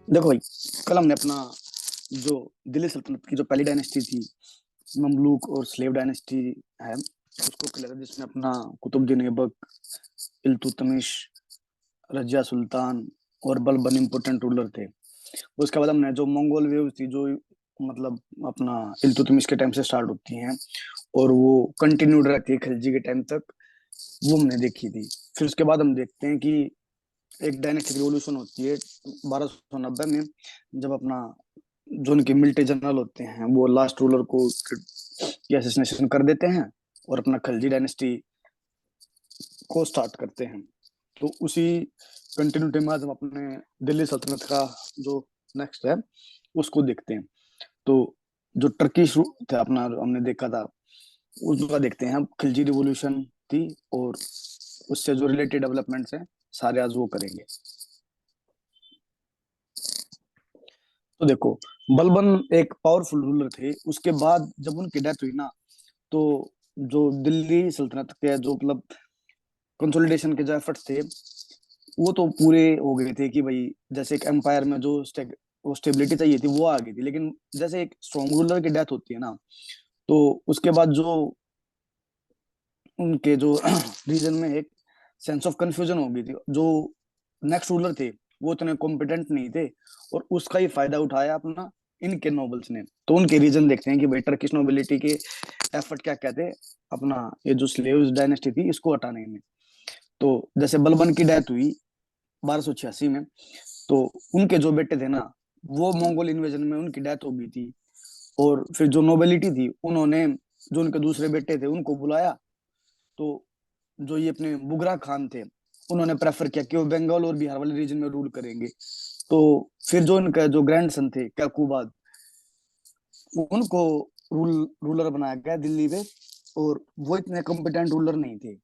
देखो भाई, कल हमने अपना जो दिल्ली सल्तनत की जो पहली डायनेस्टी थी, ममलूक और स्लेव डायनेस्टी है, उसको क्लियर है, जिसमें अपना कुतुबुद्दीन ऐबक, इल्तुतमिश, रजिया सुल्तान और बलबन इम्पोर्टेंट रूलर थे। उसके बाद हमने जो मंगोल वेव थी, जो मतलब अपना इल्तुतमिश के टाइम से स्टार्ट होती हैं और वो कंटिन्यूड रहती है खिलजी के टाइम तक, वो हमने देखी थी। फिर उसके बाद हम देखते हैं कि एक डायनेस्टिक रिवॉल्यूशन होती है 1290 में, जब अपना जो उनके मिलिट्री जनरल होते हैं वो लास्ट रूलर को की असैसिनेशन कर देते हैं और अपना खलजी डायनेस्टी को स्टार्ट करते हैं। तो उसी कंटिन्यूटी में आज हम अपने दिल्ली सल्तनत का जो नेक्स्ट है उसको देखते हैं। तो जो टर्किश था अपना, जो हमने देखा था, उसका देखते हैं। अब खिलजी रिवॉल्यूशन थी और उससे जो रिलेटेड डेवलपमेंट्स हैं सारे आज वो करेंगे। तो देखो, बलबन एक पावरफुल रूलर थे। उसके बाद जब उनकी डेथ हुई ना, तो जो दिल्ली सल्तनत के जो मतलब कंसोलिडेशन के जो एफर्ट्स थे वो तो पूरे हो गए थे कि भाई जैसे एक एम्पायर में जो वो स्टेबिलिटी चाहिए थी वो आ गई थी। लेकिन जैसे एक स्ट्रॉन्ग रूलर की डेथ होती है ना, तो उसके बाद जो उनके जो रीजन में एक सेंस ऑफ कंफ्यूजन हो गई थी। जो नेक्स्ट रूलर थे वो इतने कॉम्पिटेंट नहीं थे और उसका ही फायदा उठाया अपना इनके नोबल्स ने। तो उनके रीजन देखते हैं कि भाई टर्किश नोबिलिटी के एफर्ट क्या कहते हैं अपना ये जो स्लेव्स डायनेस्टी थी इसको हटाने में। तो जैसे बलबन की डेथ हुई 1286 में, तो उनके जो बेटे थे ना, वो मंगोल इन्वेजन में उनकी डेथ हो गई थी। और फिर जो नोबिलिटी थी उन्होंने जो उनके दूसरे बेटे थे उनको बुलाया। तो जो ये अपने बुगरा खान थे उन्होंने प्रेफर किया कि वो बंगाल और बिहार वाले रीजन में रूल करेंगे। तो फिर जो इनका जो ग्रैंडसन थे कैकुबाद, उनको रूलर बनाया गया दिल्ली पे। और वो इतने कॉम्पिटेंट रूलर नहीं थे,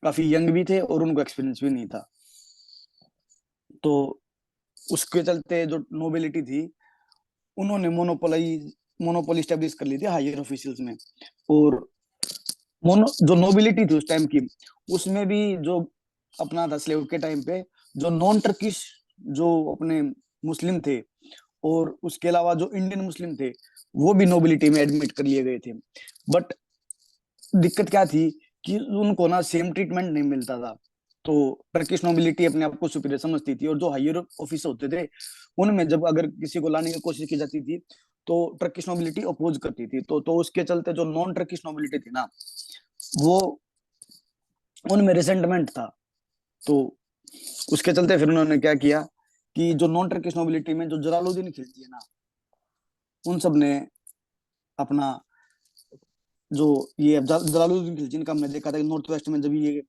काफी यंग भी थे और उनको एक्सपीरियंस भी नहीं था। तो उसके चलते जो नोबिलिटी थी उन्होंने मोनोपोली स्टेब्लिश कर ली थी हायर ऑफिशियल्स में। और जो नोबिलिटी थी उस टाइम की, उसमें भी जो अपना था स्लेव के टाइम पे, जो नॉन टर्किश जो अपने मुस्लिम थे और उसके अलावा जो इंडियन मुस्लिम थे वो भी नोबिलिटी में एडमिट कर लिए गए थे। बट दिक्कत क्या थी कि उनको ना सेम ट्रीटमेंट नहीं मिलता था। तो टर्किश नोबिलिटी अपने आप को सुपीरियर समझती थी और जो हायर ऑफिसर होते थे उनमें जब अगर किसी को लाने की कोशिश की जाती थी तो टर्किश नोबिलिटी अपोज करती थी। तो उसके चलते जो नॉन टर्किश नोबिलिटी थी ना, वो उनमें रिसेंटमेंट था। तो उसके चलते फिर उन्होंने क्या किया कि जो नॉन टर्किश नोबिलिटी में जो जलालुद्दीन खिलजी है ना, उन सब ने अपना जो ये जलालुद्दीन खिलजी का हमने देखा था कि नॉर्थ वेस्ट में जब ये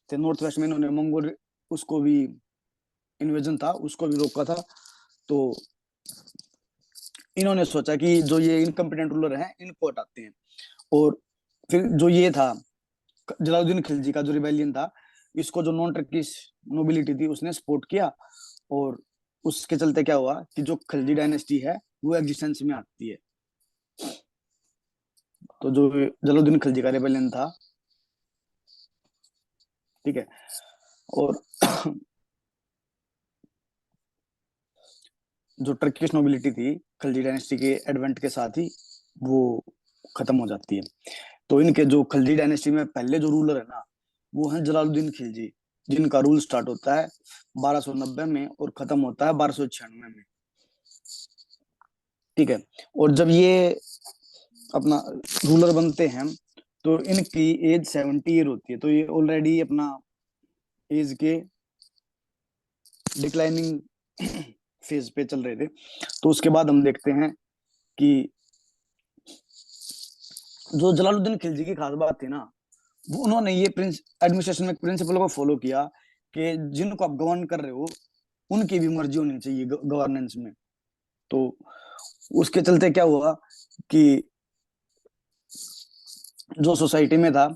थे, नॉर्थ वेस्ट में इन्होंने मंगोल उसको भी इन्वेजन था उसको भी रोका था। तो इन्होंने सोचा कि जो ये इनकम्पिटेंट रूलर हैं इनको हटाते हैं। और फिर जो ये था जलालुद्दीन खिलजी का जो रिबेलियन था, इसको जो नॉन टर्किश नोबिलिटी थी उसने सपोर्ट किया। और उसके चलते क्या हुआ कि जो खिलजी डायनेस्टी है वो एग्जिस्टेंस में आती है। तो जो जलालुद्दीन खिलजी का रिबेलियन था, ठीक है, और जो टर्किश नोबिलिटी थी खिलजी डायनेस्टी के एडवेंट के साथ ही वो खत्म हो जाती है। तो इनके जो खिलजी डायनेस्टी में पहले जो रूलर है ना, वो है जलालुद्दीन खिलजी, जिनका रूल स्टार्ट होता है 1290 में और खत्म होता है 1296 में। ठीक है। और जब ये अपना रूलर बनते हैं तो इनकी एज 70 ईयर होती है। तो ये ऑलरेडी अपना एज के डिक्लाइनिंग फेज पे चल रहे थे। तो उसके बाद हम देखते हैं कि जो जलालुद्दीन खिलजी की खास बात थी ना, वो उन्होंने ये एडमिनिस्ट्रेशन में प्रिंसिपल को फॉलो किया कि जिनको आप गवर्न कर रहे हो उनकी भी मर्जी होनी चाहिए गवर्नेंस में। तो उसके चलते क्या हुआ कि जो सोसाइटी में था,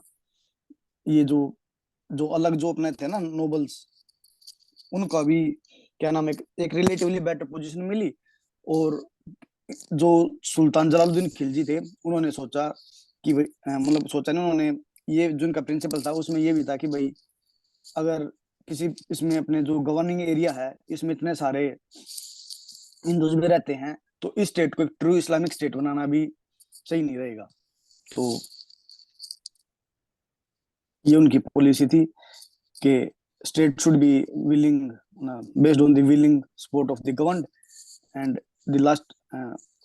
ये जो अलग जो अपने थे ना नोबल्स, उनको अभी क्या नाम है एक रिलेटिवली बेटर पोजीशन मिली। और जो सुल्तान जलालुद्दीन खिलजी थे उन्होंने सोचा कि भाई मतलब सोचा नहीं उन्होंने, ये जो इनका प्रिंसिपल था उसमें ये भी था कि भाई अगर किसी इसमें अपने जो गवर्निंग एरिया है इसमें इतने सारे हिंदूज भी रहते हैं, तो इस स्टेट को एक ट्रू इस्लामिक स्टेट बनाना भी सही नहीं रहेगा। तो ये उनकी पॉलिसी थी कि state should be willing, based on the willing support of the government, and the last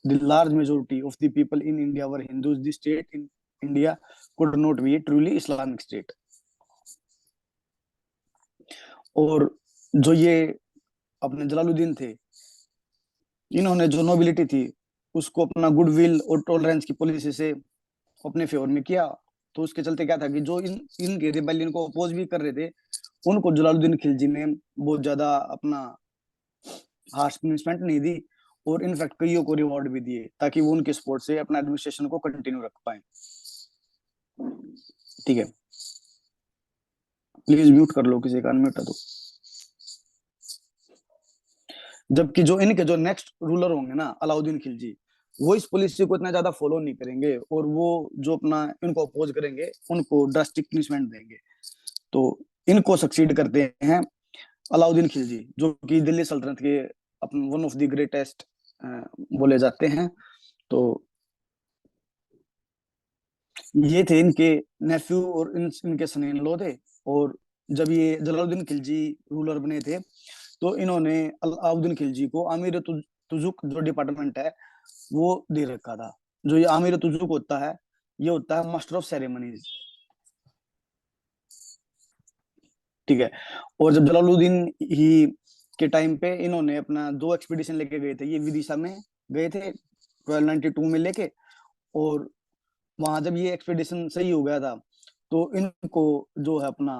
the large majority of the people in India were Hindus. The state in India could not be a truly Islamic state. और जो ये अपने जलालुद्दीन थे, इन्होंने जो nobility थी उसको अपना गुडविल और टॉलरेंस की पॉलिसी से अपने फेवर में किया। तो उसके चलते क्या था कि जो इनके रिबेलियन को अपोज भी कर रहे थे, उनको जलालुद्दीन खिलजी ने बहुत ज्यादा अपना हार्श पनिशमेंट नहीं दी, और इनफैक्ट कईयों को रिवॉर्ड भी दिए ताकि वो उनके सपोर्ट से अपना एडमिनिस्ट्रेशन को कंटिन्यू रख पाए। ठीक है, प्लीज म्यूट कर लो, किसी का अनम्यूट है तो। जबकि जो इनके जो नेक्स्ट रूलर होंगे ना, अलाउद्दीन खिलजी, वो इस पॉलिसी को इतना ज्यादा फॉलो नहीं करेंगे, और वो जो अपना इनको अपोज करेंगे उनको ड्रास्टिक पनिशमेंट देंगे। तो इनको सक्सीड करते हैं अलाउद्दीन खिलजी, जो कि दिल्ली सल्तनत के अपन वन ऑफ द ग्रेटेस्ट बोले जाते हैं। तो ये थे इनके नेफ्यू और इनके सन इन लॉ थे। और जब ये जलालुद्दीन खिलजी रूलर बने थे, तो इन्होंने अलाउद्दीन खिलजी को आमिर तुजुक जो डिपार्टमेंट है वो दे रखा था। जो ये आमिर तुजुक होता है, ये होता है मास्टर ऑफ सेरेमनीज। ठीक है। और जब जलालुद्दीन ही के टाइम पे इन्होंने अपना दो एक्सपीडिशन लेके गए थे, ये विदिशा में गए थे 1292 में लेके, और वहां जब ये एक्सपीडिशन सही हो गया था, तो इनको जो है अपना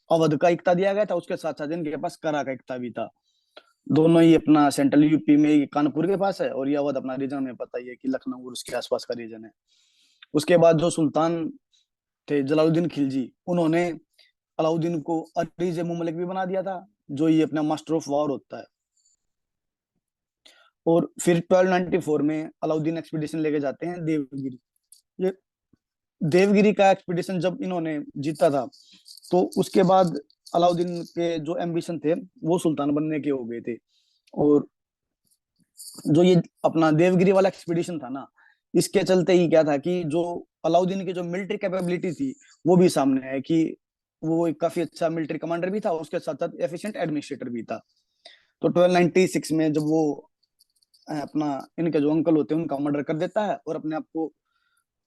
अवध का इक्ता दिया गया था, उसके साथ साथ इनके पास करा का इक्ता भी था। दोनों ही अपना सेंट्रल यूपी में कानपुर के पास है, और ये अवध अपना रीजन में पता ही है कि लखनऊ और उसके आसपास का रीजन है। उसके बाद जो सुल्तान थे जलालुद्दीन खिलजी, उन्होंने अलाउद्दीन को अरीज मुमलिक भी बना दिया था, जो ये अपना मास्टर ऑफ वॉर होता है। और फिर 1294 में अलाउद्दीन एक्सपीडिशन लेके जाते हैं देवगिरी। ये देवगिरी का एक्सपीडिशन जब इन्होंने जीता था, तो उसके बाद अलाउद्दीन के जो एम्बिशन थे वो सुल्तान बनने के हो गए थे। और जो ये अपना देवगिरी वाला एक्सपीडिशन था ना, इसके चलते ही क्या था कि जो अलाउद्दीन की जो मिलिट्री कैपेबिलिटी थी वो भी सामने है कि वो एक काफी अच्छा मिलिट्री कमांडर भी था, उसके साथ साथ एफिशिएंट एडमिनिस्ट्रेटर भी था। तो 1296 में जब वो अपना इनके जो अंकल होते हैं उनका मर्डर कर देता है, और अपने आप को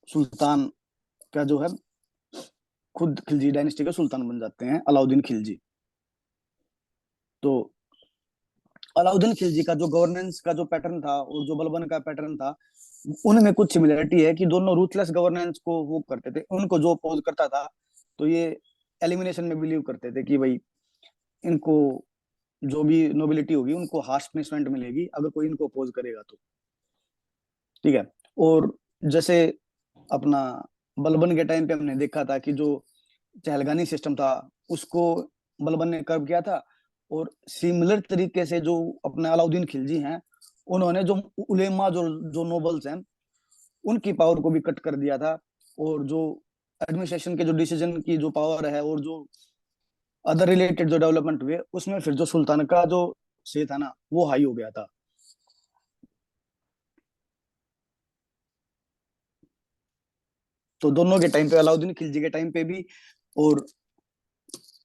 सुल्तान का जो है खुद खिलजी डायनेस्टी के सुल्तान बन जाते हैं अलाउद्दीन खिलजी। तो अलाउद्दीन खिलजी का जो गवर्नेंस का जो पैटर्न था और जो बलबन का पैटर्न था, उनमें कुछ सिमिलरिटी है कि दोनों रूथलेस गवर्नेंस को वो करते थे। उनको जो अपोज करता था, तो ये एलिमिनेशन में बिलीव करते थे कि भाई इनको जो भी नोबिलिटी होगी उनको हार्श पनिशमेंट मिलेगी अगर कोई इनको अपोज करेगा तो। ठीक है। और जैसे अपना बलबन के टाइम पे हमने देखा था कि जो चहलगानी सिस्टम था उसको बलबन ने कर्व किया था, और सिमिलर तरीके से जो अपने अलाउद्दीन खिलजी हैं, उन्होंने जो उलेमा जो जो नोबल्स हैं उनकी पावर को भी कट कर दिया था। और जो एडमिनिस्ट्रेशन के जो डिसीजन की जो पावर है और जो अदर रिलेटेड जो डेवलपमेंट हुए, उसमें फिर जो सुल्तान का जो से था ना वो हाई हो गया था। तो दोनों के टाइम पे, अलाउद्दीन खिलजी के टाइम पे भी और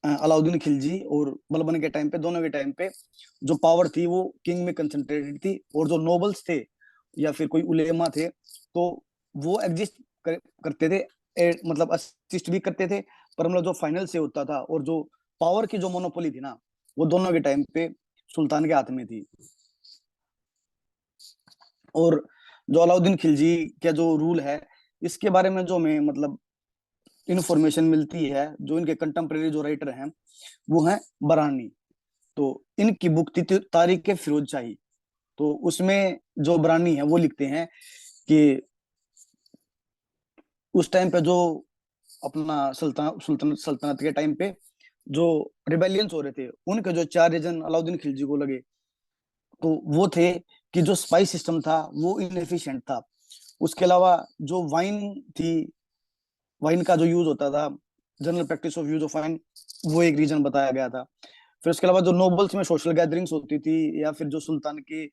अलाउद्दीन खिलजी और बलबन के टाइम पे, दोनों के टाइम पे जो पावर थी वो किंग में कंसंट्रेटेड थी। और जो नोबल्स थे या फिर कोई उलेमा थे, तो वो एग्जिस्ट करते थे, मतलब असिस्ट भी करते थे, पर मतलब जो फाइनल से होता था और जो पावर की जो मोनोपोली थी ना, वो दोनों के टाइम पे सुल्तान के हाथ में थी। और जो अलाउद्दीन खिलजी का जो रूल है, इसके बारे में जो मैं मतलब इंफॉर्मेशन मिलती है, जो इनके कंटेम्प्रेरी जो राइटर हैं वो हैं बरानी। तो इनकी बुक थी तारीख फिरोज शाही। तो उसमें जो बरानी है वो लिखते हैं कि उस टाइम पे जो अपना सल्तनत के टाइम पे जो रिबेलियंस हो रहे थे, उनके जो चार रीजन अलाउद्दीन खिलजी को लगे, तो वो थे कि जो स्पाइस सिस्टम था वो इनएफिशिएंट था। उसके अलावा जो वाइन थी, वाइन का जो यूज होता था, general practice of use of wine, वो एक रीजन बताया गया था। फिर उसके अलावा जो नोबल्स में सोशल गैदरिंग्स होती थी, या फिर जो सुल्तान के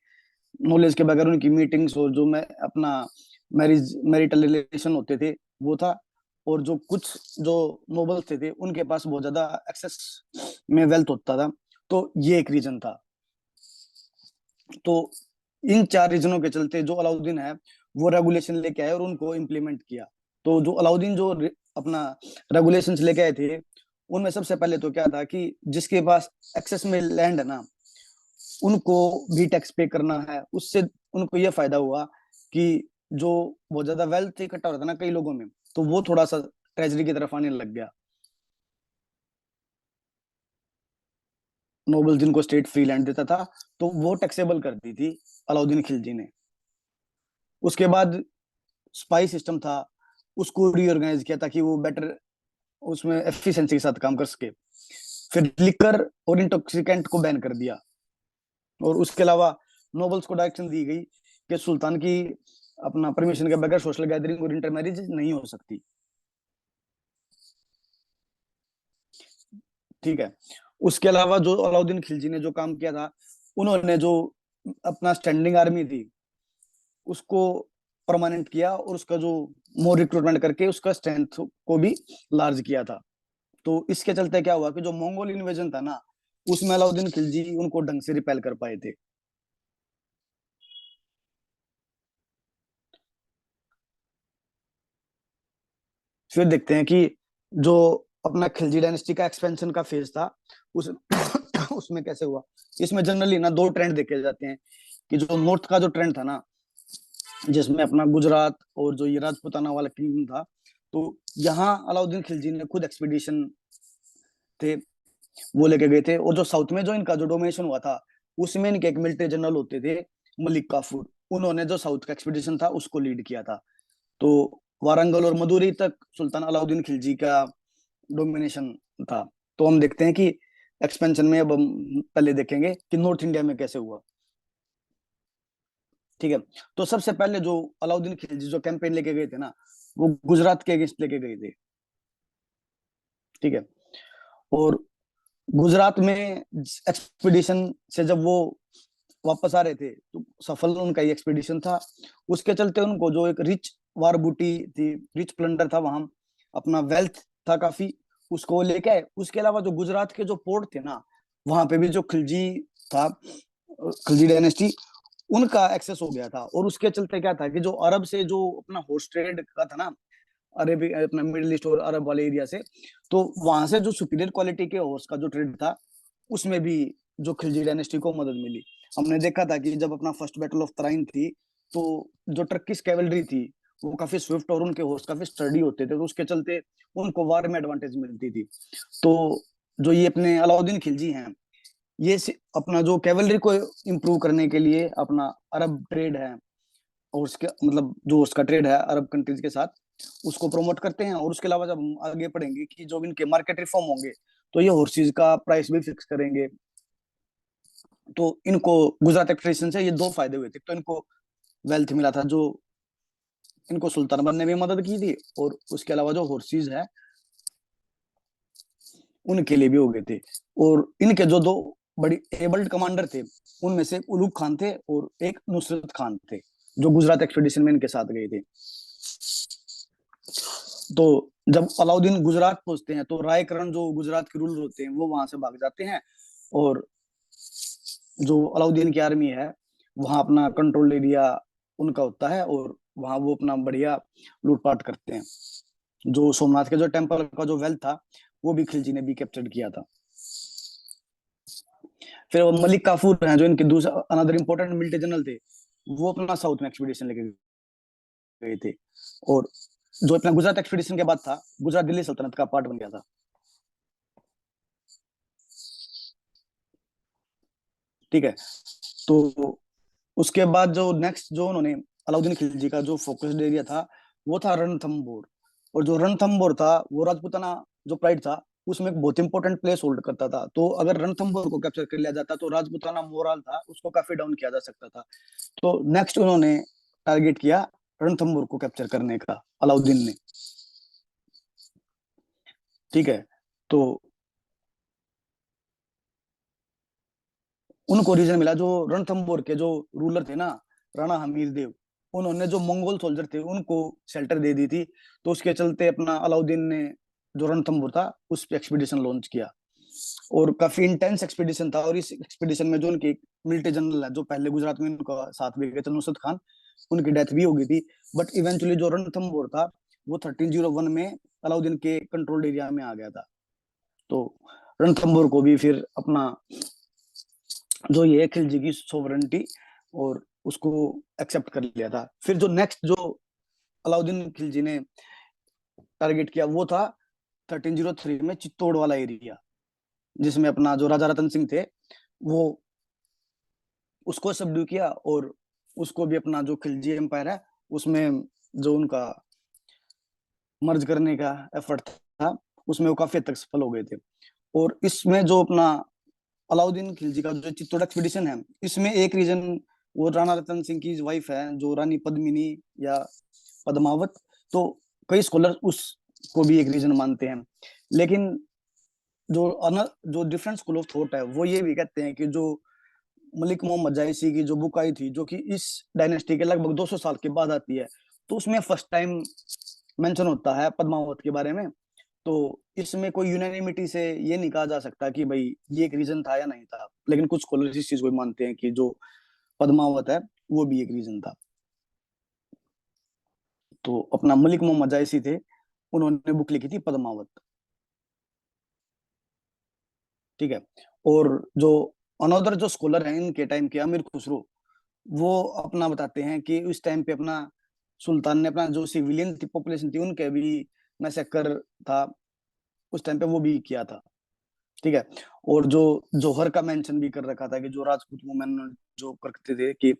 नॉलेज के बगैर उनकी मीटिंग्स और जो मैं अपना मैरिटल रिलेशन होते थे वो था। और जो कुछ जो नोबल्स थे उनके पास बहुत ज्यादा एक्सेस में वेल्थ होता था। तो ये एक रीजन था। तो इन चार रीजनों के चलते जो अलाउद्दीन है वो रेगुलेशन लेके आए और उनको इम्प्लीमेंट किया। तो जो अलाउद्दीन जो अपना रेगुलेशंस लेके आए थे उनमें सबसे पहले तो क्या था कि जिसके पास एक्सेस में लैंड है ना उनको भी टैक्स पे करना है। उससे उनको ये फायदा हुआ कि जो बहुत ज्यादा वेल्थ इकट्ठा होता था ना कई लोगों में, तो वो थोड़ा सा ट्रेजरी की तरफ आने लग गया। नोबल जिनको स्टेट फ्री लैंड देता था तो वो टैक्सेबल कर दी थी अलाउद्दीन खिलजी ने। उसके बाद स्पाई सिस्टम था, उसको रीऑर्गेनाइज किया ताकि वो बेटर उसमें एफिशिएंसी के साथ काम कर सके। फिर लिकर और इंटॉक्सिकेंट को बैन कर दिया। और उसके अलावा नोबल्स को डायरेक्शन दी गई कि सुल्तान की अपना परमिशन के बगैर सोशल गैदरिंग और इंटरमैरिज नहीं हो सकती। ठीक है। उसके अलावा जो अलाउद्दीन खिलजी ने जो काम किया था, उन्होंने जो अपना स्टैंडिंग आर्मी थी उसको परमानेंट किया और उसका जो मोर रिक्रूटमेंट करके उसका स्ट्रेंथ को भी लार्ज किया था। तो इसके चलते क्या हुआ कि जो मंगोल इन्वेजन था ना उसमें अलाउद्दीन खिलजी उनको ढंग से रिपेल कर पाए थे। फिर देखते हैं कि जो अपना खिलजी डायनेस्टी का एक्सपेंशन का फेज था उस उसमें कैसे हुआ। इसमें जनरली ना दो ट्रेंड देखे जाते हैं कि जो नॉर्थ का जो ट्रेंड था ना जिसमें अपना गुजरात और जो ये राजपूताना वाला किंगडम था, तो यहाँ अलाउद्दीन खिलजी ने खुद एक्सपीडिशन थे वो लेके गए थे। और जो साउथ में जो इनका जो डोमिनेशन हुआ था उसमें इनके एक मिलिट्री जनरल होते थे मलिक काफूर, उन्होंने जो साउथ का एक्सपीडिशन था उसको लीड किया था। तो वारंगल और मदुरई तक सुल्तान अलाउद्दीन खिलजी का डोमिनेशन था। तो हम देखते हैं कि एक्सपेंशन में अब हम पहले देखेंगे कि नॉर्थ इंडिया में कैसे हुआ। ठीक है। तो सबसे पहले जो अलाउद्दीन खिलजी जो कैंपेन लेके गए थे ना वो गुजरात के अगेंस्ट लेके गए थे। ठीक है। और गुजरात में एक्सपीडिशन से जब वो वापस आ रहे थे तो सफल उनका ही एक्सपीडिशन था। उसके चलते उनको जो एक रिच वार बूटी थी, रिच प्लंडर था वहां, अपना वेल्थ था काफी, उसको लेके आए। उसके अलावा जो गुजरात के जो पोर्ट थे ना वहां पे भी जो खिलजी था, खिलजी डायनेस्टी, उनका एक्सेस हो गया था। और उसके चलते क्या था कि जो अरब से जो अपना हॉर्स ट्रेड का था ना, अरेबिक अपना मिडिल ईस्ट और अरब वाले एरिया से, तो वहां से जो सुपीरियर क्वालिटी के हॉर्स का जो ट्रेड था उसमें भी जो खिलजी डायनेस्टी को मदद मिली। हमने देखा था कि जब अपना फर्स्ट बैटल ऑफ तराइन थी तो जो टर्किश कैवलरी थी वो काफी स्विफ्ट और उनके हॉर्स काफी स्टडी होते थे, तो उसके चलते उनको वार में एडवांटेज मिलती थी। तो जो ये अपने अलाउद्दीन खिलजी हैं ये अपना जो कैवलरी को इम्प्रूव करने के लिए अपना अरब ट्रेड है और उसके मतलब जो उसका ट्रेड है अरब कंट्रीज के साथ उसको प्रमोट करते हैं। और उसके अलावा जब हम आगे पढ़ेंगे कि जो इनके मार्केट रिफॉर्म होंगे तो ये हॉर्सेज का प्राइस भी फिक्स करेंगे। तो इनको गुजरात एक्सप्रेशन से ये दो फायदे हुए थे। तो इनको वेल्थ मिला था जो इनको सुल्तान बनने में मदद की थी, और उसके अलावा जो हॉर्सेज है उनके लिए भी हो गए थे। और इनके जो दो बड़ी एबल्ड कमांडर थे उनमें से एक उलूग खान थे और एक नुसरत खान थे जो गुजरात एक्सपीडिशन में इनके साथ गए थे। तो जब अलाउद्दीन गुजरात पहुंचते हैं तो रायकरण जो गुजरात के रूलर होते हैं वो वहां से भाग जाते हैं। और जो अलाउद्दीन की आर्मी है वहां अपना कंट्रोल एरिया उनका होता है और वहां वो अपना बढ़िया लूटपाट करते हैं। जो सोमनाथ के जो टेम्पल का जो वेल्थ था वो भी खिलजी ने भी कैप्चर किया था। फिर वो मलिक काफूर हैं जो इनके दूसरा अनदर इंपॉर्टेंट मिलिट्री जनरल थे, वो अपना साउथ में एक्सपीडिशन लेके गए थे। और जो अपना गुजरात एक्सपीडिशन के बाद था गुजरात दिल्ली सल्तनत का पार्ट बन गया था। ठीक है। तो उसके बाद जो नेक्स्ट जो उन्होंने अलाउद्दीन खिलजी का जो फोकस्ड एरिया था वो था रणथंभौर। और जो रणथंभौर था वो राजपूताना जो प्राइड था उसमें एक बहुत इंपॉर्टेंट प्लेस होल्ड करता था। तो अगर रणथंभौर को कैप्चर कर लिया जाता तो राजपूताना मोराल था उसको काफी डाउन किया जा सकता था। तो नेक्स्ट उन्होंने टारगेट किया रणथंभौर को कैप्चर करने का अलाउद्दीन ने। ठीक है। तो उनको रीजन मिला, जो रणथंभौर के जो रूलर थे ना, राणा हमीर देव, उन्होंने जो मंगोल सोल्जर थे उनको शेल्टर दे दी थी। तो उसके चलते अपना अलाउद्दीन ने जो रणथंभौर था उस पे एक्सपीडिशन लॉन्च किया, और काफी इंटेंस एक्सपीडिशन था। और इस एक्सपीडिशन में जो उनके मिलिट्री जनरल है, जो पहले गुजरात में उनका साथ भी गए थे, नुसरत खान, उनकी डेथ भी हो गई थी। बट इवेंचुअली जो रणथंभौर था वो 1301 में अलाउद्दीन के कंट्रोल्ड एरिया में आ गया था। तो रणथंभौर को भी फिर अपना जो ये खिलजी की सोवरेंटी और उसको एक्सेप्ट कर लिया था। फिर जो नेक्स्ट जो अलाउद्दीन खिलजी ने टारगेट किया वो था 1303 में चित्तौड़ वाला एरिया, जिसमें अपना जो राजा रतन सिंह थे वो उसको सबड्यू किया, और उसको भी अपना जो खिलजी एम्पायर है उसमें जो उनका मर्ज करने का एफर्ट था उसमें वो काफी हद तक सफल हो गए थे। और इसमें जो अपना अलाउद्दीन खिलजी का जो चित्तौड़ एक्सपीडिशन है, इसमें एक रीजन वो राणा रतन सिंह की वाइफ है जो रानी पद्मिनी या पद्मावत, तो कई स्कॉलर उसको भी एक रीजन मानते हैं। लेकिन जो जो डिफरेंट स्कूल ऑफ थॉट है वो ये भी कहते हैं कि जो मलिक मोहम्मद जायसी की जो बुक आई थी, जो कि इस डायनेस्टी के लगभग 200 साल के बाद आती है, तो उसमें फर्स्ट टाइम मेंशन होता है पद्मावत के बारे में। तो इसमें कोई यूनानिमिटी से ये नहीं कहा जा सकता कि भाई ये एक रीजन था या नहीं था, लेकिन कुछ स्कॉलर इस चीज को मानते हैं कि जो पद्मावत है वो भी एक रीजन था। तो अपना मलिक मोहम्मद जायसी थे, उन्होंने बुक लिखी थी पद्मावत। ठीक है। और जो अनदर जो स्कॉलर हैं इनके टाइम के, अमीर खुसरो, वो अपना बताते हैं कि उस टाइम पे अपना सुल्तान ने अपना जो सिविलियन पॉपुलेशन थी उनके भी मैसेकर था उस टाइम पे, वो भी किया था। ठीक है। और जो जौहर का मेंशन भी कर रखा था कि जो राजपूत वुमेन जो करते थे कि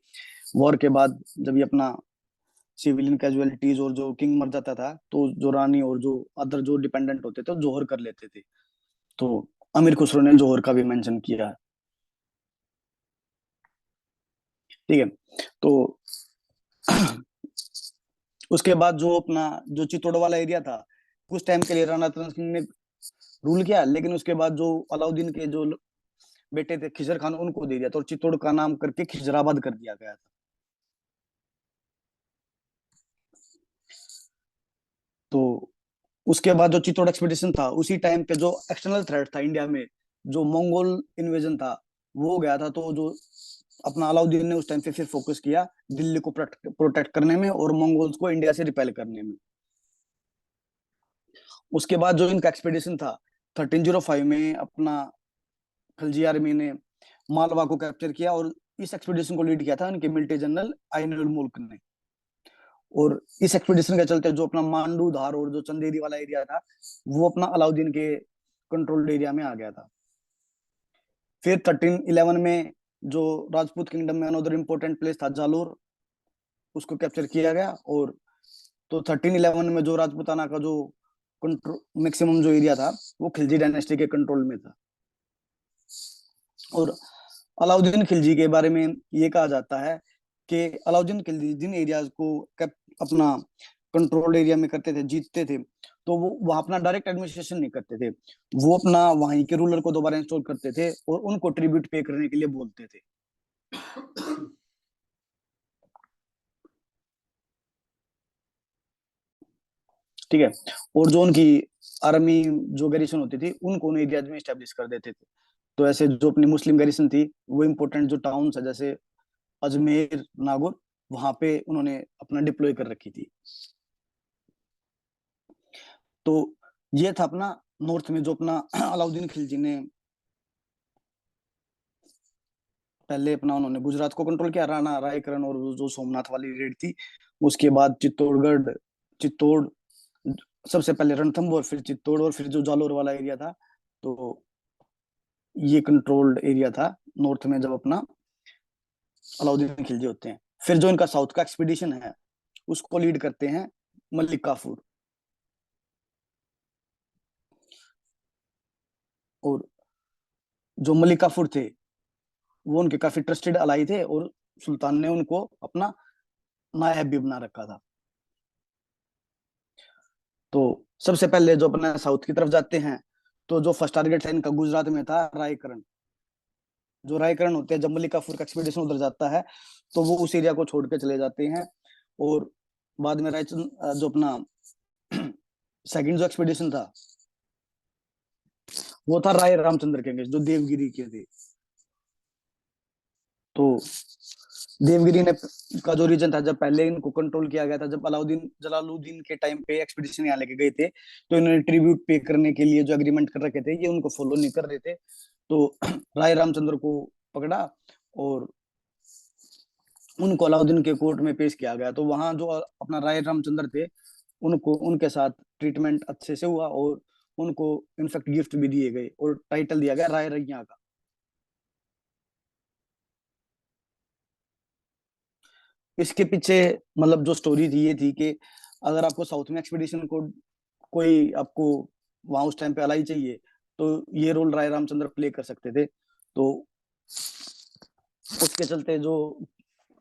वॉर के बाद जब ये अपना सिविलियन कैजुअलिटीज और जो किंग मर जाता था तो जो रानी और जो अदर जो डिपेंडेंट होते थे वो जौहर कर लेते थे। तो अमीर खुसरो ने जौहर का भी मेंशन किया है। ठीक है। तो उसके बाद जो अपना जो चित्तौड़ वाला एरिया था कुछ टाइम के लिए राणा रतन सिंह ने रूल किया, लेकिन उसके बाद जो अलाउद्दीन के जो बेटे थे खिजर खान उनको दे दिया था, और चित्तौड़ का नाम करके खिजराबाद कर दिया गया था। तो उसके बाद जो चित्तौड़ एक्सपेडिशन था उसी टाइम पे जो एक्सटर्नल थ्रेट था इंडिया में, जो मंगोल इन्वेजन था वो हो गया था। तो जो अपना अलाउद्दीन ने उस टाइम पे फिर फोकस किया दिल्ली को प्रोटेक्ट करने में और मंगोल्स को इंडिया से रिपेल करने में। उसके बाद जो इनका एक्सपेडिशन था 1305 में अपना खलजी आर्मी ने मालवा को कैप्चर किया, और इस एक्सपेडिशन को लीड किया था उनके मिलिट्री जनरल आइनुल मुल्क ने। और इस एक्सपेडिशन के चलते जो अपना मांडू धार और जो चंदेरी वाला एरिया था वो अपना अलाउद्दीन के कंट्रोल्ड एरिया में आ गया था। फिर 1311 में जो राजपूत किंगडम में अनदर इंपॉर्टेंट प्लेस था जालोर, उसको कैप्चर किया गया। और तो 1311 में जो राजपूताना का जो कंट्रोल मैक्सिमम जो एरिया था वो खिलजी डायनेस्टी के कंट्रोल में था। और अलाउद्दीन खिलजी के बारे में ये कहा जाता है कि अलाउद्दीन खिलजी जिन एरियाज को अपना कंट्रोल्ड एरिया में करते थे, जीतते थे, तो वो वहां अपना डायरेक्ट एडमिनिस्ट्रेशन नहीं करते थे, वो अपना वहीं के रूलर को दोबारा इंस्टॉल करते थे और उनको ट्रिब्यूट पे करने के लिए बोलते थे। ठीक है। और जो उनकी आर्मी जो गैरिसन होती थी उनको उन एरियाज में स्टेब्लिश कर देते थे। तो ऐसे जो अपनी मुस्लिम गैरिसन थी वो इंपॉर्टेंट जो टाउन है जैसे अजमेर, नागौर, वहां पे उन्होंने अपना डिप्लॉय कर रखी थी। तो ये था अपना नॉर्थ में जो अपना अलाउद्दीन खिलजी ने पहले अपना उन्होंने गुजरात को कंट्रोल किया, राणा रायकरण और जो सोमनाथ वाली रेड थी। उसके बाद चित्तौड़गढ़, चित्तौड़, सबसे पहले रणथंभौर, फिर चित्तौड़, और फिर जो जालोर वाला एरिया था। तो ये कंट्रोल्ड एरिया था नॉर्थ में जब अपना अलाउद्दीन खिलजी होते हैं। फिर जो इनका साउथ का एक्सपीडिशन है उसको लीड करते हैं मलिक काफूर। और जो मलिक काफूर थे वो उनके काफी ट्रस्टेड अलाई थे, और सुल्तान ने उनको अपना नायब भी बना रखा था। तो सबसे पहले जो अपना साउथ की तरफ जाते हैं तो जो फर्स्ट टारगेट था इनका गुजरात में था रायकरण। जो रायकरण होते हैं, जब मलिक काफूर का एक्सपीडिशन उधर जाता है तो वो उस एरिया को छोड़ के चले जाते हैं। और बाद में रायचंद जो अपना सेकंड जो एक्सपीडिशन था वो था राय रामचंद्र के अगेंस्ट, जो देवगिरी के थे। तो देवगिरी ने का जो रीजन था, जब पहले इनको कंट्रोल किया गया था, जब अलाउद्दीन जलालुद्दीन के टाइम पे एक्सपीडिशन यहाँ लेके गए थे, तो इन्होंने ट्रिब्यूट पे करने के लिए जो एग्रीमेंट कर रखे थे ये उनको फॉलो नहीं कर रहे थे। तो राय रामचंद्र को पकड़ा और उनको अलाउद्दीन के कोर्ट में पेश किया गया। तो वहां जो अपना राय रामचंद्र थे, उनको उनके साथ ट्रीटमेंट अच्छे से हुआ और उनको इनफैक्ट गिफ्ट भी दिए गए और टाइटल दिया गया राय रैया का। इसके पीछे मतलब जो स्टोरी थी ये थी कि अगर आपको साउथ में एक्सपीडिशन को कोई आपको वहां उस टाइम पे अलाई चाहिए, तो ये रोल राय रामचंद्र प्ले कर सकते थे। तो उसके चलते जो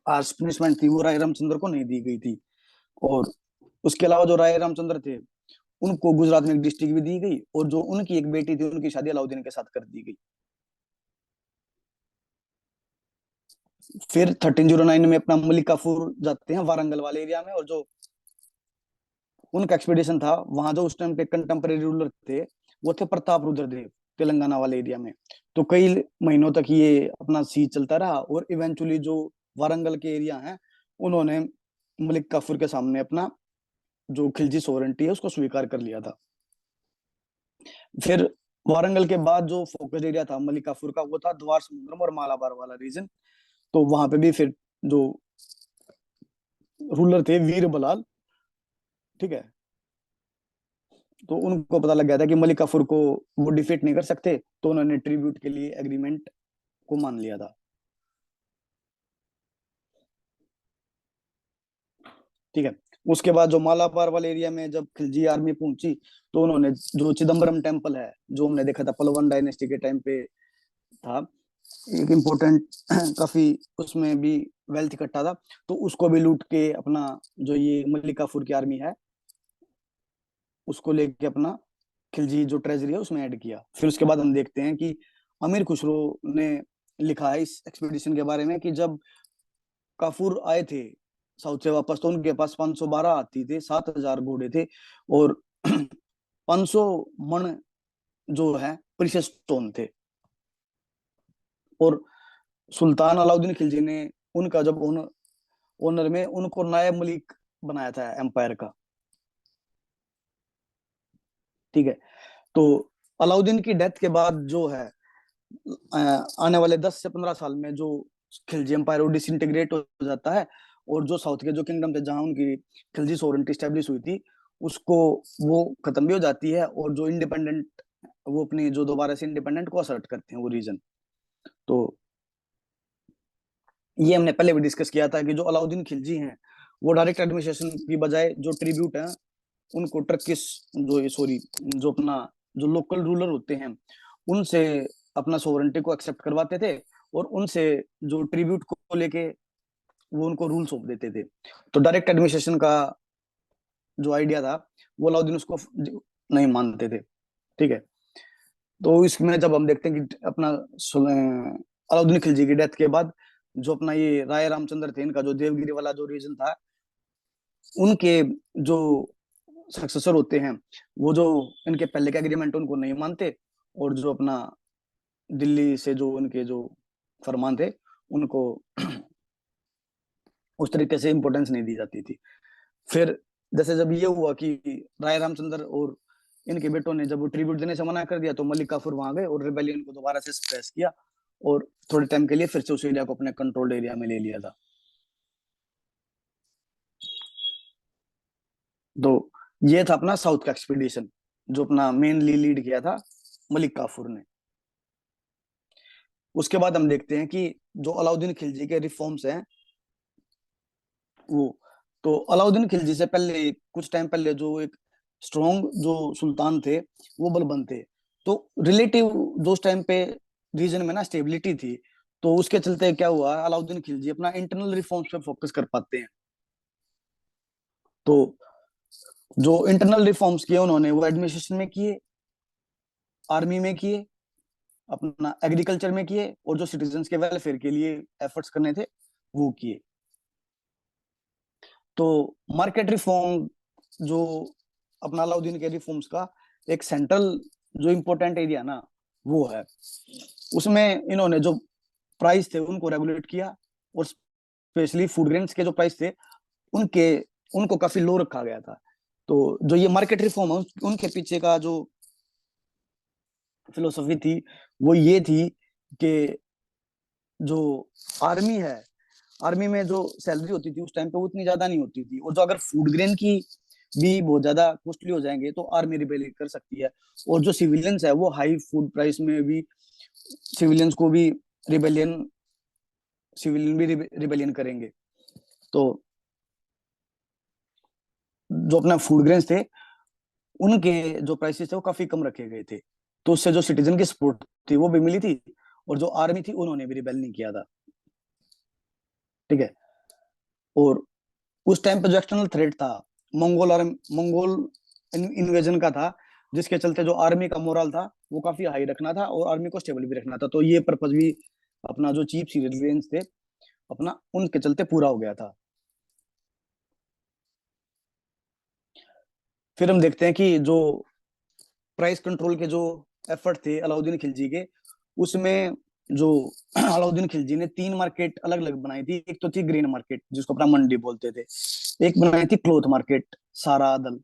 आर्स पनिशमेंट थी वो राय रामचंद्र को नहीं दी गई थी। और उसके अलावा जो राय रामचंद्र थे उनको गुजरात में एक डिस्ट्रिक्ट भी दी गई, और जो उनकी एक बेटी थी उनकी शादी अलाउद्दीन के साथ कर दी गई। फिर 1309 में अपना मलिक काफूर जाते हैं वारंगल वाले एरिया में, और जो उनका एक्सपीडिशन था वहां जो उस टाइम पे कंटेम्परेरी रूलर थे वो थे प्रताप रुद्रदेव, तेलंगाना वाले एरिया में। तो कई महीनों तक ये अपना सीज चलता रहा, और इवेंचुअली जो वारंगल के एरिया हैं उन्होंने मलिक काफूर के सामने अपना जो खिलजी सोवरेंटी है उसको स्वीकार कर लिया था। फिर वारंगल के बाद जो फोकस एरिया था मलिक काफूर का वो था द्वार समुद्रम और मालाबार वाला रीजन। तो वहां पे भी फिर जो रूलर थे वीर बलाल, ठीक है, तो उनको पता लग गया था कि मलिक काफूर को वो डिफीट नहीं कर सकते, तो उन्होंने ट्रिब्यूट के लिए एग्रीमेंट को मान लिया था। ठीक है। उसके बाद जो मालाबार वाले एरिया में जब खिलजी आर्मी पहुंची, तो उन्होंने जो चिदम्बरम टेम्पल है जो हमने देखा था पलवन डायनेस्टी के टाइम पे था, एक इम्पोर्टेंट काफी उसमें भी वेल्थ इकट्ठा था, तो उसको भी लूट के अपना जो ये मलिक काफूर की आर्मी है उसको लेके अपना खिलजी जो ट्रेजरी है उसमें ऐड किया। फिर उसके बाद हम देखते हैं कि अमीर खुसरो ने लिखा है इस एक्सपीडिशन के बारे में कि जब काफूर आए थे साउथ से वापस, तो उनके पास 512 हाथी थे, 7,000 घोड़े थे, और 500 मन जो है प्रीशियस स्टोन थे। और सुल्तान अलाउद्दीन खिलजी ने उनका जब ओनर में उनको नायब मलिक बनाया था एम्पायर का। ठीक है। तो अलाउद्दीन की डेथ के बाद जो है आने वाले 10 से 15 साल में जो खिलजी एम्पायर वो डिसइंटीग्रेट हो जाता है, और जो साउथ के जो किंगडम थे जहां उनकी खिलजी सोवरेंटी स्टैब्लिश हुई थी उसको वो खत्म भी हो जाती है, और जो इंडिपेंडेंट वो अपनी जो दोबारा से इंडिपेंडेंट को असर्ट करते हैं वो रीजन। तो ये हमने पहले भी डिस्कस किया था कि जो अलाउद्दीन खिलजी हैं वो डायरेक्ट एडमिनिस्ट्रेशन की बजाय जो ट्रिब्यूट है उनको टर्किश जो सॉरी जो अपना जो लोकल रूलर होते हैं उनसे अपना सोवरेंटी को एक्सेप्ट करवाते थे, और उनसे जो ट्रिब्यूट को लेके वो उनको रूल सौंप देते थे। तो डायरेक्ट एडमिनिस्ट्रेशन का जो आइडिया था वो अलाउद्दीन उसको नहीं मानते थे। ठीक है। तो इसमें जब हम देखते हैं कि अपना अलाउद्दीन खिलजी की डेथ के बाद जो अपना ये राय रामचंद्र थे इनका जो देवगिरी वाला जो रीजन था, उनके जो सक्सेसर होते हैं वो जो इनके पहले के एग्रीमेंट उनको नहीं मानते, और जो अपना दिल्ली से जो उनके जो फरमान थे उनको उस तरीके से इंपॉर्टेंस नहीं दी जाती थी। फिर जैसे जब ये हुआ कि राय रामचंद्र और इनके बेटों ने जब वो ट्रिब्यूट देने से मना कर दिया, तो मलिक काफूर वहां गए और रिबेलियन को दोबारा से सप्रेस किया, और थोड़े टाइम के लिए फिर से उस एरिया को अपने कंट्रोल्ड एरिया में ले लिया था। तो ये था अपना साउथ का एक्सपीडिशन जो अपना मेनली लीड किया था मलिक काफूर ने। उसके बाद हम देखते हैं कि जो अलाउद्दीन खिलजी के रिफॉर्म्स हैं वो, तो अलाउद्दीन खिलजी से पहले कुछ टाइम पहले जो एक स्ट्रॉन्ग जो सुल्तान थे वो बलबन थे। तो रिलेटिव जो उस टाइम पे रीजन में ना स्टेबिलिटी थी, तो उसके चलते क्या हुआ अलाउद्दीन खिलजी अपना इंटरनल रिफॉर्म्स पे फोकस कर पाते हैं। तो जो इंटरनल रिफॉर्म्स किए उन्होंने वो एडमिनिस्ट्रेशन में किए, आर्मी में किए, अपना एग्रीकल्चर में किए, और जो सिटीजन्स के वेलफेयर के लिए एफर्ट्स करने थे वो किए। तो मार्केट रिफॉर्म जो अपना अलाउद्दीन के रिफॉर्म्स का एक सेंट्रल जो इम्पोर्टेंट एरिया ना वो है। उसमें इन्होंने जो प्राइस थे उनको रेगुलेट किया, और स्पेशली फूड ग्रेन्स के जो प्राइस थे उनके उनको काफी लो रखा गया था। तो जो ये मार्केट रिफॉर्म है उनके पीछे का जो फिलोसफी थी वो ये थी कि जो आर्मी है, आर्मी में जो सैलरी होती थी उस टाइम पे उतनी ज्यादा नहीं होती थी, और जो अगर फूड ग्रेन की भी बहुत ज्यादा कॉस्टली हो जाएंगे तो आर्मी रिबेल कर सकती है। और जो सिविलियंस है वो हाई फूड प्राइस में भी सिविलियंस को भी रिबेलियन सिविलियन भी रिबेलियन करेंगे। तो जो अपना फूड ग्रेन्स थे उनके जो प्राइसेस थे वो काफी कम रखे गए थे, तो उससे जो सिटीजन की सपोर्ट थी वो भी मिली थी, और जो आर्मी थी उन्होंने भी रिबेल नहीं किया था। ठीक है। और उस टाइम पे जो एक्सटर्नल थ्रेट था मंगोल इन्वेजन का था, जिसके चलते जो आर्मी का मोरल था वो काफी हाई रखना था और आर्मी को स्टेबल भी रखना था। तो ये पर्पज भी अपना जो चीप सिविलियंस थे अपना उनके चलते पूरा हो गया था। फिर हम देखते हैं कि जो प्राइस कंट्रोल के जो एफर्ट थे अलाउद्दीन खिलजी के, उसमें जो अलाउद्दीन खिलजी ने 3 मार्केट अलग अलग बनाई थी। एक तो थी ग्रीन मार्केट जिसको अपना मंडी बोलते थे, एक बनाई थी क्लोथ मार्केट सारा दल,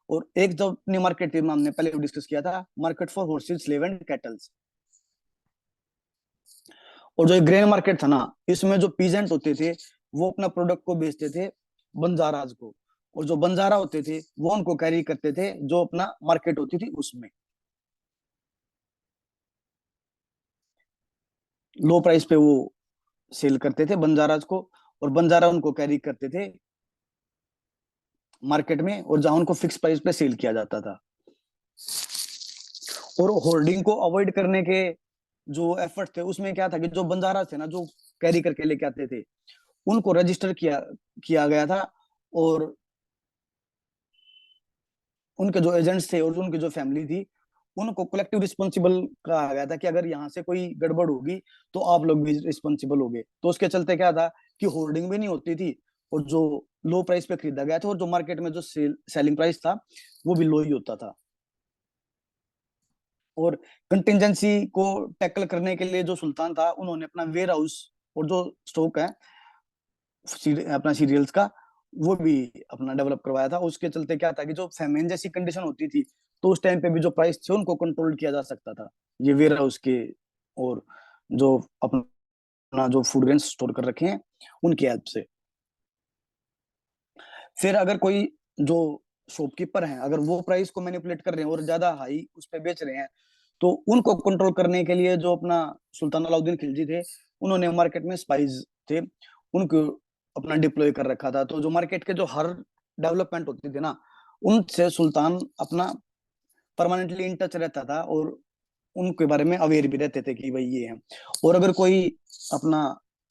और एक जो अपनी मार्केट थी हमने पहले डिस्कस किया था market for horses slave and kettles. और जो ग्रेन मार्केट था ना इसमें जो पीजेंट होते थे वो अपना प्रोडक्ट को बेचते थे बंजाराज को, और जो बंजारा होते थे वो उनको कैरी करते थे जो अपना मार्केट होती थी उसमें लो प्राइस पे वो सेल करते थे बंजाराज को, और बंजारा उनको कैरी करते थे मार्केट में, और जहां उनको फिक्स प्राइस पे सेल किया जाता था। और होर्डिंग को अवॉइड करने के जो एफर्ट थे उसमें क्या था कि जो बंजारा थे ना जो कैरी करके लेके आते थे उनको रजिस्टर किया किया गया था, और उनके जो एजेंट्स थे और उनकी जो फैमिली थी उनको कलेक्टिव रिस्पॉन्सिबल कहा गया था कि अगर यहाँ से कोई गड़बड़ होगी तो आप लोग भी रिस्पॉन्सिबल होंगे। तो उसके चलते क्या था कि होर्डिंग भी नहीं होती थी, और जो लो प्राइस पे खरीदा गया था और जो मार्केट में जो सेलिंग प्राइस था वो भी लो ही होता था। और कंटिजेंसी को टैकल करने के लिए जो सुल्तान था उन्होंने अपना वेयर हाउस और जो स्टॉक है अपना सीरियल्स का वो भी अपना डेवलप करवाया था। उसके चलते क्या था कि जो फेमेन जैसी कंडीशन होती थी तो उस टाइम पे भी जो प्राइस थे उनको कंट्रोल किया जा सकता था ये वेयर हाउस के, और जो अपना जो फूड ग्रेन स्टोर कर रखे हैं उनकी हेल्प से। फिर अगर कोई जो शॉपकीपर हैं अगर वो प्राइस को मैनिपुलेट कर रहे हैं और ज्यादा हाई उस पर बेच रहे हैं तो उनको कंट्रोल करने के लिए जो अपना सुल्तान अलाउद्दीन खिलजी थे उन्होंने मार्केट में स्पाइस थे उनको अपना डिप्लॉय कर रखा था। तो जो मार्केट के जो हर डेवलपमेंट होती थी ना उनसे सुल्तान अपना परमानेंटली इन टच रहता था, और उनके बारे में अवेयर भी रहते थे कि भाई ये है। और अगर कोई अपना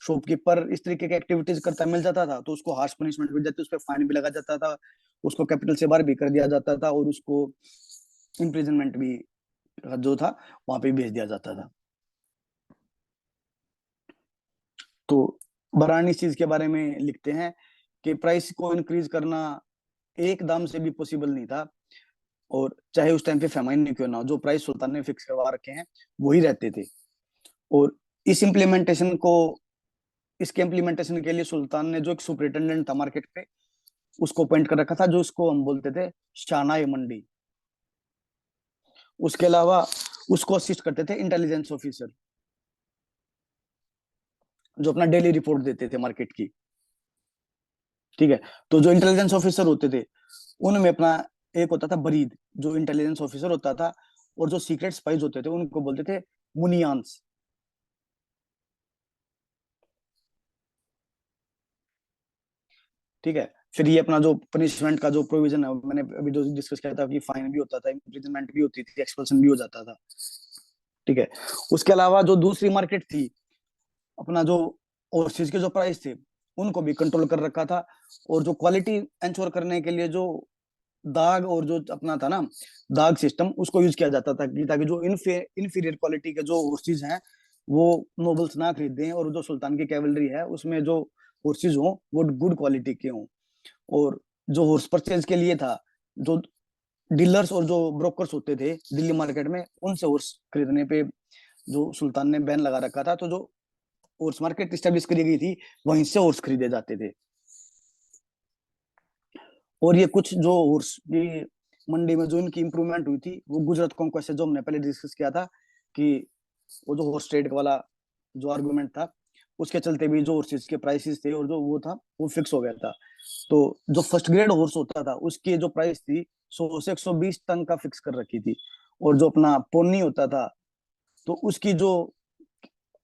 शॉपकीपर इस तरीके की एक्टिविटीज करता मिल जाता था तो उसको हार्श पनिशमेंट मिल जाती, उस पर फाइन भी लगा जाता था, उसको कैपिटल से बाहर भी कर दिया जाता था, और उसको इम्प्रिजनमेंट भी जो था वहां पे भेज दिया जाता था। तो बरान इस चीज के बारे में लिखते हैं कि प्राइस को इंक्रीज करना एक दाम से भी पॉसिबल नहीं था, और चाहे उस टाइम पे फेमाइन नहीं क्यों ना हो जो प्राइस सुल्तान ने फिक्स करवा रखे हैं वही रहते थे। और इस इम्प्लीमेंटेशन को इसके इम्प्लीमेंटेशन के लिए सुल्तान ने जो एक सुपरिटेंडेंट था मार्केट पे उसको अपॉइंट कर रखा था जो उसको हम बोलते थे शानाए मंडी। उसके अलावा उसको असिस्ट करते थे इंटेलिजेंस ऑफिसर जो अपना डेली रिपोर्ट देते थे मार्केट की। ठीक है। तो जो इंटेलिजेंस ऑफिसर होते थे उनमें अपना एक होता था बरीद जो इंटेलिजेंस ऑफिसर होता था, और जो सीक्रेट स्पाइज होते थे उनको बोलते थे मुनियान्स। ठीक है। फिर ये अपना जो पनिशमेंट का जो प्रोविजन है मैंने अभी जो डिस्कस किया था कि फाइन भी होता था इम्प्रिजनमेंट भी होती थी एक्सपल्सन भी हो जाता था। ठीक है। उसके अलावा जो दूसरी मार्केट थी अपना जो ओवरसीज के जो प्राइस थे उनको भी कंट्रोल कर रखा था, और जो क्वालिटी इंश्योर करने के लिए जो दाग और जो अपना था ना दाग सिस्टम, उसको यूज किया जाता था कि ताकि जो इनफीरियर क्वालिटी के जो हॉर्सेज हैं वो नोबल्स ना खरीदें, और जो सुल्तान की कैवलरी है उसमें जो हॉर्सेज हो वो गुड क्वालिटी के हों। और जो हॉर्स परचेज के लिए था, जो डीलर्स और जो ब्रोकर्स होते थे दिल्ली मार्केट में, उनसे हॉर्स खरीदने पे जो सुल्तान ने बैन लगा रखा था। तो जो हॉर्स मार्केट स्टेब्लिश करी गई थी वहीं से हॉर्स खरीदे जाते थे। और ये कुछ जो हॉर्स की मंडी में जो इनकी इंप्रूवमेंट हुई थी वो गुजरात कॉन्क्वेस्ट से, जो हमने पहले डिस्कस किया था कि वो जो हॉर्स ट्रेड वाला जो आर्गुमेंट था, उसके चलते भी जो हॉर्सेस के प्राइसेस थे और जो वो था वो फिक्स हो गया था। तो जो फर्स्ट ग्रेड हॉर्स होता था उसकी जो प्राइस थी 100 से 120 टन का फिक्स कर रखी थी। और जो अपना पोनी होता था तो उसकी जो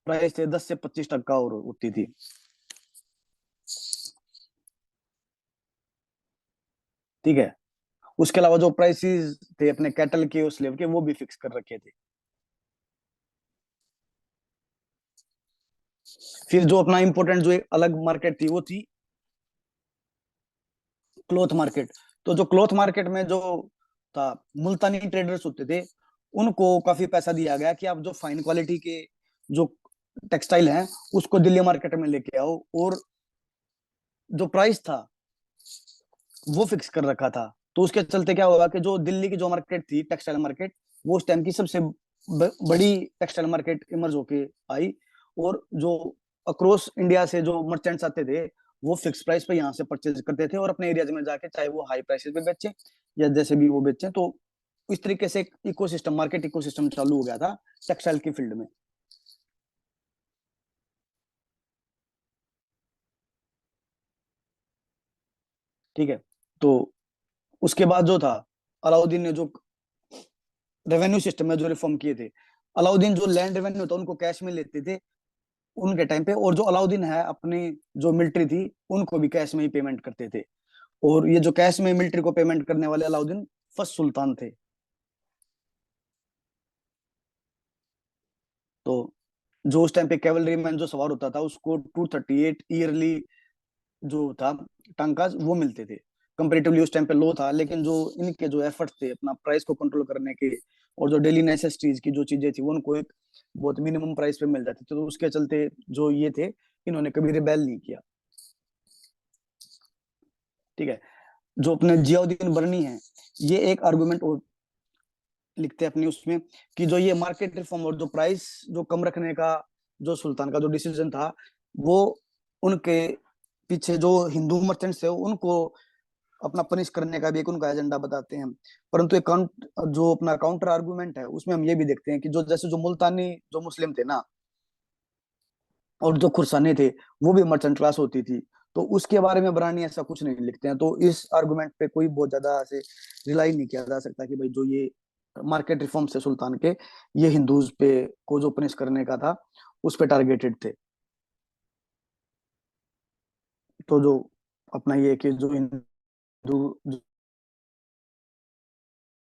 प्राइस थे 10 से 25 टन का और होती थी। ठीक है। उसके अलावा जो प्राइसेस थे अपने कैटल के और स्लेव के वो भी फिक्स कर रखे थे। फिर जो अपना इंपॉर्टेंट जो एक अलग मार्केट थी वो थी क्लॉथ मार्केट। तो जो क्लॉथ मार्केट में जो था, मुल्तानी ट्रेडर्स होते थे, उनको काफी पैसा दिया गया कि आप जो फाइन क्वालिटी के जो टेक्सटाइल हैं उसको दिल्ली मार्केट में लेके आओ। और जो प्राइस था वो फिक्स कर रखा था। तो उसके चलते क्या हुआ कि जो दिल्ली की जो मार्केट थी टेक्सटाइल मार्केट, वो उस टाइम की सबसे बड़ी टेक्सटाइल मार्केट इमर्ज होके आई। और जो अक्रॉस इंडिया से जो मर्चेंट्स आते थे वो फिक्स प्राइस पे यहाँ से परचेज करते थे और अपने एरियाज में जाके चाहे वो हाई प्राइसेस पे बेचे या जैसे भी वो बेचे। तो इस तरीके से एक इकोसिस्टम, मार्केट इकोसिस्टम चालू हो गया था टेक्सटाइल की फील्ड में। ठीक है। तो उसके बाद जो था, अलाउद्दीन ने जो रेवेन्यू सिस्टम में जो रिफॉर्म किए थे, अलाउद्दीन जो लैंड रेवेन्यू था उनको कैश में लेते थे उनके टाइम पे, और जो अलाउद्दीन है अपनी जो मिलिट्री थी उनको भी कैश में ही पेमेंट करते थे। और ये जो कैश में मिलिट्री को पेमेंट करने वाले अलाउद्दीन फर्स्ट सुल्तान थे। तो जो उस टाइम पे कैवलरी मैन जो सवार होता था उसको 238 ईयरली जो था टांकाज वो मिलते थे। कंपेरेटिवली उस टाइम पे लो था, लेकिन जो इनके जो एफर्ट्स थे अपना प्राइस को कंट्रोल करने के और जो डेली नेसेसिटीज की जो चीजें थी वो उनको एक बहुत मिनिमम प्राइस पे मिल जाती थी। तो उसके चलते जो ये थे इन्होंने कभी रिबेल नहीं किया। ठीक है। जो अपने जियाउद्दीन बर्नी है, ये एक आर्गुमेंट लिखते हैं अपनी उसमें कि जो ये मार्केट रिफॉर्म और जो प्राइस जो कम रखने का जो सुल्तान का जो डिसीजन था, वो उनके पीछे जो हिंदू मर्चेंट्स थे उनको अपना पनिश करने का भी एक उनका एजेंडा बताते हैं। परंतु एक जो अपना काउंटर आर्गुमेंट है उसमें हम ये भी देखते हैं कि जो जैसे जो मुल्तानी जो मुस्लिम थे ना और जो खुरसानी थे वो भी मर्चेंट क्लास होती थी। तो उसके बारे में बरानी ऐसा कुछ नहीं लिखते हैं। तो इस आर्गुमेंट पे कोई बहुत ज्यादा ऐसे रिलाई नहीं किया जा सकता कि भाई जो ये मार्केट रिफॉर्म से सुल्तान के ये हिंदूज पे को जो पनिश करने का था उस पे टारगेटेड थे। तो जो अपना ये कि जो हिंदू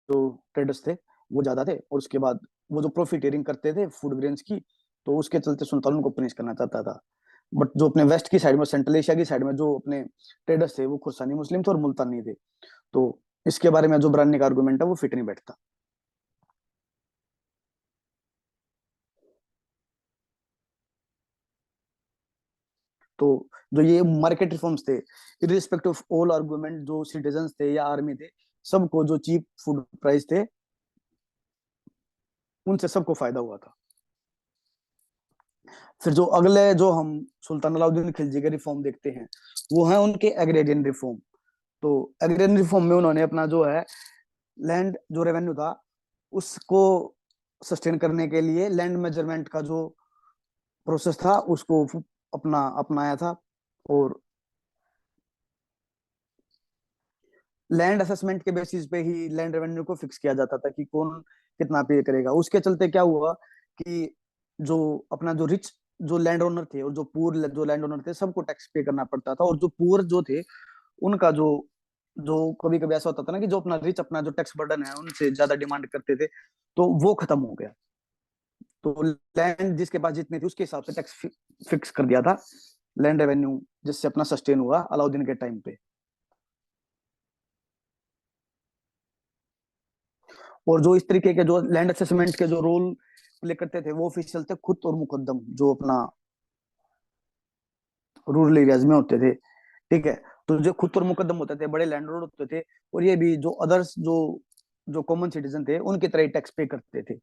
जो ट्रेडर्स थे वो ज्यादा थे, और उसके बाद वो जो प्रॉफिटेरिंग करते थे फूड ग्रेन्स की, तो उसके चलते सुल्तान उनको पनिश करना चाहता था। बट जो अपने वेस्ट की साइड में, सेंट्रल एशिया की साइड में जो अपने ट्रेडर्स थे वो खुरसानी मुस्लिम थे और मुल्तानी थे। तो इसके बारे में जो ब्रानी का आर्गुमेंट है वो फिट नहीं बैठता। तो जो ये मार्केट रिफॉर्म्स थे, इरिस्पेक्टिव ऑफ ऑल आर्गुमेंट, जो सिटीजन थे या आर्मी थे, सबको जो चीप फूड प्राइस थे उनसे सबको फायदा हुआ था। फिर जो अगले जो हम सुल्तान अलाउद्दीन खिलजी के रिफॉर्म देखते हैं वो है उनके एग्रेरियन रिफॉर्म। तो एग्रेरियन रिफॉर्म में उन्होंने अपना जो है लैंड जो रेवेन्यू था उसको सस्टेन करने के लिए लैंड मेजरमेंट का जो प्रोसेस था उसको अपना अपनाया था। और लैंड असेसमेंट के बेसिस पे ही लैंड रेवेन्यू को फिक्स किया जाता था कि कौन कितना पे करेगा। उसके चलते क्या हुआ कि जो अपना जो रिच जो लैंड ओनर थे और जो पुअर जो लैंड ओनर थे सबको टैक्स पे करना पड़ता था। और जो पुअर जो थे उनका जो जो कभी कभी ऐसा होता था ना कि जो अपना रिच अपना जो टैक्स बर्डन है उनसे ज्यादा डिमांड करते थे, तो वो खत्म हो गया। तो लैंड जिसके पास जितनी थी उसके हिसाब से टैक्स फिक्स कर दिया था लैंड रेवेन्यू, जिससे अपना सस्टेन हुआ अलाउद्दीन के टाइम पे। और जो इस तरीके के जो लैंड असेसमेंट के जो रोल प्ले करते थे वो ऑफिशियल थे खुद और मुकद्दम, जो अपना रूरल एरियाज में होते थे। ठीक है, तो जो खुद और मुकद्दम होते थे, बड़े लैंडलॉर्ड होते थे, और ये भी जो अदर्स जो जो कॉमन सिटीजन थे उनकी तरह टैक्स पे करते थे।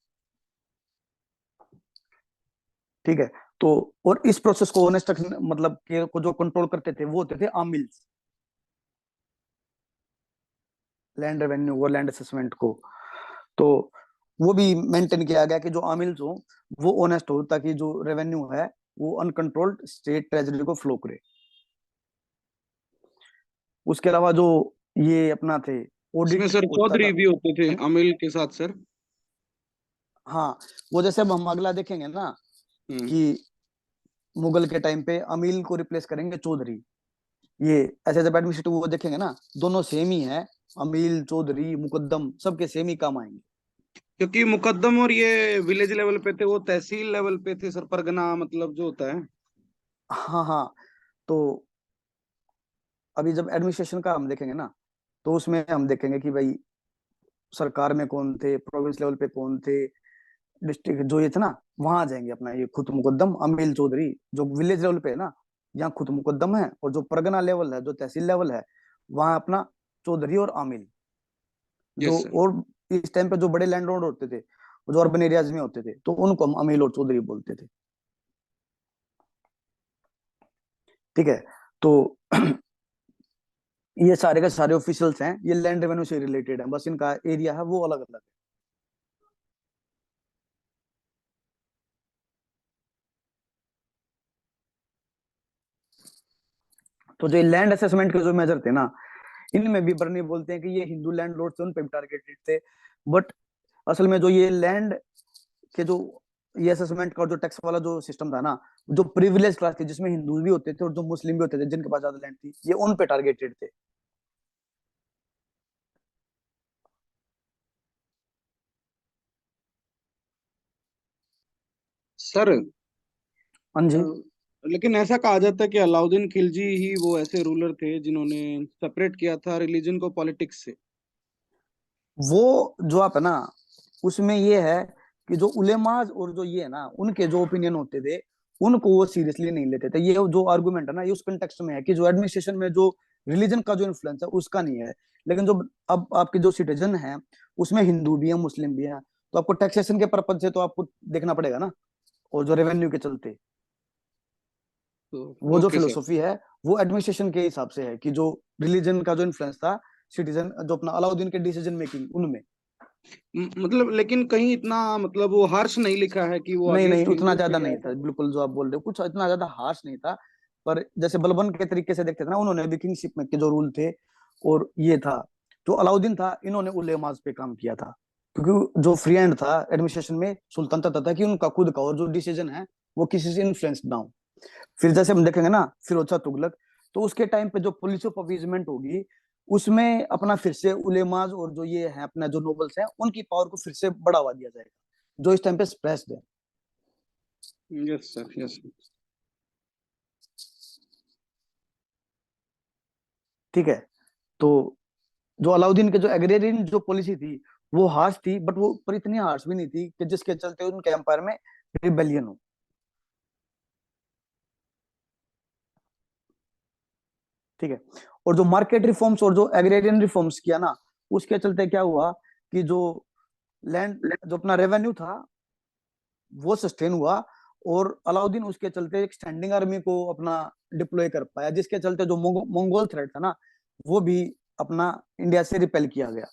ठीक है, तो और इस प्रोसेस को ऑनेस्ट मतलब के को जो कंट्रोल करते थे वो होते थे आमिल्स, लैंड रेवेन्यू और लैंड असेसमेंट को। तो वो भी मेंटेन किया गया कि जो आमिल्स हो वो ऑनेस्ट हो, ताकि जो रेवेन्यू है वो अनकंट्रोल्ड स्टेट ट्रेजरी को फ्लो करे। उसके अलावा जो ये अपना थे इसमें ऑडिट सर होता चौधरी था। भी होते थे अमिल के साथ सर। हाँ, वो जैसे अब हम अगला देखेंगे ना हम्म। कि मुगल के टाइम पे अमील को रिप्लेस करेंगे चौधरी, ये ऐसे जब एडमिनिस्ट्रेटिव वो देखेंगे ना, दोनों सेम ही है, अमील चौधरी मुकद्दम सबके सेम ही काम आएंगे। क्योंकि मुकद्दम और ये विलेज लेवल पे थे, वो तहसील लेवल पे थे सर, परगना मतलब जो होता है। हाँ हाँ, तो अभी जब एडमिनिस्ट्रेशन का हम देखेंगे ना, तो उसमें हम देखेंगे कि भाई सरकार में कौन थे, प्रोविंस लेवल पे कौन थे, डिस्ट्रिक्ट जो ये थे ना, वहां आ जाएंगे अपना ये खुद मुकद्दम अमील चौधरी। जो विलेज लेवल पे है ना, यहाँ खुद मुकद्दम है, और जो परगना लेवल है, जो तहसील लेवल है, वहां अपना चौधरी और आमिल। जो यस सर। और इस टाइम पे जो बड़े लैंड होते थे, जो अर्बन एरियाज में होते थे, तो उनको हम अमील और चौधरी बोलते थे। ठीक है, तो ये सारे के सारे ऑफिशियल्स हैं, ये लैंड रेवेन्यू से रिलेटेड है, बस इनका एरिया है वो अलग अलग है। तो जो लैंड असेसमेंट के जो मेजर थे ना, इनमें भी बर्नी बोलते हैं कि ये हिंदू लैंड लॉर्ड थे, उन पे भी टारगेटेड थे। बट असल में जो ये लैंड के जो ये असेसमेंट का और जो टैक्स वाला जो सिस्टम था ना, जो प्रिविलेज क्लास थी, जिसमें हिंदू भी होते थे और जो मुस्लिम भी होते थे, जिनके पास ज्यादा लैंड थी, ये उन पे टारगेटेड थे। सर हाँ अ, जी। लेकिन ऐसा कहा जाता है कि अलाउद्दीन खिलजी ही वो ऐसे रूलर थे जिन्होंने सेपरेट किया था रिलीजन को पॉलिटिक्स से। वो जो आप है ना, उसमें ये है कि जो उलेमाज और जो ये है ना, उनके जो ओपिनियन होते थे, उनको वो सीरियसली नहीं लेते थे। ये जो आर्गुमेंट है ना, ये उस कंटेक्स्ट में है कि जो एडमिनिस्ट्रेशन में जो रिलीजन का जो इन्फ्लुएंस है उसका नहीं है, लेकिन जो अब आपके जो सिटीजन है उसमें हिंदू भी है मुस्लिम भी है, तो आपको टैक्सेशन के पर्पज से तो आपको देखना पड़ेगा ना, और जो रेवेन्यू के चलते तो वो जो ओके सर। फिलोसफी है वो एडमिनिस्ट्रेशन के हिसाब से है कि जो रिलीजन का जो इन्फ्लुएंस था सिटीजन जो अपना अलाउद्दीन के डिसीजन मेकिंग उनमें। मतलब लेकिन कहीं इतना मतलब वो हार्श नहीं लिखा है कि वो नहीं नहीं, अगेंस्ट उतना हिंदू थे ज्यादा या नहीं था, ऐसा। बिल्कुल जो आप बोल रहे हो कुछ इतना ज्यादा हार्श नहीं था। पर जैसे बलबन के तरीके से देखते थे ना, उन्होंने भी किंगशिप में के जो रूल थे, और ये था जो अलाउद्दीन था, इन्होंने उलेमाज पे काम किया था, क्योंकि जो फ्री हैंड था एडमिनिस्ट्रेशन में, सुल्तान था कि उनका खुद का और जो डिसीजन है वो किसी से इन्फ्लुएंस ना हो। फिर जैसे हम देखेंगे ना फिरोज शाह तुगलक, तो उसके टाइम पे जो पुलिस ऑफ अपीजमेंट होगी, उसमें अपना फिर से उलेमाज और जो ये है अपना जो नोबल्स हैं उनकी पावर को फिर से बढ़ावा दिया जाएगा, जो इस टाइम पे स्प्रेस्ड है। Yes sir, yes. ठीक है, तो जो अलाउद्दीन के जो एग्रेरियन जो पॉलिसी थी वो हार्श थी, बट वो पर इतनी हार्श भी नहीं थी कि जिसके चलते उनके एम्पायर में रिबेलियन हो। ठीक है, और जो मार्केट रिफॉर्म्स और जो एग्रेरियन रिफॉर्म्स किया ना, उसके चलते क्या हुआ कि जो लैंड जो अपना रेवेन्यू था वो सस्टेन हुआ, और अलाउद्दीन उसके चलते एक स्टैंडिंग आर्मी को अपना डिप्लॉय कर पाया, जिसके चलते जो मंगोल थ्रेट था ना वो भी अपना इंडिया से रिपेल किया गया।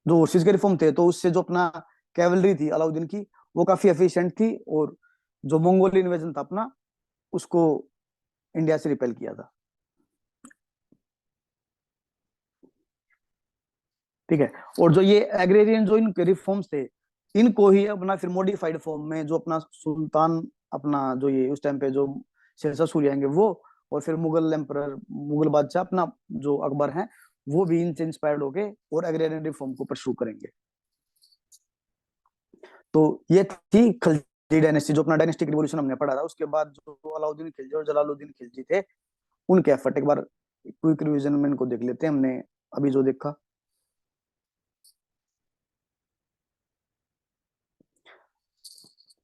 जो होर्सेस के रिफॉर्म थे, तो उससे जो अपना कैवलरी थी अलाउद्दीन की वो काफी एफिशिएंट थी, और जो मंगोल इन्वेजन था अपना, उसको इंडिया से रिपेल किया था। ठीक है, और जो ये एग्रेरियन जो इनके रिफॉर्म्स थे, इनको ही अपना फिर मॉडिफाइड फॉर्म में जो अपना सुल्तान अपना जो ये उस टाइम पे जो शेरशाह सूरी आएंगे वो, और फिर मुगल एम्परर मुगल बादशाह अपना जो अकबर हैं, वो भी इनसे इंस्पायर्ड होके और एग्रेरियन रिफॉर्म को परस्यू करेंगे। तो ये थी खिलजी डायनेस्टी, जो अपना डायनेस्टिक रिवॉल्यूशन हमने पढ़ा था। उसके बाद जो अलाउद्दीन खिलजी और जलालुद्दीन खिलजी थे, उनके एफर्ट एक बार क्विक रिवीजन में इनको देख लेते हैं हमने अभी जो देखा।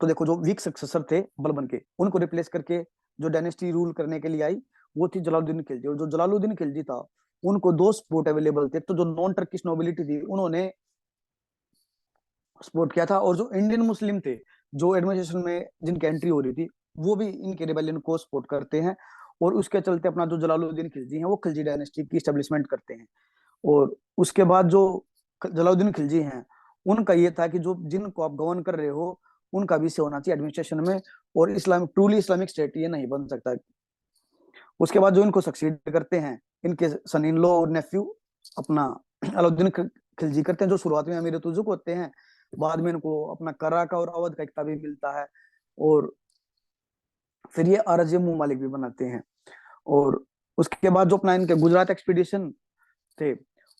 तो देखो जो वीक सक्सेसर थे बलबन के, उनको रिप्लेस करके जो डायनेस्टी रूल करने के लिए आई वो थी जलालुद्दीन खिलजी। और जो जलालुद्दीन खिलजी था उनको दो सपोर्ट अवेलेबल थे। तो जो नॉन टर्किश नोबिलिटी थी उन्होंने सपोर्ट किया था, और जो इंडियन मुस्लिम थे जो एडमिनिस्ट्रेशन में जिनकी एंट्री हो रही थी वो भी इनके रिबेलियन को सपोर्ट करते हैं। और उसके चलते अपना जो जलालुद्दीन खिलजी हैं वो खिलजी डायनेस्टी की स्टेब्लिशमेंट करते हैं। और उसके बाद जो जलालुद्दीन खिलजी हैं उनका ये था कि जो जिनको आप गवर्न कर रहे हो उनका भी से होना चाहिए एडमिनिस्ट्रेशन में, और इस्लामिक ट्रूली इस्लामिक स्टेट ये नहीं बन सकता। उसके बाद जो इनको सक्सीड करते हैं इनके सन इन लॉ और नेफ्यू अपना अलाउद्दीन खिलजी करते हैं, जो शुरुआत में अमीर तुजुक होते हैं, बाद में इनको अपना करा का और अवध का एक ताबी मिलता है, और फिर ये आरजे ममालिक भी बनाते हैं। और उसके बाद जो अपना इनके गुजरात एक्सपीडिशन थे,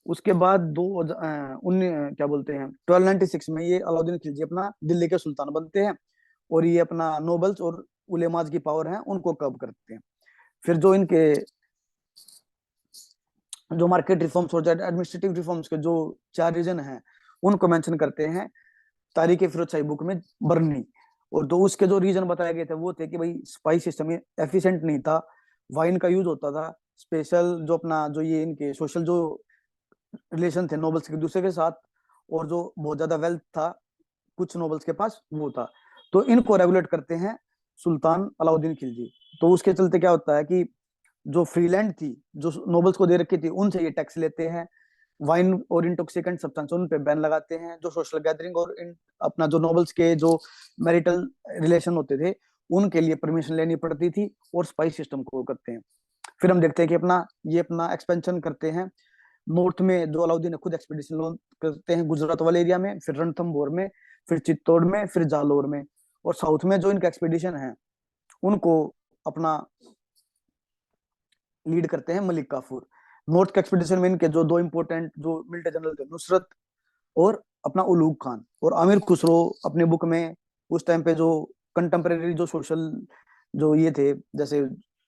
उसके बाद क्या बोलते हैं 1296 में ये अलाउद्दीन खिलजी अपना दिल्ली के सुल्तान बनते हैं, और ये अपना नोबल्स और उलेमाज की पावर है उनको कब करते हैं। फिर जो इनके जो मार्केट रिफॉर्म्स और एडमिनिस्ट्रेटिव रिफॉर्म्स के जो चार रीजन हैं उनको मेंशन करते हैं तारीख फिरोज शाही बुक में बर्नी। और तो उसके जो रीजन बताए गए थे वो थे कि भाई स्पाइस सिस्टम एफिशिएंट नहीं था, वाइन का यूज होता था, स्पेशल जो अपना जो ये इनके सोशल जो रिलेशन थे नोबल्स के दूसरे के साथ, और जो बहुत ज्यादा वेल्थ था कुछ नोबल्स के पास वो था। तो इनको रेगुलेट करते हैं सुल्तान अलाउद्दीन खिलजी। तो उसके चलते क्या होता है कि जो फ्रीलैंड थी जो नोबल्स को दे रखी थी उनसे ये टैक्स लेते हैं, वाइन और इंटॉक्सिकेंट सब्सटेंस उन पे बैन लगाते हैं, जो सोशल गैदरिंग और अपना जो नोबल्स के जो मैरिटल रिलेशन होते थे उनके लिए परमिशन लेनी पड़ती थी, और स्पाइस सिस्टम को करते हैं। फिर हम देखते हैं कि अपना एक्सपेंशन करते हैं नॉर्थ में, जो अलाउद्दीन ने खुद एक्सपीडिशन लॉन्च करते हैं गुजरात वाले एरिया में, फिर रणथंभौर में, फिर चित्तौड़ में, फिर जालोर में। और साउथ में जो इनका एक्सपीडिशन है उनको अपना लीड करते हैं मलिक काफूर। नॉर्थ के एक्सपीडिशन में इनके जो दो इंपॉर्टेंट जो मिलिट्री जनरल थे नुसरत और अपना उलूग खान। और आमिर खुसरो अपने बुक में उस टाइम पे जो कंटेम्प्रेरी जो सोशल जो ये थे जैसे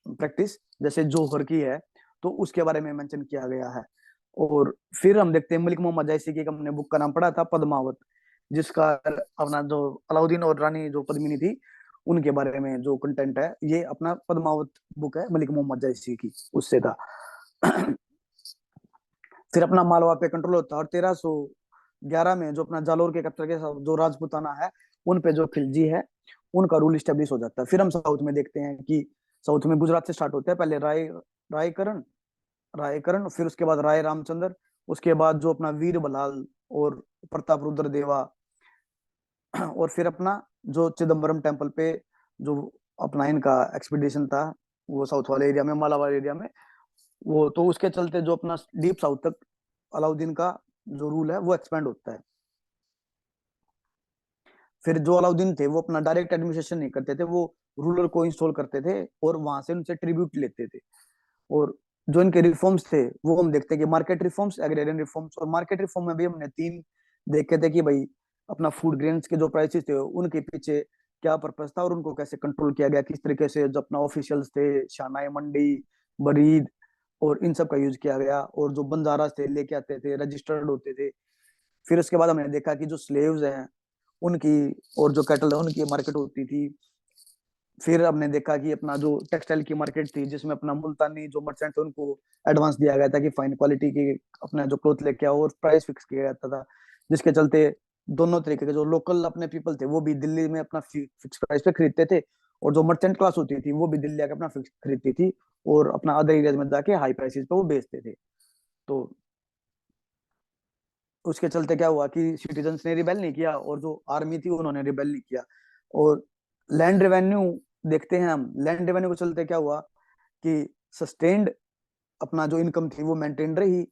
प्रैक्टिस जैसे जोहर की है तो उसके बारे में मेंशन किया गया है। और फिर हम देखते हैं मलिक मोहम्मद जैसी की हमने बुक का नाम पढ़ा था पद्मावत, जिसका अपना जो अलाउद्दीन और रानी जो पद्मिनी थी उनके बारे में जो कंटेंट है ये अपना पद्मावत बुक है मलिक मोहम्मद जैसी की, उससे था। फिर अपना मालवा पे कंट्रोल होता है, और 1311 में जो अपना जालोर के कत्ल के साथ जो राजपुताना है उन पे जो खिलजी है उनका रूल स्टेब्लिश हो जाता है। फिर हम साउथ में देखते हैं कि साउथ में गुजरात से स्टार्ट होता है, पहले रायकरण रायकरण, फिर उसके बाद राय रामचंद्र, उसके बाद जो अपना वीर बलाल और प्रताप रुद्र देवा, और फिर अपना जो चिदम्बरम टेम्पल पे जो अपना इनका एक्सपीडिशन था वो साउथ वाले एरिया में मालाबार एरिया में, वो तो उसके चलते जो अपना डीप साउथ तक अलाउद्दीन का जो रूल है वो एक्सपेंड होता है। फिर जो अलाउद्दीन थे वो अपना डायरेक्ट एडमिनिस्ट्रेशन नहीं करते थे, वो रूलर को इंस्टॉल करते थे और वहां से उनसे ट्रिब्यूट लेते थे। और जो इनके रिफॉर्म्स थे वो हम देखते हैं कि मार्केट रिफॉर्म्स, एग्रेरियन रिफॉर्म्स। और मार्केट रिफॉर्म में भी हमने तीन देखे थे कि भाई अपना फूड ग्रेन्स के जो प्राइसेस थे उनके पीछे क्या पर्पस था और उनको कैसे कंट्रोल किया गया, किस तरीके से जो अपना ऑफिशियल्स थे शानाए मंडी, बरीद और इन सब का यूज किया गया, और जो बंजारा थे लेके आते थे रजिस्टर्ड होते थे। फिर उसके बाद हमने देखा कि जो स्लेव्स हैं उनकी और जो कैटल है उनकी मार्केट होती थी। फिर हमने देखा कि अपना जो टेक्सटाइल की मार्केट थी जिसमें अपना मुल्तानी जो मर्चेंट थे उनको एडवांस दिया गया था कि फाइन क्वालिटी की अपना जो क्लोथ लेके आओ, और प्राइस फिक्स किया जाता था, जिसके चलते दोनों तरीके के जो लोकल अपने पीपल थे वो भी दिल्ली में अपना फिक्स प्राइस पे खरीदते थे, और जो मर्चेंट क्लास होती थी वो भी दिल्ली आके अपना फिक्स खरीदती थी और अपना अदर एरियाज में जाके हाई प्राइसेस पे वो बेचते थे। तो उसके चलते क्या हुआ कि सिटीजन्स ने रिबेल नहीं किया और जो आर्मी थी उन्होंने रिबेल नहीं किया। और लैंड रेवेन्यू देखते हैं हम, लैंड रेवेन्यू के चलते क्या हुआ कि सस्टेन्ड अपना जो इनकम थी वो मेंटेन रही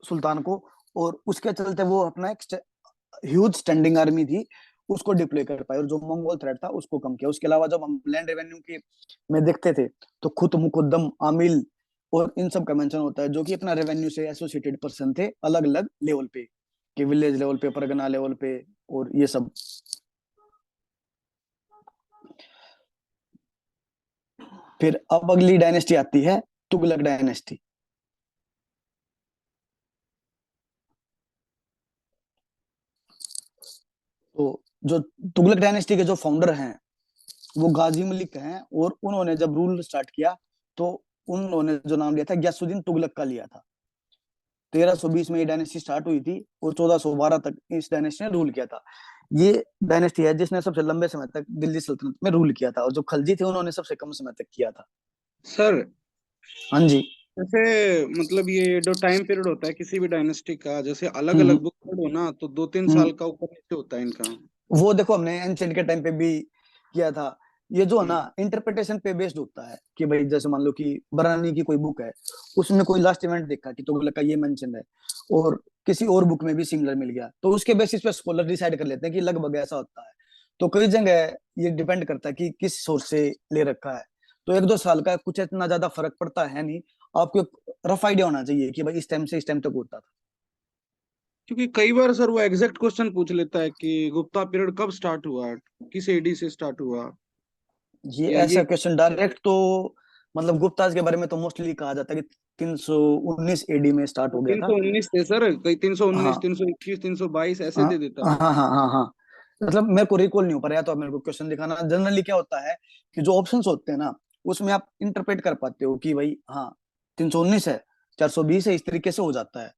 सुल्तान को, और उसके चलते वो अपना एक ह्यूज स्टैंडिंग आर्मी थी उसको डिप्लॉय कर पाए और जो मंगोल थ्रेट था उसको कम किया। उसके अलावा जब हम लैंड रेवेन्यू के में देखते थे तो खुद मुकुद्दम आमिल और इन सब का मेंशन होता है, जो कि अपना रेवेन्यू से एसोसिएटेड पर्सन थे अलग अलग लेवल पे, कि विलेज लेवल पे, परगना लेवल पे, और ये सब। फिर अब अगली डायनेस्टी आती है तुगलक डायनेस्टी। तो जो तुगलक डायनेस्टी के जो फाउंडर हैं वो गाजी मलिक हैं, और उन्होंने जब रूल स्टार्ट किया तो उन्होंने जो नाम लिया था गयासुद्दीन तुगलक का लिया था। 1320 में ये डायनेस्टी स्टार्ट हुई थी और 1412 तक इस डायनेस्टी ने रूल किया था। ये डायनेस्टी है जिसने सबसे लंबे समय तक दिल्ली सल्तनत में रूल किया था, और जो खलजी थे उन्होंने सबसे कम समय तक किया था। सर, हाँ जी। जैसे मतलब ये जो टाइम पीरियड होता है किसी भी डायनेस्टी का, जैसे अलग हम्म अलग बुक पढ़ो ना तो 2-3 साल हम्म। का ऊपर नीचे होता है इनका। वो देखो हमने एंशिएंट के टाइम पे भी किया था। ये जो है ना हम्म। इंटरप्रिटेशन पे बेस्ड होता है कि भाई जैसे मान लो कि बरानी की कोई बुक है, उसमें कोई लास्ट इवेंट देखा कि तुगलक का ये मेंशन है, और किसी और बुक में भी सिमिलर मिल गया, तो उसके बेसिस पे स्कॉलर डिसाइड कर लेते हैं कि लगभग ऐसा होता है। तो कई जगह ये डिपेंड करता है कि किस सोर्स से ले रखा है। तो 1-2 साल का कुछ इतना ज्यादा फर्क पड़ता है नहीं। आपको एक रफ आइडिया होना चाहिए कि भाई इस टाइम से इस टाइम तक होता था। क्योंकि कई बार सर वो एग्जैक्ट क्वेश्चन पूछ लेता है कि गुप्ता पीरियड कब स्टार्ट हुआ, किस एडी से स्टार्ट हुआ, ये या ये ऐसा क्वेश्चन डायरेक्ट तो मतलब गुप्ताज के बारे में तो मोस्टली कहा जाता है कि 319 एडी में स्टार्ट हो गया तीन था। सौ उन्नीस थे सर, कई 319, हाँ 321, 322 ऐसे हाँ दे देता हाँ है। हाँ हाँ हाँ। मतलब मेरे को रिकॉल नहीं हो पा रहा है, तो आप मेरे को क्वेश्चन दिखाना। जनरली क्या होता है कि जो ऑप्शंस होते हैं ना उसमें आप इंटरप्रेट कर पाते हो कि भाई हाँ 319 है, 420 है, इस तरीके से हो जाता है।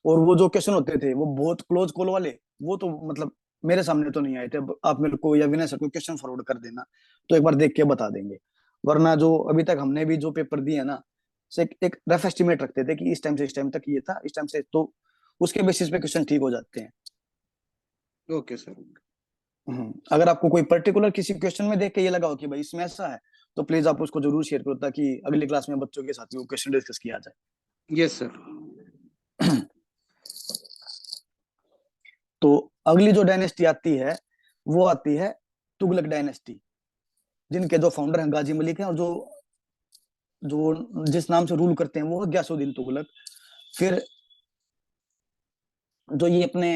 और वो जो क्वेश्चन होते थे वो बहुत क्लोज कॉल वाले, वो तो मतलब मेरे सामने तो नहीं आए थे। अब आप मेरे को या विनय सर को क्वेश्चन फॉरवर्ड कर देना, तो एक बार देख के बता देंगे। वरना जो अभी तक हमने भी जो पेपर दिए है ना, से एक रफ एस्टिमेट रखते थे कि इस टाइम से इस टाइम तक ये था, इस टाइम से, तो उसके बेसिस पे क्वेश्चन ठीक हो जाते हैं। Okay sir. अगर आपको कोई पर्टिकुलर किसी क्वेश्चन में देख के ये लगा हो कि भाई इसमें ऐसा है, तो प्लीज आप उसको जरूर शेयर करो, ताकि अगली क्लास में बच्चों के साथ भी वो क्वेश्चन डिस्कस किया यस सर। जाए। तो अगली जो डायनेस्टी आती है वो आती है तुगलक डायनेस्टी, जिनके जो फाउंडर हैं गाजी मलिक हैं, और जो जो जिस नाम से रूल करते हैं वो है गयासुद्दीन तुगलक। फिर जो ये अपने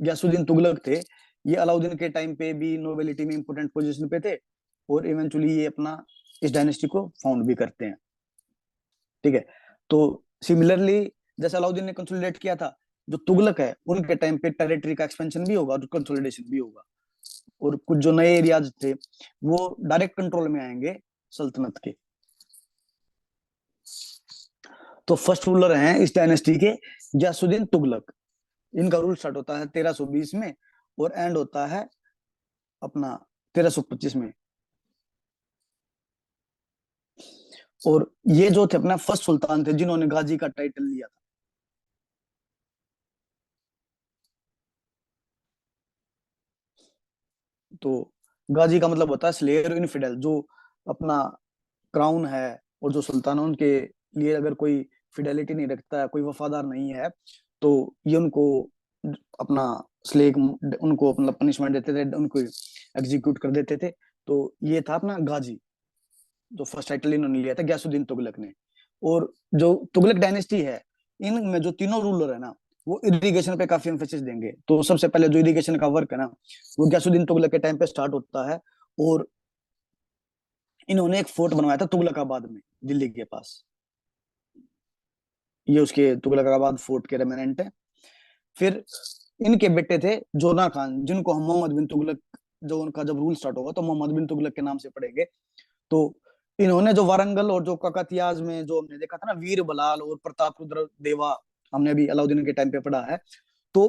गयासुद्दीन तुगलक थे, ये अलाउद्दीन के टाइम पे भी नोबिलिटी में इंपोर्टेंट पोजीशन पे थे, और इवेंचुअली ये अपना इस डायनेस्टी को फाउंड भी करते हैं। ठीक है। तो सिमिलरली जैसे अलाउद्दीन ने कंसोलिडेट किया था, जो तुगलक है उनके टाइम पे टेरिटरी का एक्सपेंशन भी होगा और कंसोलिडेशन भी होगा, और कुछ जो नए एरियाज थे वो डायरेक्ट कंट्रोल में आएंगे सल्तनत के। तो फर्स्ट रूलर हैं इस डायनेस्टी के गयासुद्दीन तुगलक। इनका रूल स्टार्ट होता है 1320 में और एंड होता है अपना 1325 में। और ये जो थे अपना फर्स्ट सुल्तान थे जिन्होंने गाजी का टाइटल लिया था। तो गाजी का मतलब होता है स्लेयर इनफिडेल, जो अपना क्राउन है और जो सुल्तान है उनके लिए अगर कोई फिडेलिटी नहीं रखता है, कोई वफादार नहीं है, तो ये उनको अपना स्लेक उनको अपना पनिशमेंट देते थे, उनको एग्जीक्यूट कर देते थे। तो ये था अपना गाजी, जो फर्स्ट टाइटल इन्होंने लिया था गयासुद्दीन तुगलक ने। और जो तुगलक डायनेस्टी है, इनमें जो तीनों रूलर है ना वो इरिगेशन पे काफी एम्फेसिस देंगे। तो सबसे पहले जो इरिगेशन का वर्क है ना वो गयासुद्दीन तुगलक के टाइम पे स्टार्ट होता है। और इन्होंने एक फोर्ट बनवाया था तुगलकाबाद में, दिल्ली के पास। ये उसके तुगलकाबाद फोर्ट के रेमिनेंट है। फिर इनके बेटे थे जोना खान, जिनको हम मोहम्मद बिन तुगलक, जो उनका जब रूल स्टार्ट होगा तो मोहम्मद बिन तुगलक के नाम से पढ़ेंगे। तो इन्होंने जो वारंगल और जो काकतियाज में जो हमने देखा था ना वीर बलाल और प्रताप रुद्र देवा, हमने अभी अलाउद्दीन के टाइम पे पढ़ा है। तो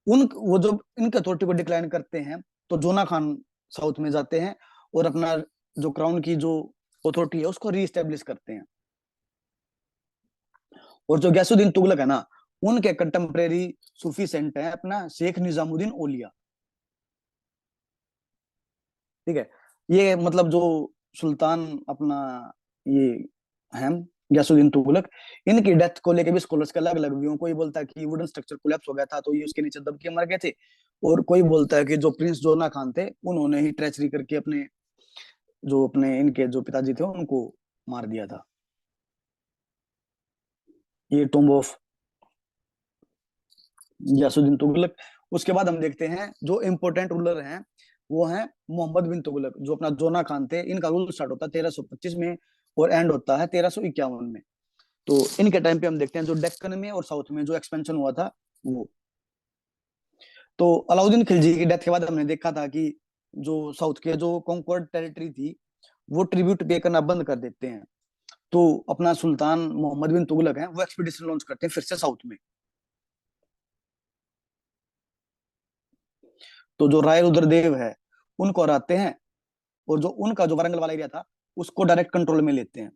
उन वो जो इनके अथॉरिटी को डिक्लाइन करते हैं, तो जोना खान साउथ में जाते हैं और अपना जो क्राउन की जो अथॉरिटी है उसको रीस्टेब्लिश करते हैं। और जो गैसुद्दीन तुगलक है ना उनके कंटेम्प्रेरी सूफी सेंट है अपना शेख निजामुद्दीन ओलिया। ठीक है। ये मतलब जो सुल्तान अपना ये है गयासुद्दीन तुगलक, इनकी डेथ को लेके भी स्कॉलर्स के अलग अलग व्यू। कोई बोलता है कि वुडन स्ट्रक्चर कोलैप्स हो गया था तो ये उसके नीचे दब के मर गए थे, और कोई बोलता है कि जो प्रिंस जोना खान थे उन्होंने ही ट्रेचरी करके अपने जो अपने इनके जो पिताजी थे उनको मार दिया था। ये टॉम्ब ऑफ गयासुद्दीन तुगलक। उसके बाद हम देखते हैं जो इंपोर्टेंट रूलर हैं वो हैं मोहम्मद बिन तुगलक, जो अपना जोना खान थे। इनका रूल स्टार्ट होता है 1325 में और एंड होता है 1351 में। तो इनके टाइम पे हम देखते हैं जो डेक्कन में और साउथ में जो एक्सपेंशन हुआ था वो। तो अलाउद्दीन खिलजी की डेथ के बाद हमने देखा था कि जो साउथ के जो कॉन्कर्ड टेरिटरी थी वो ट्रिब्यूट पे करना बंद कर देते हैं। तो अपना सुल्तान मोहम्मद बिन तुगलक है वो एक्सपीडिशन लॉन्च करते हैं फिर से साउथ में। तो जो राय रुद्रदेव है उनको हराते हैं, और जो उनका जो वारंगल वाला एरिया था उसको डायरेक्ट कंट्रोल में लेते हैं।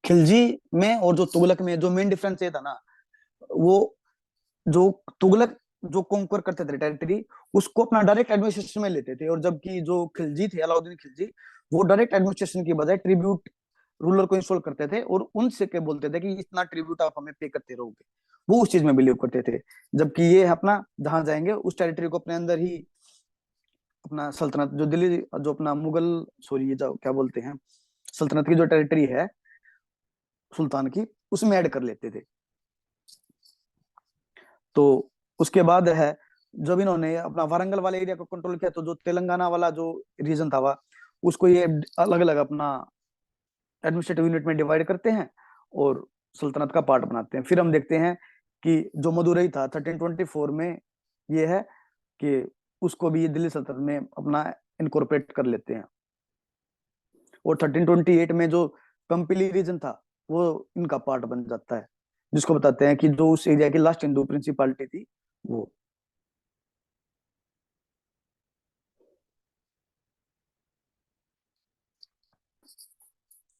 खिलजी में और जो तुगलक में जो मेन डिफरेंस ये था ना, वो जो तुगलक जो कॉन्कर करते थे टेरिटरी उसको अपना डायरेक्ट एडमिनिस्ट्रेशन में लेते थे, और जबकि जो खिलजी थे अलाउद्दीन खिलजी वो डायरेक्ट एडमिनिस्ट्रेशन की बजाय ट्रिब्यूट रूलर को इंस्टॉल करते थे, और उनसे के बोलते थे कि इतना ट्रिब्यूट आप हमें पे करते रहोगे। वो उस चीज में बिलीव करते थे। जबकि ये अपना जहां जाएंगे उस टेरिटरी को अपने अंदर ही अपना सल्तनत जो दिल्ली जो अपना मुगल, सॉरी ये जो क्या बोलते हैं, सल्तनत की जो टेरिटरी है सुल्तान की, उसमें ऐड कर लेते थे। तो उसके बाद है जब इन्होंने अपना वारंगल वाले एरिया को कंट्रोल किया, तो जो तेलंगाना वाला जो रीजन था वह उसको ये अलग अलग अपना एडमिनिस्ट्रेटिव यूनिट में डिवाइड करते हैं और सल्तनत का पार्ट बनाते हैं। फिर हम देखते हैं कि जो मदुरई था 1324 में ये है कि उसको भी ये दिल्ली सल्तनत में अपना इनकॉर्पोरेट कर लेते हैं। और 1328 में जो कंपिली रीजन था वो इनका पार्ट बन जाता है, जिसको बताते हैं कि जो उस एरिया की लास्ट हिंदू प्रिंसिपालिटी थी वो।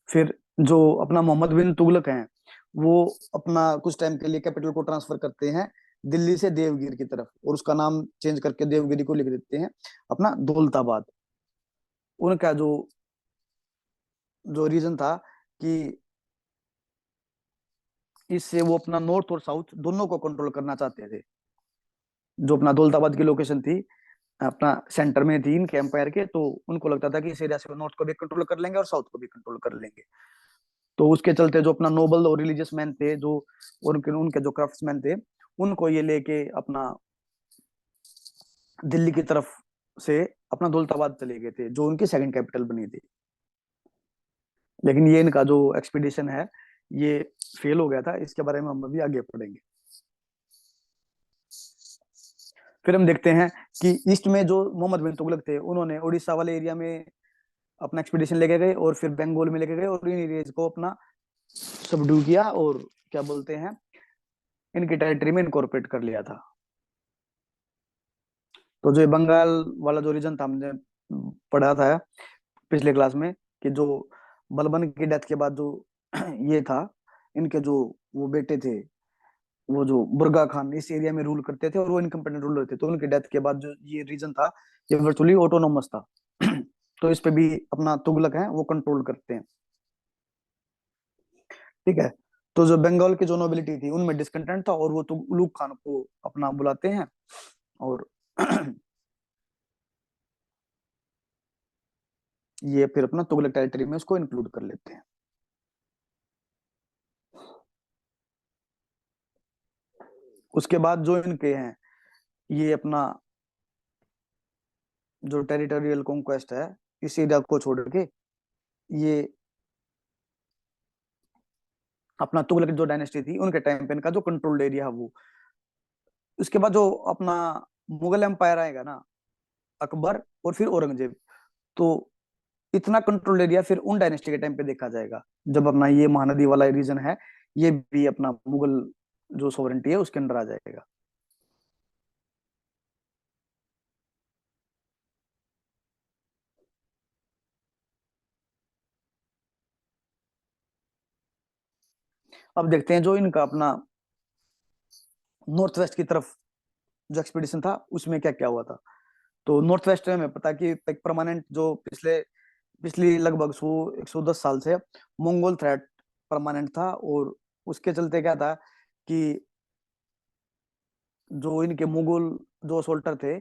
फिर जो अपना मोहम्मद बिन तुगलक हैं वो अपना कुछ टाइम के लिए कैपिटल को ट्रांसफर करते हैं दिल्ली से देवगिरी की तरफ, और उसका नाम चेंज करके देवगिरी को लिख देते हैं अपना दौलताबाद। उनका जो जो रीजन था कि इससे वो अपना नॉर्थ और साउथ दोनों को कंट्रोल करना चाहते थे। जो अपना दौलताबाद की लोकेशन थी अपना सेंटर में थी इनके एम्पायर के, तो उनको लगता था कि इस एरिया से नॉर्थ को भी कंट्रोल कर लेंगे और साउथ को भी कंट्रोल कर लेंगे। तो उसके चलते जो अपना नोबल और रिलीजियस मैन थे जो, और उनके उनके जो क्राफ्ट्समैन थे, उनको ये लेके अपना दिल्ली की तरफ से अपना दौलताबाद चले गए थे जो उनकी सेकंड कैपिटल बनी थी। लेकिन ये इनका जो एक्सपीडिशन है ये फेल हो गया था, इसके बारे में हम अभी आगे पढ़ेंगे। फिर हम देखते हैं कि ईस्ट में जो मोहम्मद बिन तुगलक थे उन्होंने उड़ीसा वाले एरिया में अपना एक्सपीडिशन लेके गए और फिर बंगाल में लेके गए और इन एरियाज को अपना सबड्यू किया और क्या बोलते हैं इनकी टेरिटरी में इनकॉर्पोरेट कर लिया था। तो जो ये बंगाल वाला जो रीजन था हमने पढ़ा था पिछले क्लास में कि जो बलबन की डेथ के बाद जो ये था इनके जो वो बेटे थे, वो जो बुर्गा खान इस एरिया में रूल करते थे और वो इनकम्पिटेंट रूलर थे, तो उनकी डेथ के बाद जो ये रीजन था ये वर्चुअली ऑटोनोमस था। तो इस पे भी अपना तुगलक है वो कंट्रोल करते हैं। ठीक है। तो जो बंगाल की जो नोबिलिटी थी उनमें डिस्कंटेंट था और वो तुगलक खान को अपना बुलाते हैं और ये फिर अपना तुगलक टेरिटरी में उसको इंक्लूड कर लेते हैं। उसके बाद जो इनके हैं ये अपना जो टेरिटोरियल कॉन्क्वेस्ट है इस एरिया को छोड़ के ये अपना तुगलक जो डायनेस्टी थी उनके टाइम पे इनका जो कंट्रोल्ड एरिया है वो। उसके बाद जो अपना मुगल एम्पायर आएगा ना, अकबर और फिर औरंगजेब, तो इतना कंट्रोल्ड एरिया फिर उन डायनेस्टी के टाइम पे देखा जाएगा जब अपना ये महानदी वाला रीजन है ये भी अपना मुगल जो सोवरेंटी है उसके अंडर आ जाएगा। अब देखते हैं जो इनका अपना नॉर्थ वेस्ट की तरफ जो एक्सपीडिशन था उसमें क्या क्या हुआ था। तो नॉर्थ वेस्ट में हमें पता कि एक परमानेंट जो पिछली लगभग 110 साल से मंगोल थ्रेट परमानेंट था, और उसके चलते क्या था कि जो इनके मुगल जो सोल्टर थे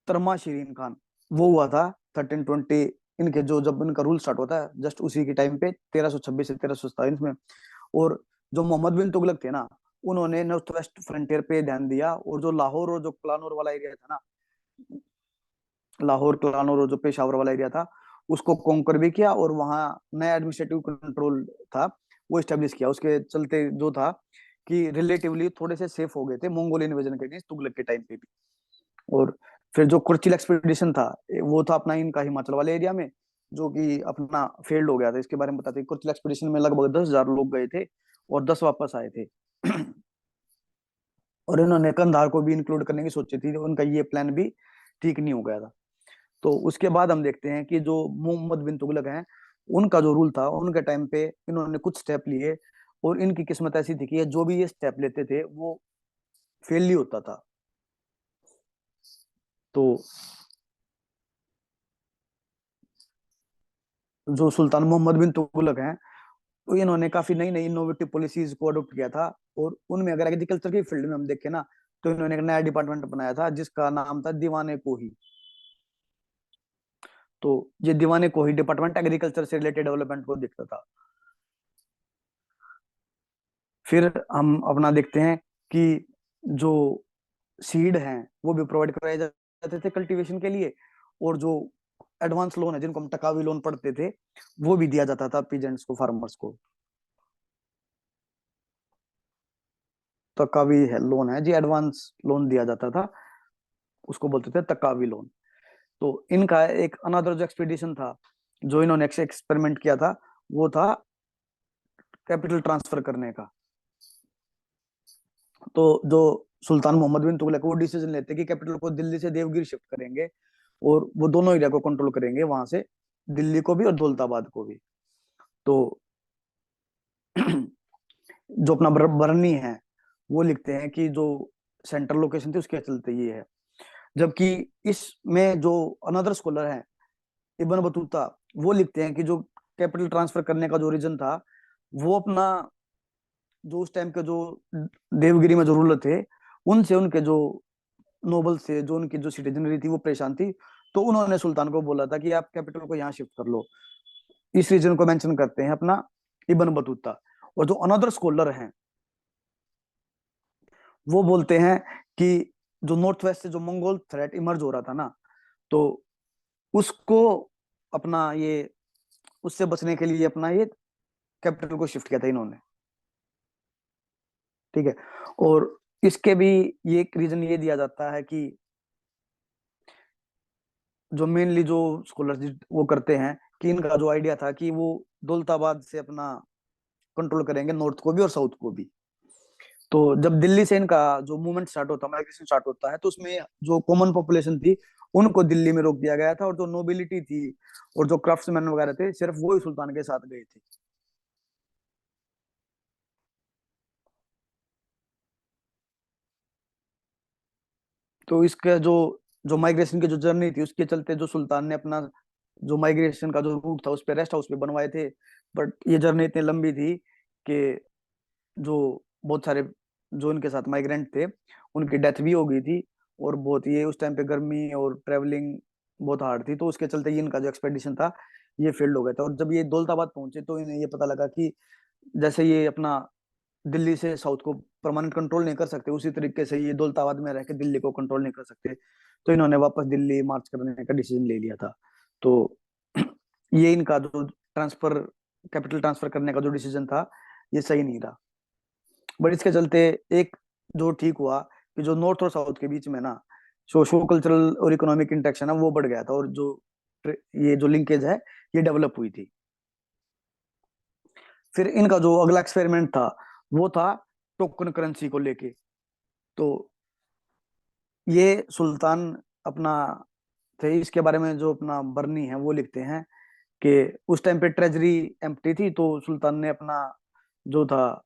तरमा शिरीन खान, वो हुआ था 1320 इनके जो जब इनका रूल स्टार्ट होता है जस्ट उसी के टाइम पे 1326 से 1327 में। और जो मोहम्मद बिन तुगलक थे ना उन्होंने नॉर्थ वेस्ट फ्रंटियर पे ध्यान दिया, और जो लाहौर और जो कलानौर वाला एरिया था ना, लाहौर कलानौर और जो पेशावर वाला एरिया था उसको कॉन्कर भी किया और वहां नया एडमिनिस्ट्रेटिव कंट्रोल था वो स्टेब्लिश किया। उसके चलते जो था कि रिलेटिवली थोड़े से सेफ हो गए थे मंगोल इन्वेजन के अगेंस्ट तुगलक के टाइम पे भी। और फिर जो कुर्चिल एक्सपीडिशन था, वो था अपना इनका हिमाचल वाले एरिया में, जो कि अपना फेल्ड हो गया था। इसके बारे में बताते हैं, कुर्चिल एक्सपीडिशन में लगभग 10,000 लोग गए थे और 10 वापस आए थे। और इन्होंने कंधार को भी इंक्लूड करने की सोची थी, उनका ये प्लान भी ठीक नहीं हो गया था। तो उसके बाद हम देखते हैं कि जो मोहम्मद बिन तुगलक हैं, उनका जो रूल था, उनके टाइम पे इन्होंने कुछ स्टेप लिए, और इनकी किस्मत ऐसी थी कि ये जो भी ये स्टेप लेते थे वो फेल ही होता था। तो जो सुल्तान मोहम्मद बिन तुगलक हैं, तो इन्होंने काफी नई नई इनोवेटिव पॉलिसीज को अडॉप्ट किया था। और उनमें अगर एग्रीकल्चर की फील्ड में हम देखें ना, तो इन्होंने एक नया डिपार्टमेंट बनाया था जिसका नाम था दीवाने कोही। तो ये दीवाने कोही डिपार्टमेंट एग्रीकल्चर से रिलेटेड डेवलपमेंट को देखता था। फिर हम अपना देखते हैं कि जो सीड हैं वो भी प्रोवाइड कराए जाते थे कल्टीवेशन के लिए, और जो एडवांस लोन है जिनको हम टकावी लोन पढ़ते थे, वो भी दिया जाता था पीजेंट्स को, फार्मर्स को। तकावी है लोन है जी, एडवांस लोन दिया जाता था, उसको बोलते थे तकावी लोन। तो इनका एक अनदर जो एक्सपीडिशन था, जो इन्होंने एक्सपेरिमेंट किया था, वो था कैपिटल ट्रांसफर करने का। तो जो सुल्तान मोहम्मद बिन तुगलक वो डिसीजन लेते कि कैपिटल को दिल्ली से देवगिरी शिफ्ट करेंगे, और वो दोनों एरिया को कंट्रोल करेंगे वहां से, दिल्ली को भी और दौलताबाद को भी। तो जो अपना बरनी है, वो लिखते हैं कि जो सेंट्रल लोकेशन थी उसके चलते ये है। जबकि इसमें जो अनदर स्कॉलर है इब्न बतूता, वो लिखते हैं कि जो कैपिटल ट्रांसफर करने का जो रीजन था, वो अपना जो उस टाइम के जो देवगिरी में जो रूलर थे, उनसे, उनके जो नोबल से, जो उनकी जो सिटीजनरी थी वो परेशान थी। तो उन्होंने सुल्तान को बोला था कि आप कैपिटल को यहाँ शिफ्ट कर लो। इस रीजन को मेंशन करते हैं अपना इब्न बतूता। और जो अनदर स्कॉलर हैं, वो बोलते हैं कि जो नॉर्थ वेस्ट से जो मंगोल थ्रेट इमर्ज हो रहा था ना, तो उसको अपना ये, उससे बचने के लिए अपना ये कैपिटल को शिफ्ट किया था इन्होंने। ठीक है। और इसके भी ये रीजन ये दिया जाता है कि जो मेनली जो स्कॉलर वो करते हैं कि इनका जो आइडिया था कि वो दौलताबाद से अपना कंट्रोल करेंगे नॉर्थ को भी और साउथ को भी। तो जब दिल्ली से इनका जो मूवमेंट स्टार्ट होता है, माइग्रेशन स्टार्ट होता है, तो उसमें जो कॉमन पॉपुलेशन थी उनको दिल्ली में रोक दिया गया था, और जो नोबिलिटी थी और जो क्राफ्ट्समैन वगैरह थे, सिर्फ वो ही सुल्तान के साथ गए थे। तो इसका जो जो माइग्रेशन की जो जर्नी थी, उसके चलते जो सुल्तान ने अपना जो माइग्रेशन का जो रूट था उस पे रेस्ट हाउस पे बनवाए थे। बट ये जर्नी इतनी लंबी थी कि जो बहुत सारे जो इनके साथ माइग्रेंट थे, उनकी डेथ भी हो गई थी। और बहुत ये उस टाइम पे गर्मी और ट्रेवलिंग बहुत हार्ड थी, तो उसके चलते ये इनका जो एक्सपेडिशन था ये फेल्ड हो गया था। और जब ये दौलताबाद पहुंचे तो इन्हें ये पता लगा कि जैसे ये अपना दिल्ली से साउथ को परमानेंट कंट्रोल नहीं कर सकते, उसी तरीके से ये दौलताबाद में रह के दिल्ली को कंट्रोल नहीं कर सकते। तो इन्होंने वापस दिल्ली मार्च करने का डिसीजन ले लिया था। तो ये इनका जो ट्रांसफर, कैपिटल ट्रांसफर करने का जो डिसीजन था, ये सही नहीं रहा। बट इसके चलते एक जो ठीक हुआ कि जो नॉर्थ और साउथ के बीच में ना सोशो कल्चरल और इकोनॉमिक इंटरेक्शन है वो बढ़ गया था, और जो ये जो लिंकेज है ये डेवलप हुई थी। फिर इनका जो अगला एक्सपेरिमेंट था वो था टोकन करेंसी को लेके। तो ये सुल्तान अपना थे, इसके बारे में जो अपना बर्नी है वो लिखते हैं कि उस टाइम पे ट्रेजरी एम्प्टी थी, तो सुल्तान ने अपना जो था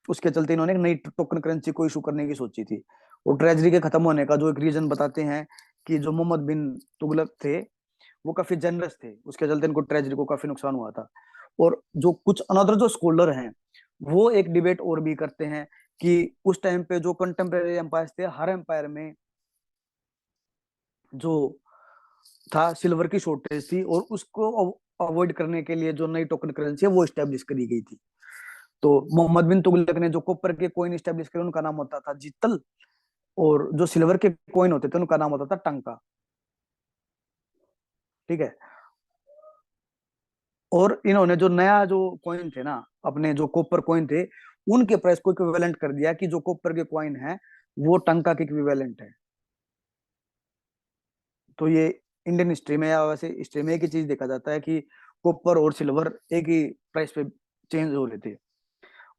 उसके चलते इन्होंने एक नई टोकन करेंसी को इशू करने की सोची थी। और ट्रेजरी के खत्म होने का जो एक रीजन बताते हैं कि जो मोहम्मद बिन तुगलक थे वो काफी जनरस थे, उसके चलते इनको ट्रेजरी को काफी नुकसान हुआ था। और जो कुछ अनदर जो स्कॉलर हैं, वो एक डिबेट और भी करते हैं कि उस टाइम पे जो कंटेम्प्रेरी एम्पायर थे, हर एम्पायर में जो था सिल्वर की शॉर्टेज थी, और उसको अवॉइड करने के लिए जो नई टोकन करेंसी है वो स्टेब्लिश करी गई थी। तो मोहम्मद बिन तुगलक ने जो कॉपर के कॉइन स्टेब्लिश करे उनका नाम होता था जितल, और जो सिल्वर के कॉइन होते थे उनका नाम होता था टंका। ठीक है। और इन्होंने जो नया जो कॉइन थे ना, अपने जो कॉपर कॉइन थे, उनके प्राइस को इक्विवेलेंट कर दिया कि जो कॉपर के कॉइन है वो टंका के इक्विवेलेंट है। तो ये इंडियन हिस्ट्री में या वैसे हिस्ट्री में एक ही चीज देखा जाता है कि कॉपर और सिल्वर एक ही प्राइस पे चेंज हो रहे थे।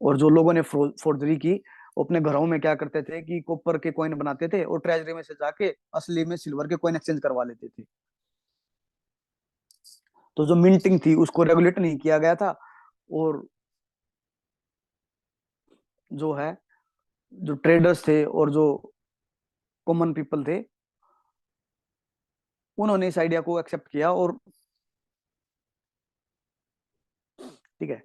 और जो लोगों ने फोर्जरी की, वो अपने घरों में क्या करते थे कि कॉपर के कॉइन बनाते थे और ट्रेजरी में से जाके असली में सिल्वर के कॉइन एक्सचेंज करवा लेते थे। तो जो मिंटिंग थी उसको रेगुलेट नहीं किया गया था। और जो है, जो ट्रेडर्स थे और जो कॉमन पीपल थे, उन्होंने इस आइडिया को एक्सेप्ट किया। और ठीक है,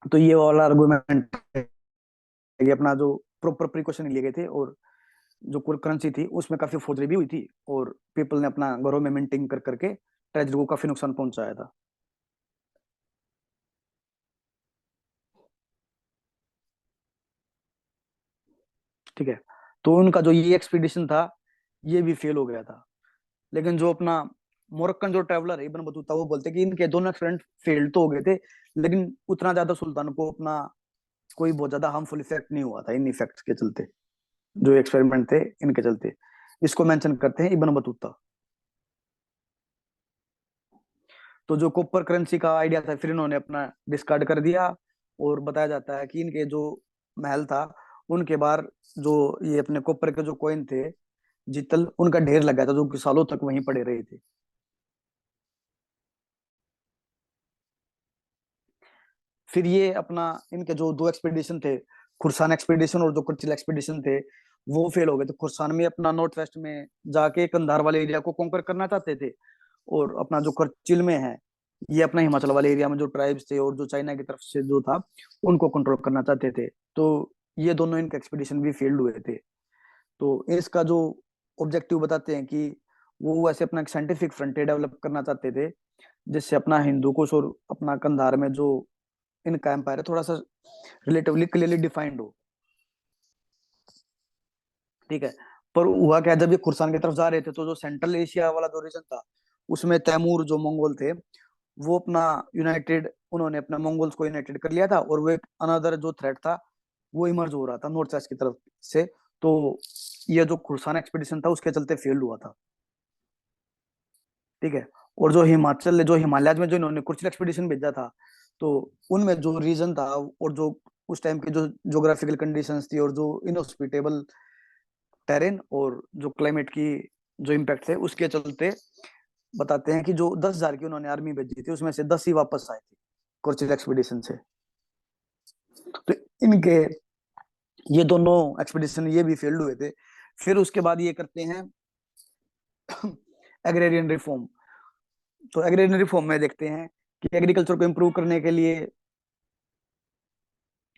तो ये वाला आर्गुमेंट है कि अपना जो प्रॉपर प्रिकॉशन लिए गए थे, और जो करेंसी थी उसमें काफी फोर्जरी भी हुई थी, और पीपल ने अपना घरों में मिंटिंग कर करके ट्रेजरी को काफी नुकसान पहुंचाया था। ठीक है, तो उनका जो ये एक्सपीडिशन था ये भी फेल हो गया था। लेकिन जो अपना मोरक्कन जो ट्रैवलर है इब्न बतूता, वो बोलते कि इनके दोनों एक्सपेरिमेंट फेल तो हो गए थे, लेकिन उतना ज्यादा सुल्तान को अपना कोई बहुत ज्यादा हार्मफुल इफेक्ट नहीं हुआ था इन इफेक्ट्स के चलते, जो एक्सपेरिमेंट थे इनके चलते। इसको मेंशन करते हैं इब्न बतूता। तो जो कॉपर करेंसी का आइडिया था फिर इन्होंने अपना डिस्कार्ड कर दिया। और बताया जाता है कि इनके जो महल था उनके बाहर जो ये अपने कॉपर के जो कॉइन थे जितल, उनका ढेर लगा था जो कि सालों तक वहीं पड़े रहे थे। फिर ये अपना इनके जो दो एक्सपीडिशन थे, खुरसान एक्सपीडिशन और जो कुर्चिल एक्सपीडिशन थे, वो फेल हो गए। तो खुरसान में अपना नॉर्थ वेस्ट में जाके कंधार वाले एरिया को कॉन्कर करना चाहते थे, और अपना जो करचिल में है ये अपना हिमाचल वाले एरिया में जो ट्राइब्स थे और जो चाइना की तरफ से जो था उनको कंट्रोल करना चाहते थे। तो ये दोनों इनके एक्सपीडिशन भी फेल्ड हुए थे। तो इसका जो ऑब्जेक्टिव बताते हैं कि वो वैसे अपना एक साइंटिफिक फ्रंटियर डेवलप करना चाहते थे, जिससे अपना हिंदू कुश और अपना कंधार में जो इनका एम्पायर है थोड़ा सा रिलेटिवली क्लियरली डिफाइंड हो। ठीक है, पर हुआ क्या, जब ये खुरसान की तरफ जा रहे थे तो जो सेंट्रल एशिया वाला जो रीजन था उसमें तैमूर जो मंगोल थे वो अपना यूनाइटेड, उन्होंने अपना मंगोल्स को यूनाइटेड कर लिया था, और वो एक अनदर जो थ्रेट था वो इमर्ज हो रहा था नॉर्थ वेस्ट की तरफ से। तो ये जो खुरसान एक्सपीडिशन था उसके चलते फेल हुआ था। ठीक है, और जो हिमाचल जो हिमालय में जो इन्होंने कुर्चिल एक्सपीडिशन भेजा था, तो उनमें जो रीजन था और जो उस टाइम की जो ज्योग्राफिकल कंडीशंस थी और जो इनहोस्पिटेबल टेरेन और जो क्लाइमेट की जो इम्पैक्ट थे उसके चलते बताते हैं कि जो 10,000 की उन्होंने आर्मी भेजी थी उसमें से 10 ही वापस आए थे कोर्चिल एक्सपीडिशन से। तो इनके ये दोनों एक्सपीडिशन ये भी फेल्ड हुए थे। फिर उसके बाद ये करते हैं एग्रेरियन रिफॉर्म। तो एग्रेरियन रिफॉर्म में देखते हैं कि एग्रीकल्चर को इम्प्रूव करने के लिए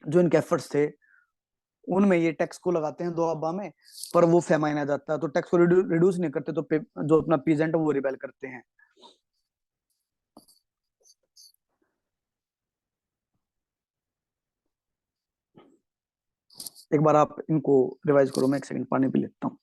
जो इनके एफर्ट्स थे उनमें ये टैक्स को लगाते हैं दोआबा में, पर वो फेमाइन आ जाता है। तो टैक्स को रिड्यूस नहीं करते, तो जो अपना पीजेंट है वो रिबेल करते हैं। एक बार आप इनको रिवाइज करो, मैं एक सेकंड पानी पी लेता हूँ।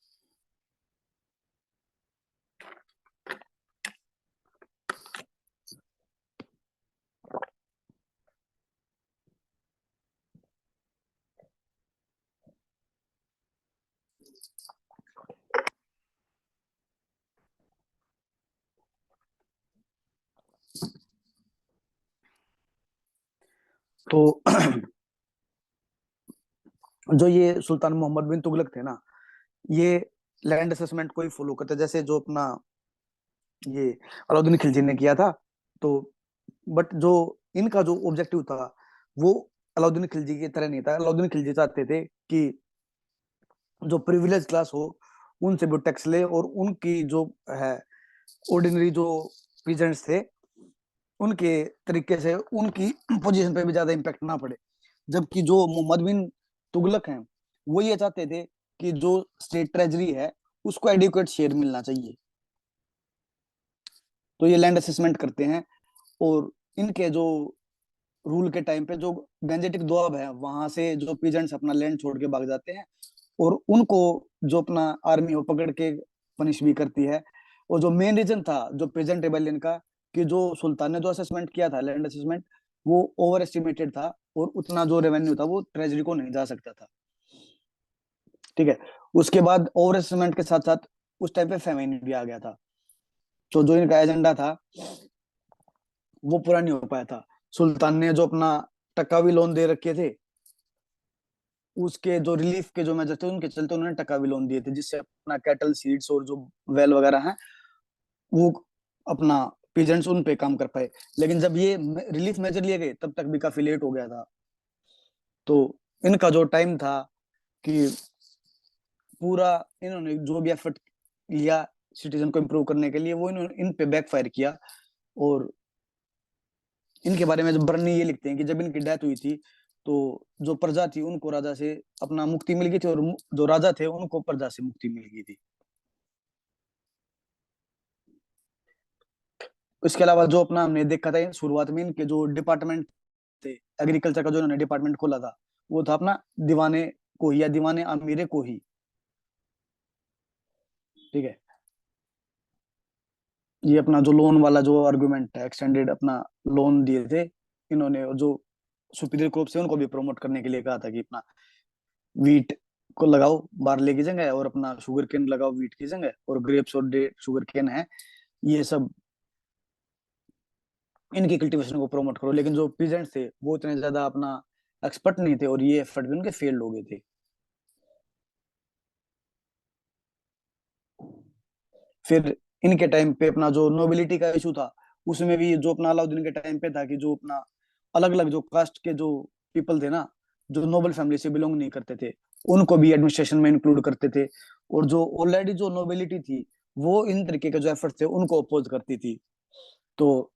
तो जो ये सुल्तान मोहम्मद बिन तुगलक थे ना, ये लैंड असेसमेंट को ही फॉलो करते, जैसे जो अपना ये अलाउद्दीन खिलजी ने किया था। तो बट जो इनका जो ऑब्जेक्टिव था वो अलाउद्दीन खिलजी की तरह नहीं था। अलाउद्दीन खिलजी चाहते थे कि जो प्रिविलेज क्लास हो उनसे भी टैक्स ले, और उनकी जो है ऑर्डिनरी जो पीजेंट्स थे उनके तरीके से उनकी पोजीशन पे भी ज्यादा इम्पैक्ट ना पड़े। जबकि जो मोहम्मद बिन तुगलक हैं वो ये चाहते थे कि जो स्टेट ट्रेजरी है उसको एडिक्वेट शेयर मिलना चाहिए। तो ये लैंड असेसमेंट करते हैं, और इनके जो रूल के टाइम पे जो गंजेटिक दोअब है वहां से जो पीजेंट्स अपना लैंड छोड़ के भाग जाते हैं, और उनको जो अपना आर्मी वो पकड़ के पनिश भी करती है। और जो मेन रीजन था जो पीजेंट रेबेलियन का, कि जो सुल्तान ने जो असेसमेंट किया था, लैंड असेसमेंट, वो ओवर एस्टिमेटेड था, और उतना जो रेवेन्यू था वो ट्रेजरी को नहीं जा सकता था। ठीक है। उसके बाद ओवर एस्टिमेट के साथ साथ उस टाइम पे फेमिन भी आ गया था, तो जो इनका एजेंडा था वो पूरा नहीं हो पाया था। सुल्तान ने जो अपना टकावी लोन दे रखे थे, उसके जो रिलीफ के जो मेजर थे उनके चलते उन्होंने टकावी लोन दिए थे, जिससे अपना कैटल सीड्स और जो वेल वगैरह हैं वो अपना पीजेंट्स उन पे काम कर पाए। लेकिन जब ये रिलीफ मेजर लिए गए तब तक भी काफी लेट हो गया था। तो इनका जो टाइम था कि पूरा इन्होंने जो भी एफर्ट लिया सिटीजन को इम्प्रूव करने के लिए, वो इन्होंने इन पे बैकफायर किया। और इनके बारे में जब बर्नी ये लिखते हैं कि जब इनकी डेथ हुई थी तो जो प्रजा थी उनको राजा से अपना मुक्ति मिल गई थी, और जो राजा थे उनको प्रजा से मुक्ति मिल गई थी। इसके अलावा जो अपना हमने देखा था शुरुआत में इनके जो डिपार्टमेंट थे, एग्रीकल्चर का जो इन्होंने डिपार्टमेंट खोला था, वो था अपना दीवाने को ही या दीवाने अमीरे को ही। ठीक है। ये अपना जो लोन वाला जो आर्गुमेंट है, एक्सटेंडेड अपना लोन दिए थे इन्होंने, जो सुपीरियर क्रॉप से उनको भी प्रमोट करने के लिए कहा था कि अपना वीट को लगाओ बार्ले की जगह, और अपना शुगर केन लगाओ वीट की जगह, और ग्रेप्स और डेट शुगर केन है, ये सब इनकी कल्टीवेशन को प्रमोट करो। लेकिन जो पीजेंट्स थे वो इतने ज्यादा अपना एक्सपर्ट नहीं थे, और ये एफर्ट भी उनके फेल्ड हो गए थे। फिर इनके टाइम पे अपना जो नोबिलिटी का इशू था, उसमें भी जो अपना अलाउद्दीन के टाइम पे था कि जो अपना अलग अलग जो कास्ट के जो पीपल थे ना, जो नोबल फैमिली से बिलोंग नहीं करते थे, उनको भी एडमिनिस्ट्रेशन में इंक्लूड करते थे। और जो ऑलरेडी जो नोबिलिटी थी वो इन तरीके के जो एफर्ट थे उनको अपोज करती थी। तो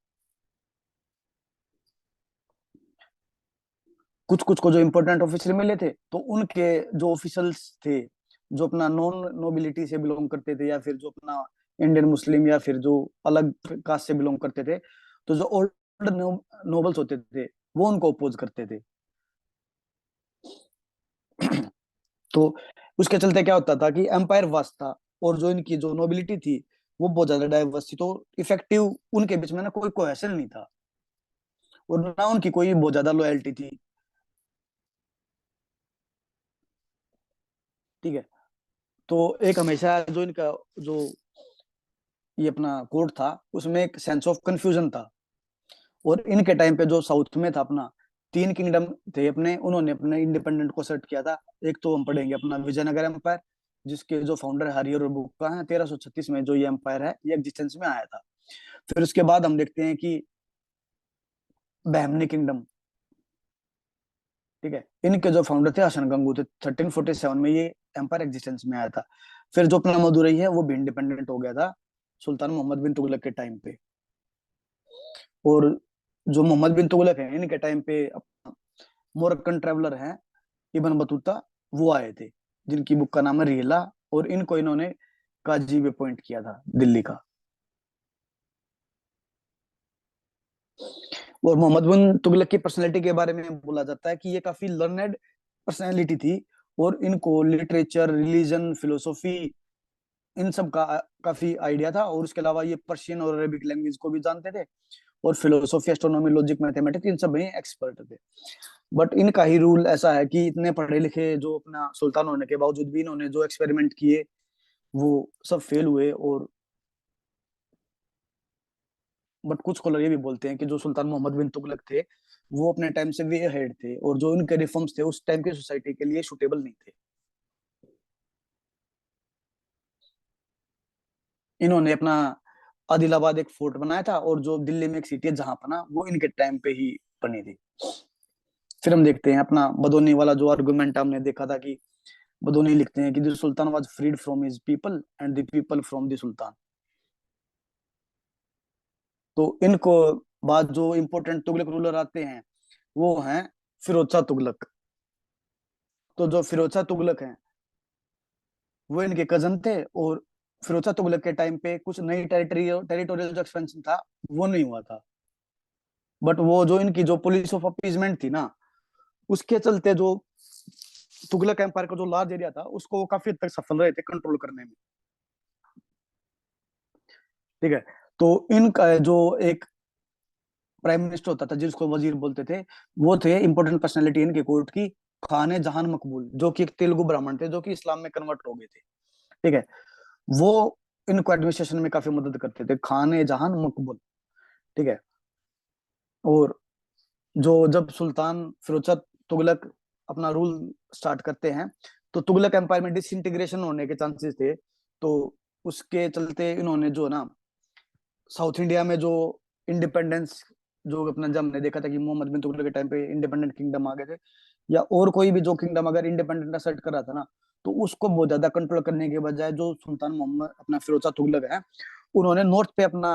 कुछ कुछ को जो इम्पोर्टेंट ऑफिसर मिले थे, तो उनके जो ऑफिसल्स थे जो अपना नॉन नोबिलिटी से बिलोंग करते थे, या फिर जो अपना इंडियन मुस्लिम या फिर जो अलग कास्ट से बिलोंग करते थे, तो जो ओल्ड नोबल्स होते थे वो उनको अपोज करते थे। तो उसके चलते क्या होता था कि एम्पायर वास्ट था, और जो इनकी जो नोबिलिटी थी वो बहुत ज्यादा डाइवर्स थी, तो इफेक्टिव उनके बीच में ना कोई कोहेशन नहीं था, और ना उनकी कोई बहुत ज्यादा लॉयल्टी थी। ठीक है। तो एक हमेशा जो इनका जो ये अपना कोर्ट था उसमें एक सेंस ऑफ कंफ्यूजन था। और इनके टाइम पे जो साउथ में था अपना तीन किंगडम थे अपने, उन्होंने अपने इंडिपेंडेंट को सेट किया था। एक तो हम पढ़ेंगे अपना विजयनगर एम्पायर, जिसके जो फाउंडर हरिहर और बुक्का हैं, 1336 में जो ये एम्पायर है ये एग्जिस्टेंस में आया था। फिर उसके बाद हम देखते हैं कि बहमनी किंगडम। ठीक है। इनके जो फाउंडर थे हसन गंगू थे, 1347 में ये एम्पायर एग्जिस्टेंस में आया था। फिर जो अपना मदुरई है वो भी इंडिपेंडेंट हो गया था सुल्तान मोहम्मद बिन तुगलक के टाइम पे। और जो मोहम्मद बिन तुगलक है इनके टाइम पे मोरक्कन ट्रेवलर हैं इब्न बतूता, वो आए थे, जिनकी बुक का नाम है रिहला, और इनको इन्होंने काजी भी अपॉइंट किया था दिल्ली का। और मोहम्मद बिन तुगलक की पर्सनैलिटी के बारे में बोला जाता है कि ये काफी लर्नेड पर्सनैलिटी थी, और इनको लिटरेचर, रिलीजन, फिलोसॉफी, इन सब का काफी आइडिया था। और उसके अलावा ये पर्शियन और अरेबिक लैंग्वेज को भी जानते थे, और फिलोसॉफी, एस्ट्रोनॉमी, लॉजिक, मैथमेटिक्स, इन सब में एक्सपर्ट थे। बट इनका ही रूल ऐसा है कि इतने पढ़े लिखे जो अपना सुल्तान होने के बावजूद भी इन्होंने जो एक्सपेरिमेंट किए वो सब फेल हुए। और बट कुछ स्कॉलर ये भी बोलते हैं कि जो सुल्तान मोहम्मद बिन तुगलक थे वो अपने टाइम से वे हेड थे, और जो इनके रिफॉर्म्स थे उस टाइम की सोसाइटी के लिए सुटेबल नहीं थे। इन्होंने अपना आदिलाबाद एक फोर्ट बनाया था, और जो दिल्ली में एक सिटी है जहां पना वो इनके टाइम पे ही बनी थी। फिर हम देखते हैं अपना बदोनी वाला जो आर्गुमेंट हमने देखा था कि बदोनी लिखते हैं कि the sultan was freed from his people and the people from the sultan. तो इनको बाद जो इंपॉर्टेंट तुगलक रूलर आते हैं वो हैं फिरोज शाह तुगलक। तो जो फिरोज शाह तुगलक हैं वो इनके कजन थे, और फिरोज शाह तुगलक के टाइम पे कुछ नई टेरिटोरियल जो एक्सपेंशन था वो नहीं हुआ था। बट वो जो इनकी जो पुलिस ऑफ अपीजमेंट थी ना, उसके चलते जो तुगलक एम्पायर का जो लार्ज एरिया था उसको वो काफी हद तक सफल रहे थे कंट्रोल करने में। ठीक है। तो इनका जो एक प्राइम मिनिस्टर होता था जिसको वजीर बोलते थे, वो थे इंपॉर्टेंट पर्सनैलिटी इनके कोर्ट की, खाने जहान मकबूल, जो कि एक तेलुगु ब्राह्मण थे, जो कि इस्लाम में कन्वर्ट हो गए थे। ठीक है। वो इनको एडमिनिस्ट्रेशन में काफी मदद करते थे, खाने जहान मकबूल। ठीक है। और जो जब सुल्तान फिरोज शाह तुगलक अपना रूल स्टार्ट करते हैं, तो तुगलक एम्पायर में डिसइंटीग्रेशन होने के चांसेस थे। तो उसके चलते इन्होंने जो ना साउथ इंडिया में जो इंडिपेंडेंस, जो अपना जब हमने देखा था कि मोहम्मद बिन तुगलक के टाइम पे इंडिपेंडेंट किंगडम आ गए थे, या और कोई भी जो किंगडम अगर इंडिपेंडेंट असर्ट कर रहा था ना, तो उसको बहुत ज्यादा कंट्रोल करने के बजाय जो सुल्तान मोहम्मद अपना फिरोज शाह तुगलक है, उन्होंने नॉर्थ पे अपना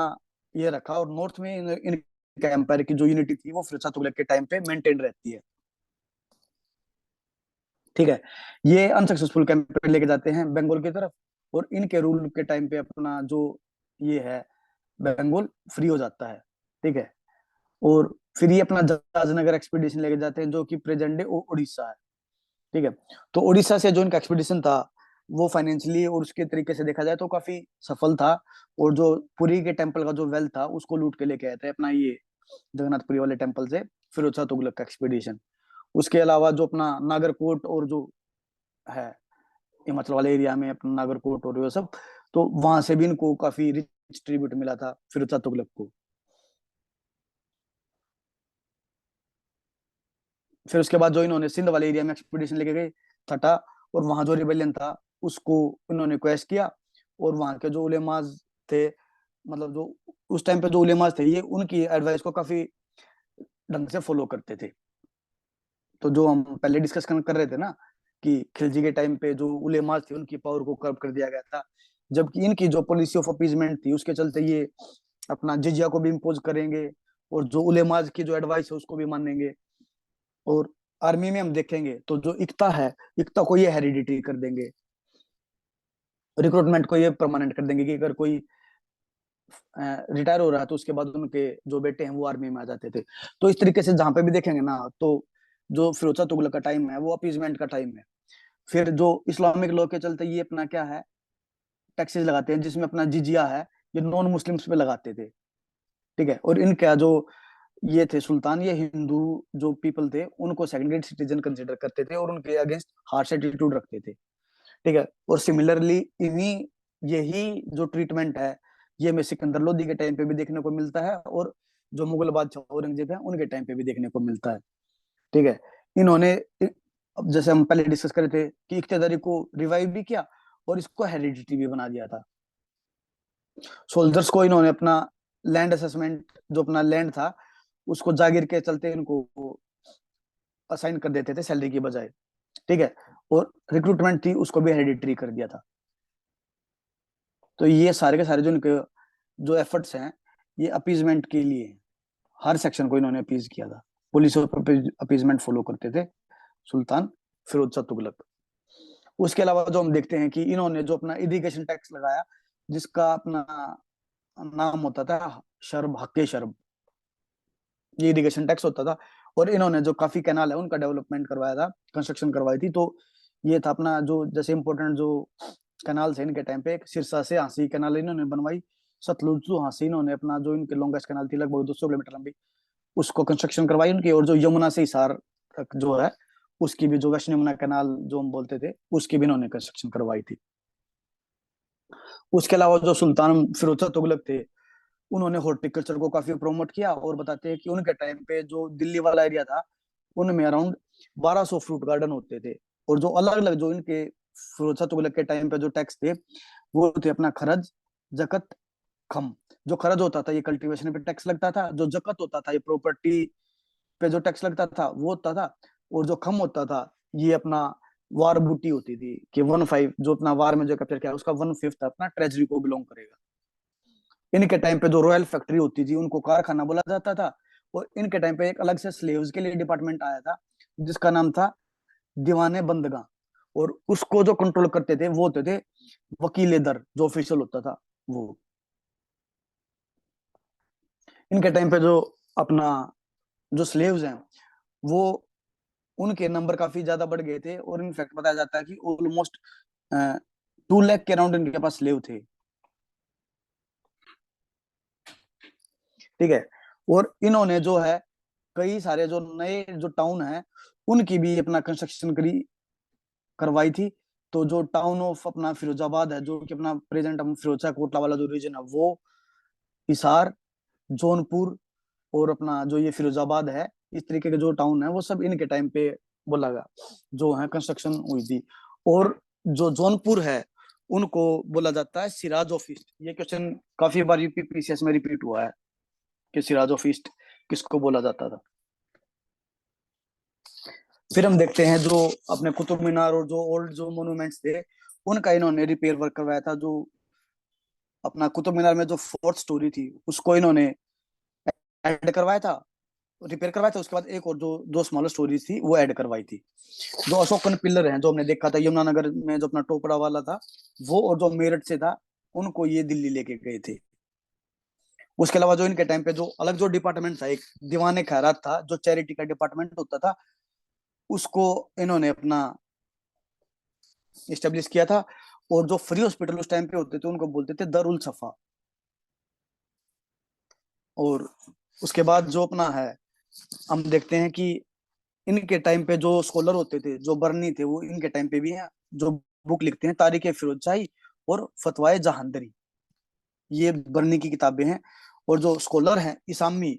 ये रखा, और नॉर्थ में इनके एम्पायर की जो यूनिटी थी वो फिरोज शाह तुगलक के टाइम पे मेंटेन रहती है। ठीक है। ये अनसक्सेसफुल कैंपेन लेके जाते हैं बंगाल की तरफ, और इनके रूल के टाइम पे अपना जो ये है बंगाल फ्री हो जाता है। ठीक है। और फिर ये अपना जहाजनगर एक्सपीडिशन लेके जाते हैं, जो कि प्रेजेंट डे उड़ीसा है। ठीक है। तो उड़ीसा से जो इनका एक्सपीडिशन था, वो फाइनेंशियली और उसके तरीके से देखा जाए तो काफी सफल था। और जो पुरी के टेम्पल का जो वेल्थ था उसको लूट के लेके आए थे अपना ये जगन्नाथपुरी वाले टेम्पल से फिरोज शाह तुगलक का एक्सपीडिशन। उसके अलावा जो अपना नागरकोट और जो है हिमाचल वाले एरिया में अपना नागरकोट और वो सब, तो वहां से भी इनको काफी रिच ट्रिब्यूट मिला था फिरोज शाह तुगलक को। फिर उसके बाद जो इन्होंने सिंध वाले एरिया में एक्सपीडिशन लेके गए थटा, और वहां जो रिबेलियन था उसको इन्होंने क्वेश किया। और वहां के जो उलेमाज थे, मतलब जो उस टाइम पे जो उलेमाज थे, ये उनकी एडवाइस को काफी ढंग से फॉलो करते थे। तो जो हम पहले डिस्कस कर रहे थे ना, कि खिलजी के टाइम पे जो उलेमाज थे उनकी पावर को कर्ब कर दिया गया था, जबकि इनकी जो पॉलिसी ऑफ अपीजमेंट थी उसके चलते ये अपना जिजिया को भी इम्पोज करेंगे, और जो उलेमाज की जो एडवाइस है उसको भी मानेंगे। और आर्मी में हम देखेंगे तो जो इक्ता है, इक्ता को ये हेरिडिटी कर देंगे, रिक्रूटमेंट को ये परमानेंट कर देंगे, कि अगर कोई रिटायर हो रहा है तो उसके बाद उनके जो बेटे हैं वो आर्मी में आ जाते थे। तो इस तरीके से जहां पे भी देखेंगे ना, तो जो फिरोज शाह तुगलक का टाइम है वो अपीजमेंट का टाइम है। फिर जो इस्लामिक लॉ के चलते ये अपना क्या है, टैक्सेस लगाते हैं, जिसमें अपना जिजिया है, ये नॉन मुस्लिम्स पे लगाते थे। ठीक है। और इनका जो ये थे सुल्तान, ये हिंदू जो पीपल थे उनको सेकंड ग्रेड सिटीजन कंसिडर करते थे, और उनके अगेंस्ट हार्श एटीट्यूड रखते थे। ठीक है। और सिमिलरली इन्हीं यही जो ट्रीटमेंट है, ये हमें सिकंदर लोदी के टाइम पे भी देखने को मिलता है, और जो मुगल बादशाह औरंगजेब है उनके टाइम पे भी देखने को मिलता है। ठीक है। इन्होंने अब जैसे हम पहले डिस्कस कर रहे थे कि इक्तदारी को रिवाइव भी किया, और इसको हेरिडिटी भी बना दिया था। सोल्जर्स को इन्होंने अपना लैंड असेसमेंट, जो अपना लैंड था उसको जागीर के चलते इनको असाइन कर देते थे सैलरी की बजाय। ठीक है। और रिक्रूटमेंट थी उसको भी हेरिडिटरी कर दिया था। तो ये सारे के सारे जो इनके जो एफर्ट्स हैं, ये अपीजमेंट के लिए हैं। हर सेक्शन को इन्होंने अपीज किया था। पुलिस अपीजमेंट फॉलो करते थे सुल्तान फिरोज शाह तुगलक। उसके अलावा जो हम देखते हैं कि इन्होंने जो अपना इरिगेशन टैक्स लगाया, जिसका अपना नाम होता था शर्ब, हक्के शर्ब, ये इरिगेशन टैक्स होता था। और इन्होंने जो काफी कैनाल है उनका डेवलपमेंट करवाया था, कंस्ट्रक्शन करवाई थी। तो ये था अपना जो जैसे इंपॉर्टेंट जो कैनाल थे इनके टाइम पे, सिरसा से हांसी कैनाल इन्होंने बनवाई, सतलुज टू हांसी इन्होंने अपना जो इनके लॉन्गेस्ट कैनाल थी लगभग 200 किलोमीटर लंबी, उसको कंस्ट्रक्शन करवाई उनकी। और जो यमुना से हिसार तक जो है, उसकी भी जो वेस्ट यमुना कैनाल जो हम बोलते थे, उसकी भी इन्होंने कंस्ट्रक्शन करवाई थी। उसके अलावा जो सुल्तान फिरोज शाह तुगलक थे, उन्होंने हॉर्टिकल्चर को काफी प्रमोट किया, और बताते हैं कि उनके टाइम पे जो दिल्ली वाला एरिया था उनमें अराउंड 1200 फ्रूट गार्डन होते थे। और जो अलग अलग जो इनके फिरोज शाह तुगलक के टाइम पे जो टैक्स थे, वो थे अपना खरज, जकत, खम। जो खरज होता था ये कल्टीवेशन पे टैक्स लगता था, जो जकत होता था ये प्रॉपर्टी पे जो टैक्स लगता था वो होता था, और जो खम होता था ये अपना वार बूटी होती थी, कि 1/5 जो अपना वार में जो कैप्चर किया उसका 1/5 अपना ट्रेजरी को बिलोंग करेगा। इनके टाइम पे जो रॉयल फैक्ट्री होती थी उनको कारखाना बोला जाता था। और इनके टाइम पे एक अलग से स्लेव्स के लिए डिपार्टमेंट आया था, जिसका नाम था दीवाने बंदगा। और उसको जो कंट्रोल करते थे वो होते थे वकील दर, जो ऑफिशियल होता था वो। इनके टाइम पे जो अपना जो स्लेव्स हैं, वो उनके नंबर काफी ज्यादा बढ़ गए थे, और इनफैक्ट बताया जाता है कि ऑलमोस्ट 2 लाख के अराउंड इनके पास स्लेव थे। ठीक है। और इन्होंने जो है कई सारे जो नए जो टाउन है उनकी भी अपना कंस्ट्रक्शन करवाई थी। तो जो टाउन ऑफ अपना फिरोजाबाद है, जो कि अपना प्रेजेंट हम फिरोजा कोटला वाला जो रीजन है, वो हिसार, जौनपुर और अपना जो ये फिरोजाबाद है, इस तरीके के जो टाउन है वो सब इनके टाइम पे बोला गया जो है कंस्ट्रक्शन हुई थी। और जो जौनपुर है उनको बोला जाता है सिराज ऑफ ईस्ट। ये क्वेश्चन काफी बार यूपीपीसीएस में रिपीट हुआ है कि सिराज ऑफ ईस्ट किसको बोला जाता था। फिर हम देखते हैं जो अपने कुतुब मीनार और जो ओल्ड जो मोन्यूमेंट्स थे उनका इन्होंने रिपेयर वर्क करवाया था। जो अपना कुतुब मीनार में जो फोर्थ स्टोरी थी उसको इन्होंने ऐड करवाया था, रिपेयर करवाया था। उसके बाद एक और जो दो स्मॉलर स्टोरीज थी वो ऐड करवाई थी। जो अशोकन पिलर है जो हमने देखा था यमुनानगर में, जो अपना टोपड़ा वाला था वो, और जो मेरठ से था, उनको ये दिल्ली लेके गए थे। उसके अलावा जो इनके टाइम पे जो अलग जो डिपार्टमेंट था, एक दीवाने खैरात था जो चैरिटी का डिपार्टमेंट होता था, उसको इन्होंने अपना इस्टेब्लिश किया था। और जो फ्री हॉस्पिटल उस टाइम पे होते थे उनको बोलते थे दरुल सफा। और उसके बाद जो अपना है, हम देखते हैं कि इनके टाइम पे जो स्कॉलर होते थे, जो बरनी थे, वो इनके टाइम पे भी हैं, जो बुक लिखते हैं तारीख फिरोज शाही और फतवाए जहांदरी, ये बरनी की किताबें हैं। और जो स्कॉलर हैं इसामी,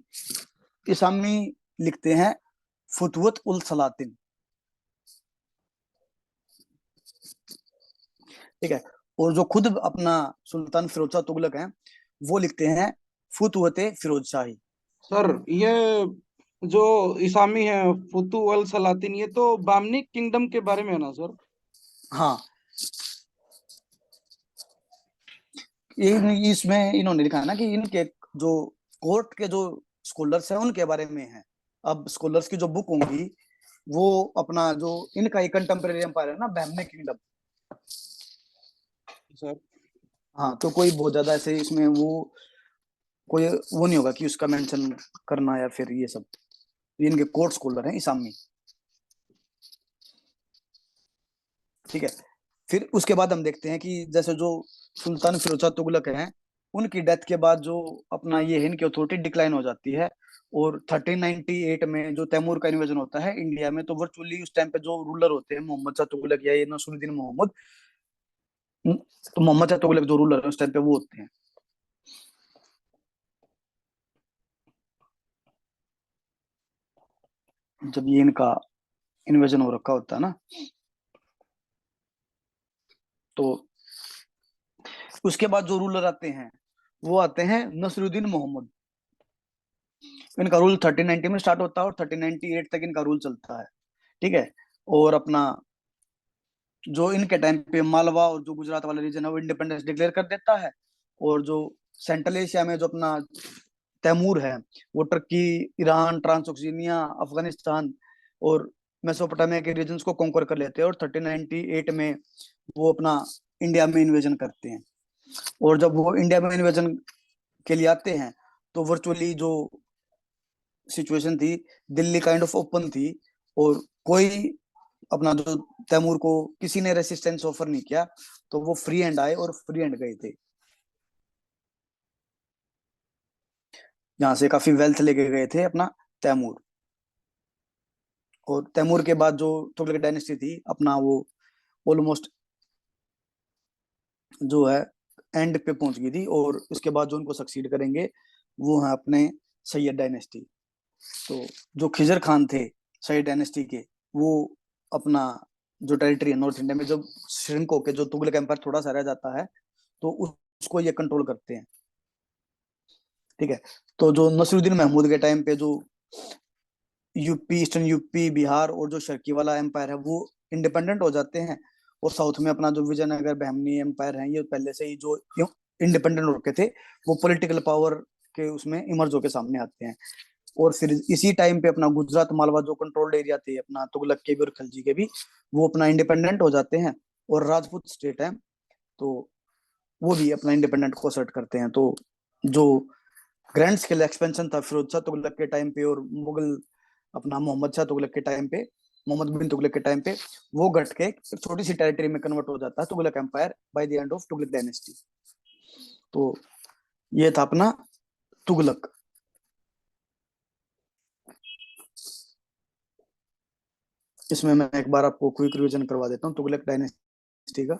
इसामी लिखते हैं फुतवत उल सलातिन। ठीक है। और जो खुद अपना सुल्तान फिरोज शाह तुगलक हैं वो लिखते हैं फुतवत फिरोज शाही। सर ये जो इसामी है फुतु अल सलातिन, ये तो बामनी किंगडम के बारे में है ना सर? हाँ, ये इसमें इन्होंने लिखा है ना कि इनके जो कोर्ट के जो स्कॉलर्स हैं उनके बारे में है। अब स्कॉलर्स की जो बुक होंगी वो अपना जो इनका एक कंटेम्परेरी एम्पायर है ना बहमनी किंगडम। सर हाँ, तो कोई बहुत ज्यादा ऐसे इसमें वो कोई वो नहीं होगा कि उसका मेंशन करना या फिर ये सब। ये इनके कोर्ट स्कॉलर हैं इसामी। ठीक है। फिर उसके बाद हम देखते हैं कि जैसे जो सुल्तान फिरोज शाह तुगलक हैं उनकी डेथ के बाद जो अपना ये है इनकी अथॉरिटी डिक्लाइन हो जाती है। और 1398 में जो तैमूर का इन्वेजन होता है इंडिया में, तो वर्चुअली उस टाइम पे जो रूलर होते हैं मोहम्मद शाह तुगलक या ये नसरुद्दीन मोहम्मद, तो मोहम्मद शाह तुगलक जो रूलर है उस टाइम पे वो होते हैं। जब ये इनका इन्वेजन हो रखा होता है ना, तो उसके बाद जो रूलर आते हैं वो आते हैं नसरुद्दीन मोहम्मद। इनका रूल 1390 में स्टार्ट होता है और 1398 तक इनका रूल चलता है। ठीक है। और अपना जो इनके टाइम पे मालवा और जो गुजरात वाला रीजन है वो इंडिपेंडेंस डिक्लेयर कर देता है। और जो सेंट्रल एशिया में जो अपना तैमूर है वो टर्की, ईरान, ट्रांसोक्सिनिया, अफगानिस्तान और मेसोपोटामिया के रीजन्स को कॉन्कर कर लेते हैं। और 1398 में वो अपना इंडिया में इन्वेजन करते हैं। और जब वो इंडिया में इन्वेजन के लिए आते हैं तो वर्चुअली जो सिचुएशन थी, दिल्ली काइंड ऑफ ओपन थी। और कोई अपना जो तैमूर को किसी ने रेसिस्टेंस ऑफर नहीं किया, तो वो फ्री हैंड आए और फ्री हैंड गए थे। यहाँ से काफी वेल्थ लेके गए थे अपना तैमूर। और तैमूर के बाद जो तुगलक डायनेस्टी थी अपना वो ऑलमोस्ट जो है एंड पे पहुंच गई थी। और उसके बाद जो उनको सक्सीड करेंगे वो है अपने सैयद डायनेस्टी। तो जो खिजर खान थे सैयद डायनेस्टी के, वो अपना जो टेरिटरी है नॉर्थ इंडिया में जब श्रिंक होके जो तुगलक एम्पायर थोड़ा सा रह जाता है, तो उसको ये कंट्रोल करते हैं। ठीक है। तो जो नसरुद्दीन महमूद के टाइम पे जो यूपी, ईस्टर्न यूपी, बिहार और जो शर्की वाला एम्पायर है वो इंडिपेंडेंट हो जाते हैं। और साउथ में अपना जो विजयनगर बहमनी एम्पायर है ये पहले से ही जो इंडिपेंडेंट होके थे वो पॉलिटिकल पावर के उसमें इमर्ज होके सामने आते हैं। और फिर इसी टाइम पे अपना गुजरात मालवा जो कंट्रोल्ड एरिया थे अपना तुगलक के भी और खलजी के भी, वो अपना इंडिपेंडेंट हो जाते हैं। और राजपूत स्टेट है तो वो भी अपना इंडिपेंडेंट को असर्ट करते हैं। तो जो ग्रैंड स्केल एक्सपेंशन था फिरोज शाह तुगलक के टाइम पे और मुगल अपना मोहम्मद शाह तुगलक के टाइम पे, मोहम्मद बिन तुगलक के टाइम पे, वो घट के एक छोटी सी टेरिटरी में कन्वर्ट हो जाता है Tughlaq empire by the end of Tughlaq dynasty. तो ये था अपना तुगलक। इसमें मैं एक बार आपको क्विक रिवीजन करवा देता हूँ तुगलक डायनेस्टी का।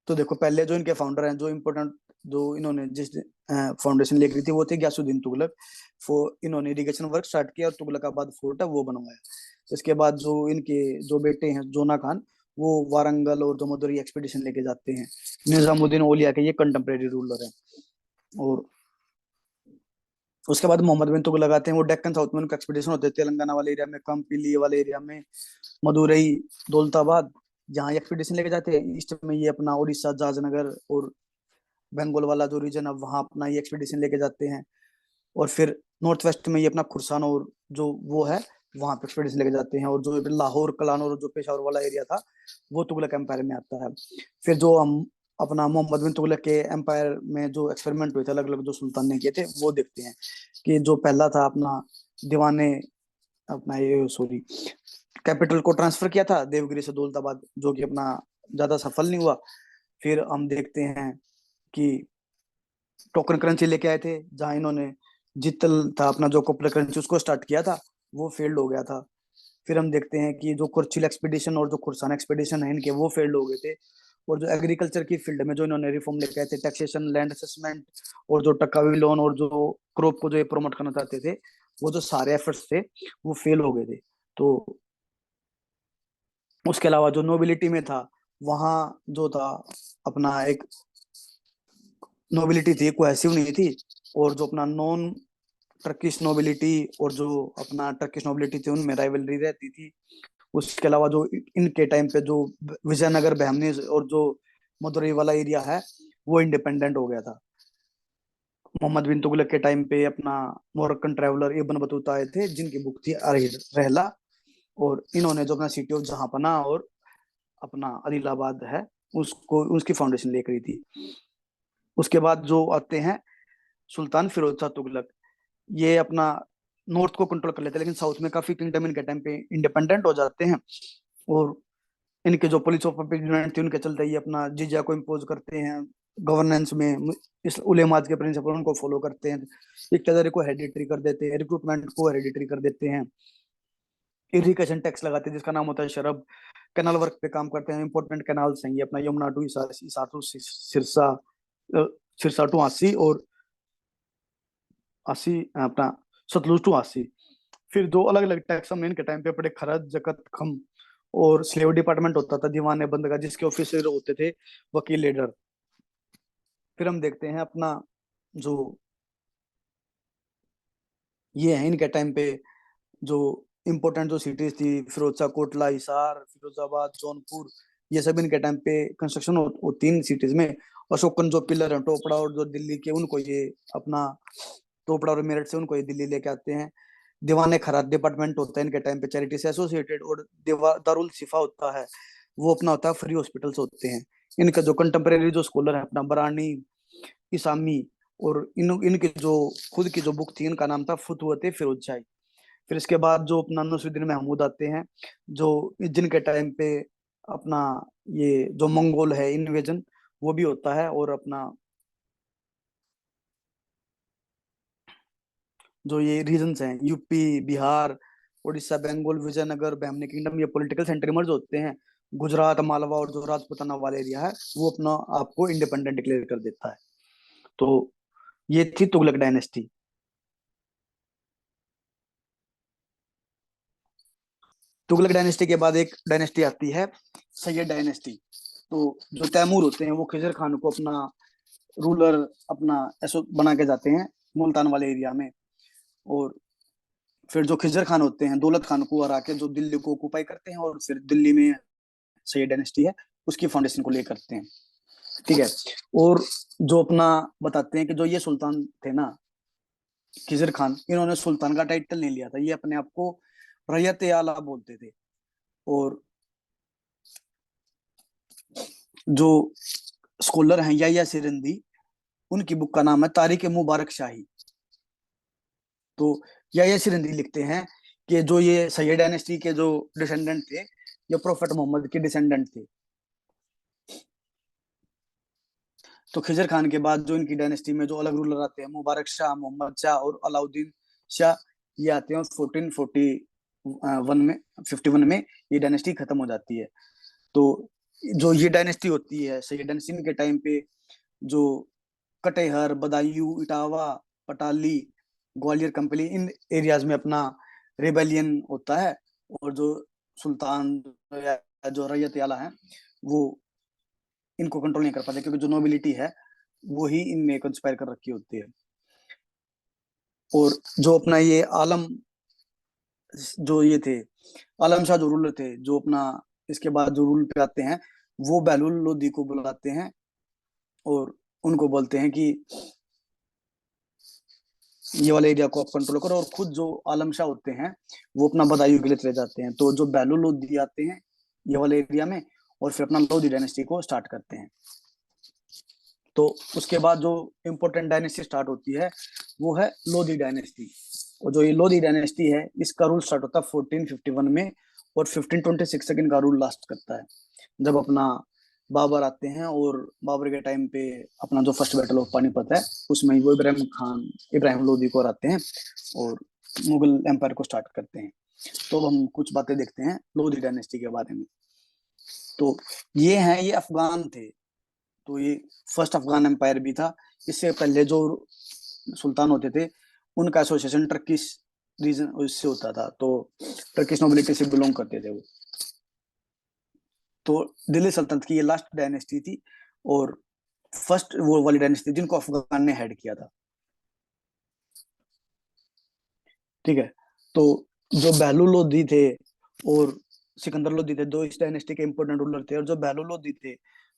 तो देखो, पहले जो इनके फाउंडर हैं, जो इम्पोर्टेंट, जो इन्होंने जिस फाउंडेशन लेकर थी, वो थे गयासुद्दीन तुगलक। इन्होंने इरिगेशन वर्क स्टार्ट किया और तुगलकाबाद फोर्ट है वो बनवाया। इसके बाद जो इनके जो बेटे हैं जोना खान, वो वारंगल और जमोदरी एक्सपीडिशन लेके जाते हैं। निजामुद्दीन औलिया के ये कंटेम्प्रेरी रूलर हैं। और उसके बाद मोहम्मद बिन तुगलक आते हैं, वो डेक्कन साउथ में उनका एक्सपीडिशन होते हैं, तेलंगाना वाले एरिया में, कंपिली वाले एरिया में, मदुरई, दौलताबाद, जहाँ एक्सपीडिशन लेके जाते हैं। ईस्ट में ये अपना उड़ीसा, जाजनगर और बंगाल वाला जो रीजन है, वहां अपना ये एक्सपीडिशन लेके जाते हैं। और फिर नॉर्थ वेस्ट में ये अपना खुरसान और जो वो है, वहां पे एक्सपीडिशन लेके जाते हैं। और जो लाहौर, कलानौर, जो पेशावर वाला एरिया था, वो तुगलक एम्पायर में आता है। फिर जो हम अपना मोहम्मद बिन तुगलक के एम्पायर में जो एक्सपेरिमेंट हुए थे अलग अलग जो सुल्तान ने किए थे, वो देखते हैं। कि जो पहला था अपना दीवाने, अपना ये सॉरी, कैपिटल को ट्रांसफर किया था देवगिरी से दौलताबाद, जो कि अपना ज्यादा सफल नहीं हुआ। फिर हम देखते हैं कि टोकन करेंसी लेके आए थे, जहां इन्होंने जितल था अपना जो कॉपलेट करेंसी उसको स्टार्ट किया था, वो फेल्ड हो गया था। फिर हम देखते हैं कि जो कुर्चिल एक्सपीडिशन और जो खुरसान एक्सपीडिशन है इनके, वो फेल्ड हो गए थे। और जो एग्रीकल्चर की फील्ड में जो इन्होंने रिफॉर्म लेके आए थे, टैक्सेशन, लैंड असेसमेंट और जो टकावी लोन और जो क्रॉप को जो ये प्रमोट करना चाहते थे, वो जो सारे एफर्ट्स थे वो फेल हो गए थे। तो उसके अलावा जो नोबिलिटी में था, वहाँ जो था अपना एक नोबिलिटी थी, कोहेसिव नहीं थी। और जो अपना नॉन टर्किश नोबिलिटी और जो अपना टर्किश नोबिलिटी थी, उनमें राइवलरी रहती थी। उसके अलावा जो इनके टाइम पे जो विजयनगर, बहमनी और जो मदुरई वाला एरिया है, वो इंडिपेंडेंट हो गया था। मोहम्मद बिन तुगलक के टाइम पे अपना मोरक्कन ट्रेवलर इब्न बतूता आए थे, जिनकी बुक थी रहला। और इन्होंने जो अपना सिटी ऑफ जहांपना और अपना आदिलाबाद है, उसको उसकी फाउंडेशन ले करी थी। उसके बाद जो आते हैं सुल्तान फिरोज शाह तुगलक, ये अपना नॉर्थ को कंट्रोल कर लेते हैं, लेकिन साउथ में काफी किंगडम इनके टाइम पे इंडिपेंडेंट हो जाते हैं। और इनके जो पुलिस ऑफ पब्लिक यूनिट थी, उनके चलते ये अपना जिजिया को इम्पोज करते हैं। गवर्नेंस में इस उलेमाद के प्रिंसिपल उनको फॉलो करते हैं। इक्तदारी को हेरिडिटरी कर देते हैं, रिक्रूटमेंट को हेरिडिटरी कर देते हैं। इरिगेशन टैक्स लगाते हैं जिसका नाम होता है शरब। कैनाल वर्क पे काम करते हैं, इंपॉर्टेंट कैनाल्स हैं ये, अपना Yamuna to Hisar to Sirsa, uh, Sirsa to आसी, और आसी अपना सतलुज टू आसी। फिर दो अलग अलग टैक्स हमने इनके टाइम पे पड़े, खरच, जकत, खम। और स्लेव डिपार्टमेंट होता था दीवाने बंद का, जिसके ऑफिसर होते थे वकील लीडर। फिर हम देखते हैं अपना जो ये है इनके टाइम पे जो इम्पोर्टेंट जो सिटीज थी, फिरोजशाह कोटला, हिसार, फिरोजाबाद, जौनपुर, ये सब इनके टाइम पे कंस्ट्रक्शन होती इन सिटीज में। अशोकन जो पिलर है, टोपड़ा और जो दिल्ली के, उनको ये अपना टोपड़ा और मेरठ से उनको ये दिल्ली लेके आते हैं। दीवाने खरात डिपार्टमेंट होता है इनके टाइम पे चैरिटी से एसोसिएटेड। और दारुल शिफा होता है, वो अपना होता है फ्री हॉस्पिटल्स होते हैं। इनका जो कंटेम्प्रेरी जो स्कॉलर है अपना बरानी, इसामी, और इनके जो खुद की जो बुक थी, इनका नाम था फतुवत फिरोज शाही। फिर इसके बाद जो अपना नसरुद्दीन महमूद आते हैं, जो जिनके टाइम पे अपना ये जो मंगोल है इन्वेजन, वो भी होता है। और अपना जो ये रीजन्स हैं, यूपी, बिहार, उड़ीसा, बंगाल, विजयनगर, बहमनी किंगडम, ये पॉलिटिकल सेंटर इमर्ज होते हैं। गुजरात, मालवा और जो राजपूताना वाला एरिया है, वो अपना आपको इंडिपेंडेंट डिक्लेयर कर देता है। तो ये थी तुगलक डायनेस्टी। तुगलक डायनेस्टी के बाद एक डायनेस्टी आती है, सैयद डायनेस्टी। तो जो तैमूर होते हैं, वो खिजर खान को अपना रूलर अपना ऐसो बना के जाते हैं मुल्तान वाले एरिया में। और फिर जो खिजर खान होते हैं, दौलत खान को हरा के जो दिल्ली को ऑक्युपाई करते हैं, और फिर दिल्ली में सैयद डायनेस्टी है उसकी फाउंडेशन को ले करते हैं। ठीक है। और जो अपना बताते हैं कि जो ये सुल्तान थे ना, खिजर खान, इन्होंने सुल्तान का टाइटल नहीं लिया था, ये अपने आप को रैयत आला बोलते थे। और जो स्कॉलर हैं या सिरंदी, उनकी बुक का नाम है तारिक मुबारक शाही। तो या सिरंदी लिखते हैं कि जो ये सैयद डायनेस्टी के जो डिसेंडेंट थे, ये प्रोफेट मोहम्मद के डिसेंडेंट थे। तो खिजर खान के बाद जो इनकी डायनेस्टी में जो अलग रूलर आते हैं, मुबारक शाह, मोहम्मद शाह और अलाउद्दीन शाह, ये आते हैं। और 1441 में 51 में ये डायनेस्टी खत्म हो जाती है। तो जो ये डायनेस्टी होती है, सैयद सिंह के टाइम पे जो कटेहर, बदायूं, इटावा, पटाली, ग्वालियर कंपनी, इन एरियाज में अपना रिबेलियन होता है। और जो सुल्तान या जो रैयत आला है वो इनको कंट्रोल नहीं कर पाते, क्योंकि जो नोबिलिटी है वो ही इनमें कंस्पायर कर रखी होती है। और जो अपना ये आलम, जो ये थे आलम शाह जो रूलर थे, जो अपना इसके बाद जो रूल पे आते हैं, वो बहलुल लोदी को बुलाते हैं और उनको बोलते हैं कि ये वाले एरिया को आप कंट्रोल करो। और खुद जो आलम शाह होते हैं वो अपना बदायूं के लिए चले जाते हैं। तो जो बहलुल लोदी आते हैं ये वाले एरिया में, और फिर अपना लोदी डायनेस्टी को स्टार्ट करते हैं। तो उसके बाद जो इम्पोर्टेंट डायनेस्टी स्टार्ट होती है वो है लोधी डायनेस्टी। और जो ये लोधी डायनेस्टी है, इसका रूल स्टार्ट होता है 1451 में, और 1526 तक इनका रूल लास्ट करता है, जब अपना बाबर आते हैं। और बाबर के टाइम पे अपना जो फर्स्ट बैटल ऑफ पानीपत है, उसमें वो इब्राहिम लोधी को हराते हैं और मुगल एम्पायर को स्टार्ट करते हैं। तो हम कुछ बातें देखते हैं लोधी डायनेस्टी के बारे में। तो ये हैं, ये अफगान थे। तो ये फर्स्ट अफगान एम्पायर भी था। इससे पहले जो सुल्तान होते थे उनका एसोसिएशन टर्किश रीजन उससे होता था, तो टर्किश नोबिलिटी से बिलोंग करते थे वो। तो दिल्ली सल्तनत की ये लास्ट डायनेस्टी थी, और फर्स्ट वो वाली डायनेस्टी जिनको अफगान ने हेड किया था। ठीक है। तो जो बहलुल लोधी थे और सिकंदर लोधी थे, दो इस डायनेस्टी के इंपोर्टेंट रूलर थे। और जो बहलुल लोधी थे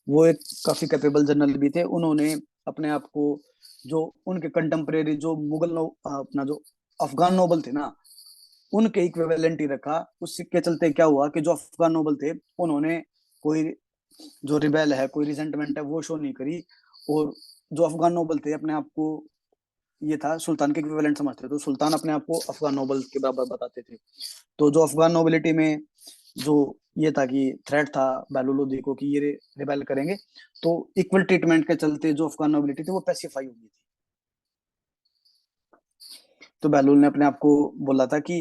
वो एक काफी कैपेबल जनरल भी थे। उन्होंने अपने आप को जो उनके कंटेम्परेरी जो अपना जो अफगान नोबल थे ना, उनके इक्विवेलेंट ही रखा। उसके चलते क्या हुआ कि जो अफगान नोबल थे उन्होंने कोई जो रिबेल है, कोई रिजेंटमेंट है, वो शो नहीं करी। और जो अफगान नोबल थे अपने आप को, ये था, सुल्तान के इक्विवेलेंट समझते थे। तो सुल्तान अपने आप को अफगान नोबल के बराबर बताते थे। तो जो अफगान नोबिलिटी में जो ये था कि थ्रेट था बहलुल लोदी को कि ये रिबेल करेंगे, तो इक्वल ट्रीटमेंट के चलते जो अफगान नोबिलिटी थी वो पैसिफाई हो गई थी। तो बहलुल ने अपने आप को बोला था कि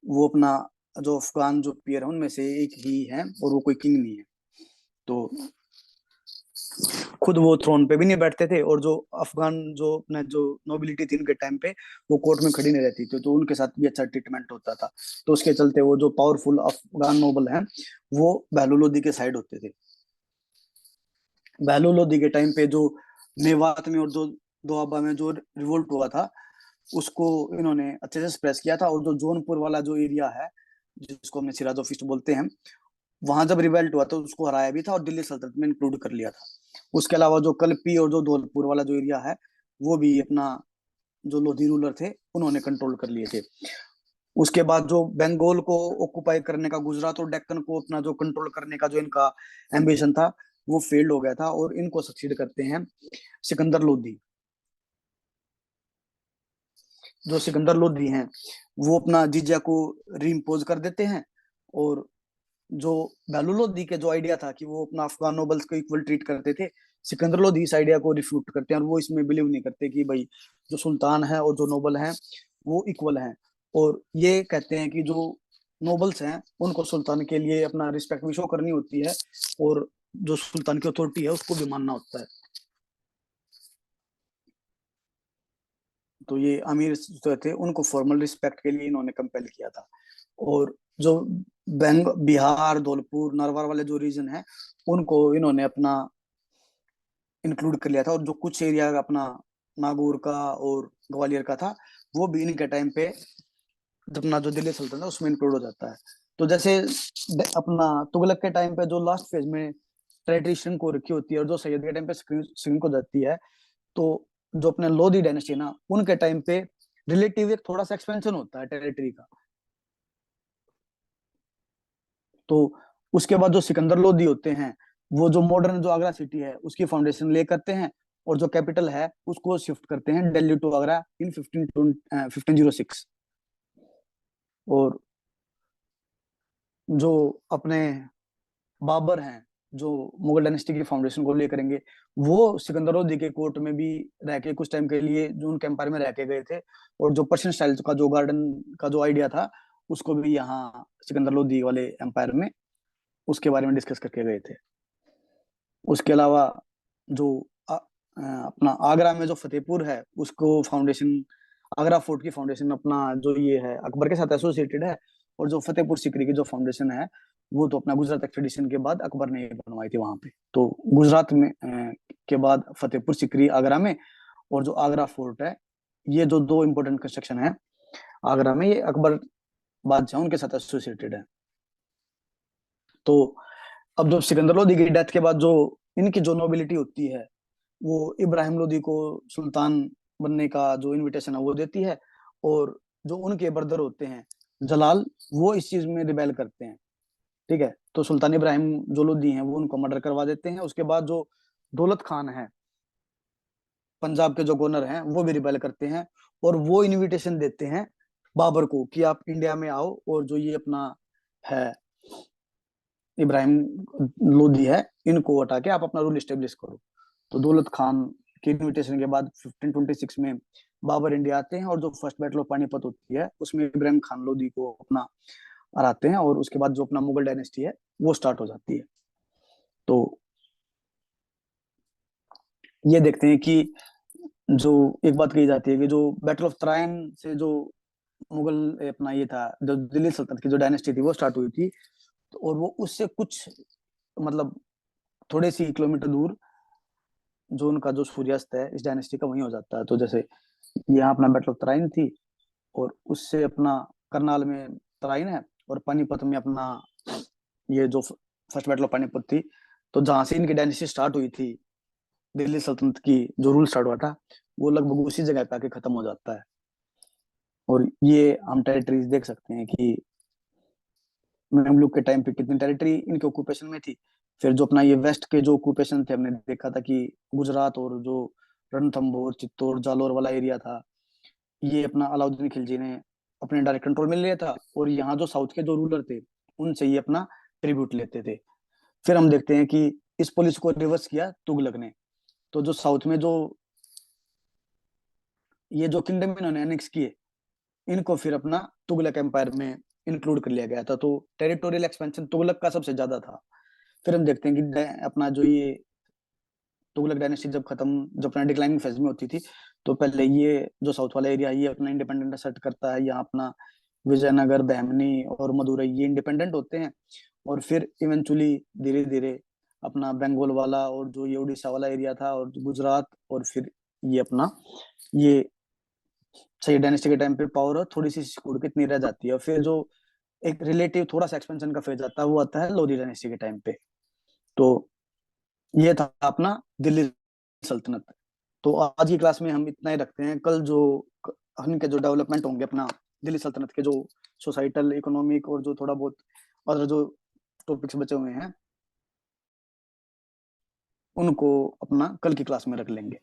वो अपना जो अफगान जो पीयर है उनमें से एक ही है, और वो कोई किंग नहीं है। तो खुद वो थ्रोन पे भी नहीं बैठते थे, और जो अफगान जो अपने जो नोबिलिटी थी उनके टाइम पे, वो कोर्ट में खड़ी नहीं रहती थी, तो उनके साथ भी अच्छा ट्रीटमेंट होता था। तो उसके चलते वो जो पावरफुल अफगान नोबल हैं वो बहलुल लोदी के साइड होते थे। बहलुल लोदी के टाइम पे जो मेवात में और जो दोआबा में जो रिवोल्ट हुआ था, उसको इन्होंने अच्छे से सप्रेस किया था। और जो जौनपुर वाला जो एरिया है, जिसको हमने सिराजोफिस्ट बोलते हैं, वहां जब रिवेल्ट हुआ तो उसको हराया भी था और दिल्ली सल्तनत में इंक्लूड कर लिया था। उसके अलावा जो कल्पी और जो धौलपुर वाला जो एरिया है, वो भी अपना जो लोधी रूलर थे उन्होंने कंट्रोल कर लिए थे। उसके बाद जो बंगाल को ऑक्युपाई करने का, गुजरात और डेक्कन को अपना जो कंट्रोल करने का जो इनका एम्बिशन था, वो फेल्ड हो गया था। और इनको सक्सीड करते हैं सिकंदर लोधी। जो सिकंदर लोधी हैं वो अपना जिजिया को रीइम्पोज कर देते हैं। और जो बहलुल लोधी के जो आइडिया था कि वो अपना अफगान नोबल्स को इक्वल ट्रीट करते थे, सिकंदर लोधी इस आइडिया को रिफ्यूट करते हैं। और वो इसमें बिलीव नहीं करते कि भाई जो सुल्तान है और जो नोबल हैं वो इक्वल हैं। और ये कहते हैं कि जो नोबल्स हैं उनको सुल्तान के लिए अपना रिस्पेक्ट भी शो करनी होती है, और जो सुल्तान की अथॉरिटी है उसको भी मानना होता है। तो ये अमीर जो थे उनको फॉर्मल रिस्पेक्ट के लिए इन्होंने कंपेल किया था। और जो बिहार, धौलपुर, नरवार वाले जो रीजन है उनको इन्होंने अपना इंक्लूड कर लिया था। और जो कुछ एरिया अपना नागौर का और ग्वालियर का था, वो भी इनके टाइम पे अपना जो दिल्ली सल्तनत है उसमें इंक्लूड हो जाता है। तो जैसे अपना तुगलक के टाइम पे जो लास्ट फेज में ट्रेडिशन को रखी होती है, और जो सैयद के टाइम पे सिंह को जाती है, तो जो अपने लोधी डायनेस्टी ना, उनके टाइम पे रिलेटिव एक थोड़ा सा एक्सपेंशन होता है टेरिटरी का। तो उसके बाद जो सिकंदर लोधी होते हैं, वो जो मॉडर्न जो आगरा सिटी है उसकी फाउंडेशन ले करते हैं, और जो कैपिटल है उसको शिफ्ट करते हैं दिल्ली टू आगरा इन 1506। और जो अपने बाबर हैं जो मुगल डायनेस्टी की फाउंडेशन को लिए करेंगे, वो सिकंदर लोदी के कोर्ट में भी रह के कुछ टाइम के लिए जो उनके एम्पायर में रह के गए थे, और जो पर्शियन स्टाइल का जो गार्डन का जो आइडिया था उसको भी यहाँ सिकंदर लोदी वाले एम्पायर में उसके बारे में डिस्कस करके गए थे। उसके अलावा जो अपना आगरा में जो फतेहपुर है उसको फाउंडेशन, आगरा फोर्ट की फाउंडेशन अपना जो ये है अकबर के साथ एसोसिएटेड है, और जो फतेहपुर सीकरी की जो फाउंडेशन है वो तो अपना गुजरात एक्सपीडिशन के बाद अकबर ने बनवाई थी वहां पे। तो गुजरात में के बाद फतेहपुर सीकरी आगरा में, और जो आगरा फोर्ट है, ये जो दो इंपॉर्टेंट कंस्ट्रक्शन है आगरा में, ये अकबर बादशाह उनके साथ एसोसिएटेड है। तो अब जब सिकंदर लोदी की डेथ के बाद जो इनकी जो नोबिलिटी होती है, वो इब्राहिम लोदी को सुल्तान बनने का जो इनविटेशन है वो देती है, और जो उनके ब्रदर होते हैं जलाल, वो इस चीज में रिबेल करते हैं। ठीक है, तो सुल्तान इब्राहिम जो लोदी हैं वो उनको मर्डर करवा देते हैं। उसके बाद जो दौलत खान है पंजाब के जो गवर्नर हैं वो भी रिबेल करते हैं, और वो इनविटेशन देते हैं बाबर को कि आप इंडिया में आओ, और जो ये अपना है इब्राहिम लोदी है, इनको हटा के आप अपना रूल स्टेब्लिश करो। तो दौलत खान के इनविटेशन के बाद 1526 में बाबर इंडिया आते हैं, और जो फर्स्ट बैटल ऑफ पानीपत होती है उसमें इब्राहिम खान लोदी को अपना हराते हैं, और उसके बाद जो अपना मुगल डायनेस्टी है वो स्टार्ट हो जाती है। तो ये देखते हैं कि जो एक बात कही जाती है कि जो बैटल ऑफ तराइन से जो मुगल अपना ये था, जो दिल्ली सल्तनत की जो डायनेस्टी थी वो स्टार्ट हुई थी, और वो उससे कुछ मतलब थोड़े सी किलोमीटर दूर जो उनका जो सूर्यास्त है इस डायनेस्टी का वहीं हो जाता है। तो जैसे यहाँ अपना बैटल ऑफ तराइन थी, और उससे अपना करनाल में तराइन है, और पानीपत में अपना ये जो फर्स्ट बैटल ऑफ पानीपत थी। तो जहां से इनकी डायनेस्टी स्टार्ट हुई थी, दिल्ली सल्तनत की जो रूल स्टार्ट हुआ था, वो लगभग उसी जगह पे आके खत्म हो जाता है। और ये हम टेरिटरीज देख सकते हैं कि मेमलुक के टाइम पे कितनी टेरिटरी इनके ऑक्यूपेशन में थी। फिर जो अपना ये वेस्ट के जो ऑक्यूपेशन थे, हमने देखा था कि गुजरात और जो रणथंभौर चित्तौड़ जालोर वाला एरिया था, ये अपना अलाउद्दीन खिलजी ने अपने डायरेक्ट कंट्रोल में लिया था, और यहाँ जो साउथ के जो रूलर थे उनसे ये अपना ट्रिब्यूट लेते थे। फिर हम देखते हैं कि इस पॉलिसी को रिवर्स किया तुगलक ने। तो जो साउथ में जो ये जो किंगडम इन्होंने एनेक्स किए, इनको फिर अपना तुगलक एम्पायर में इंक्लूड कर लिया गया था। तो टेरिटोरियल एक्सपेंशन तुगलक का सबसे ज्यादा था। फिर हम देखते हैं कि अपना जो ये तुगलक डायनेस्टी जब खत्म, जब अपना डिक्लाइनिंग फेज में होती थी, तो पहले ये जो साउथ वाला एरिया है ये अपना इंडिपेंडेंट असर्ट करता है। यहाँ अपना विजयनगर, बहमनी और मदुरई ये इंडिपेंडेंट होते हैं, और फिर इवेंचुअली धीरे धीरे अपना बंगाल वाला और जो ये उड़ीसा वाला एरिया था और गुजरात, और फिर ये अपना ये सही डायनेस्टी के टाइम पे पावर थोड़ी सी सिकुड़ के इतनी रह जाती है। और फिर जो एक रिलेटिव थोड़ा सा एक्सपेंशन का फेज आता है वो आता है लोधी डायनेस्टी के टाइम पे। तो ये था अपना दिल्ली सल्तनत। तो आज की क्लास में हम इतना ही रखते हैं। कल जो उनके जो डेवलपमेंट होंगे अपना दिल्ली सल्तनत के, जो सोसाइटल, इकोनॉमिक और जो थोड़ा बहुत अदर जो टॉपिक्स बचे हुए हैं, उनको अपना कल की क्लास में रख लेंगे।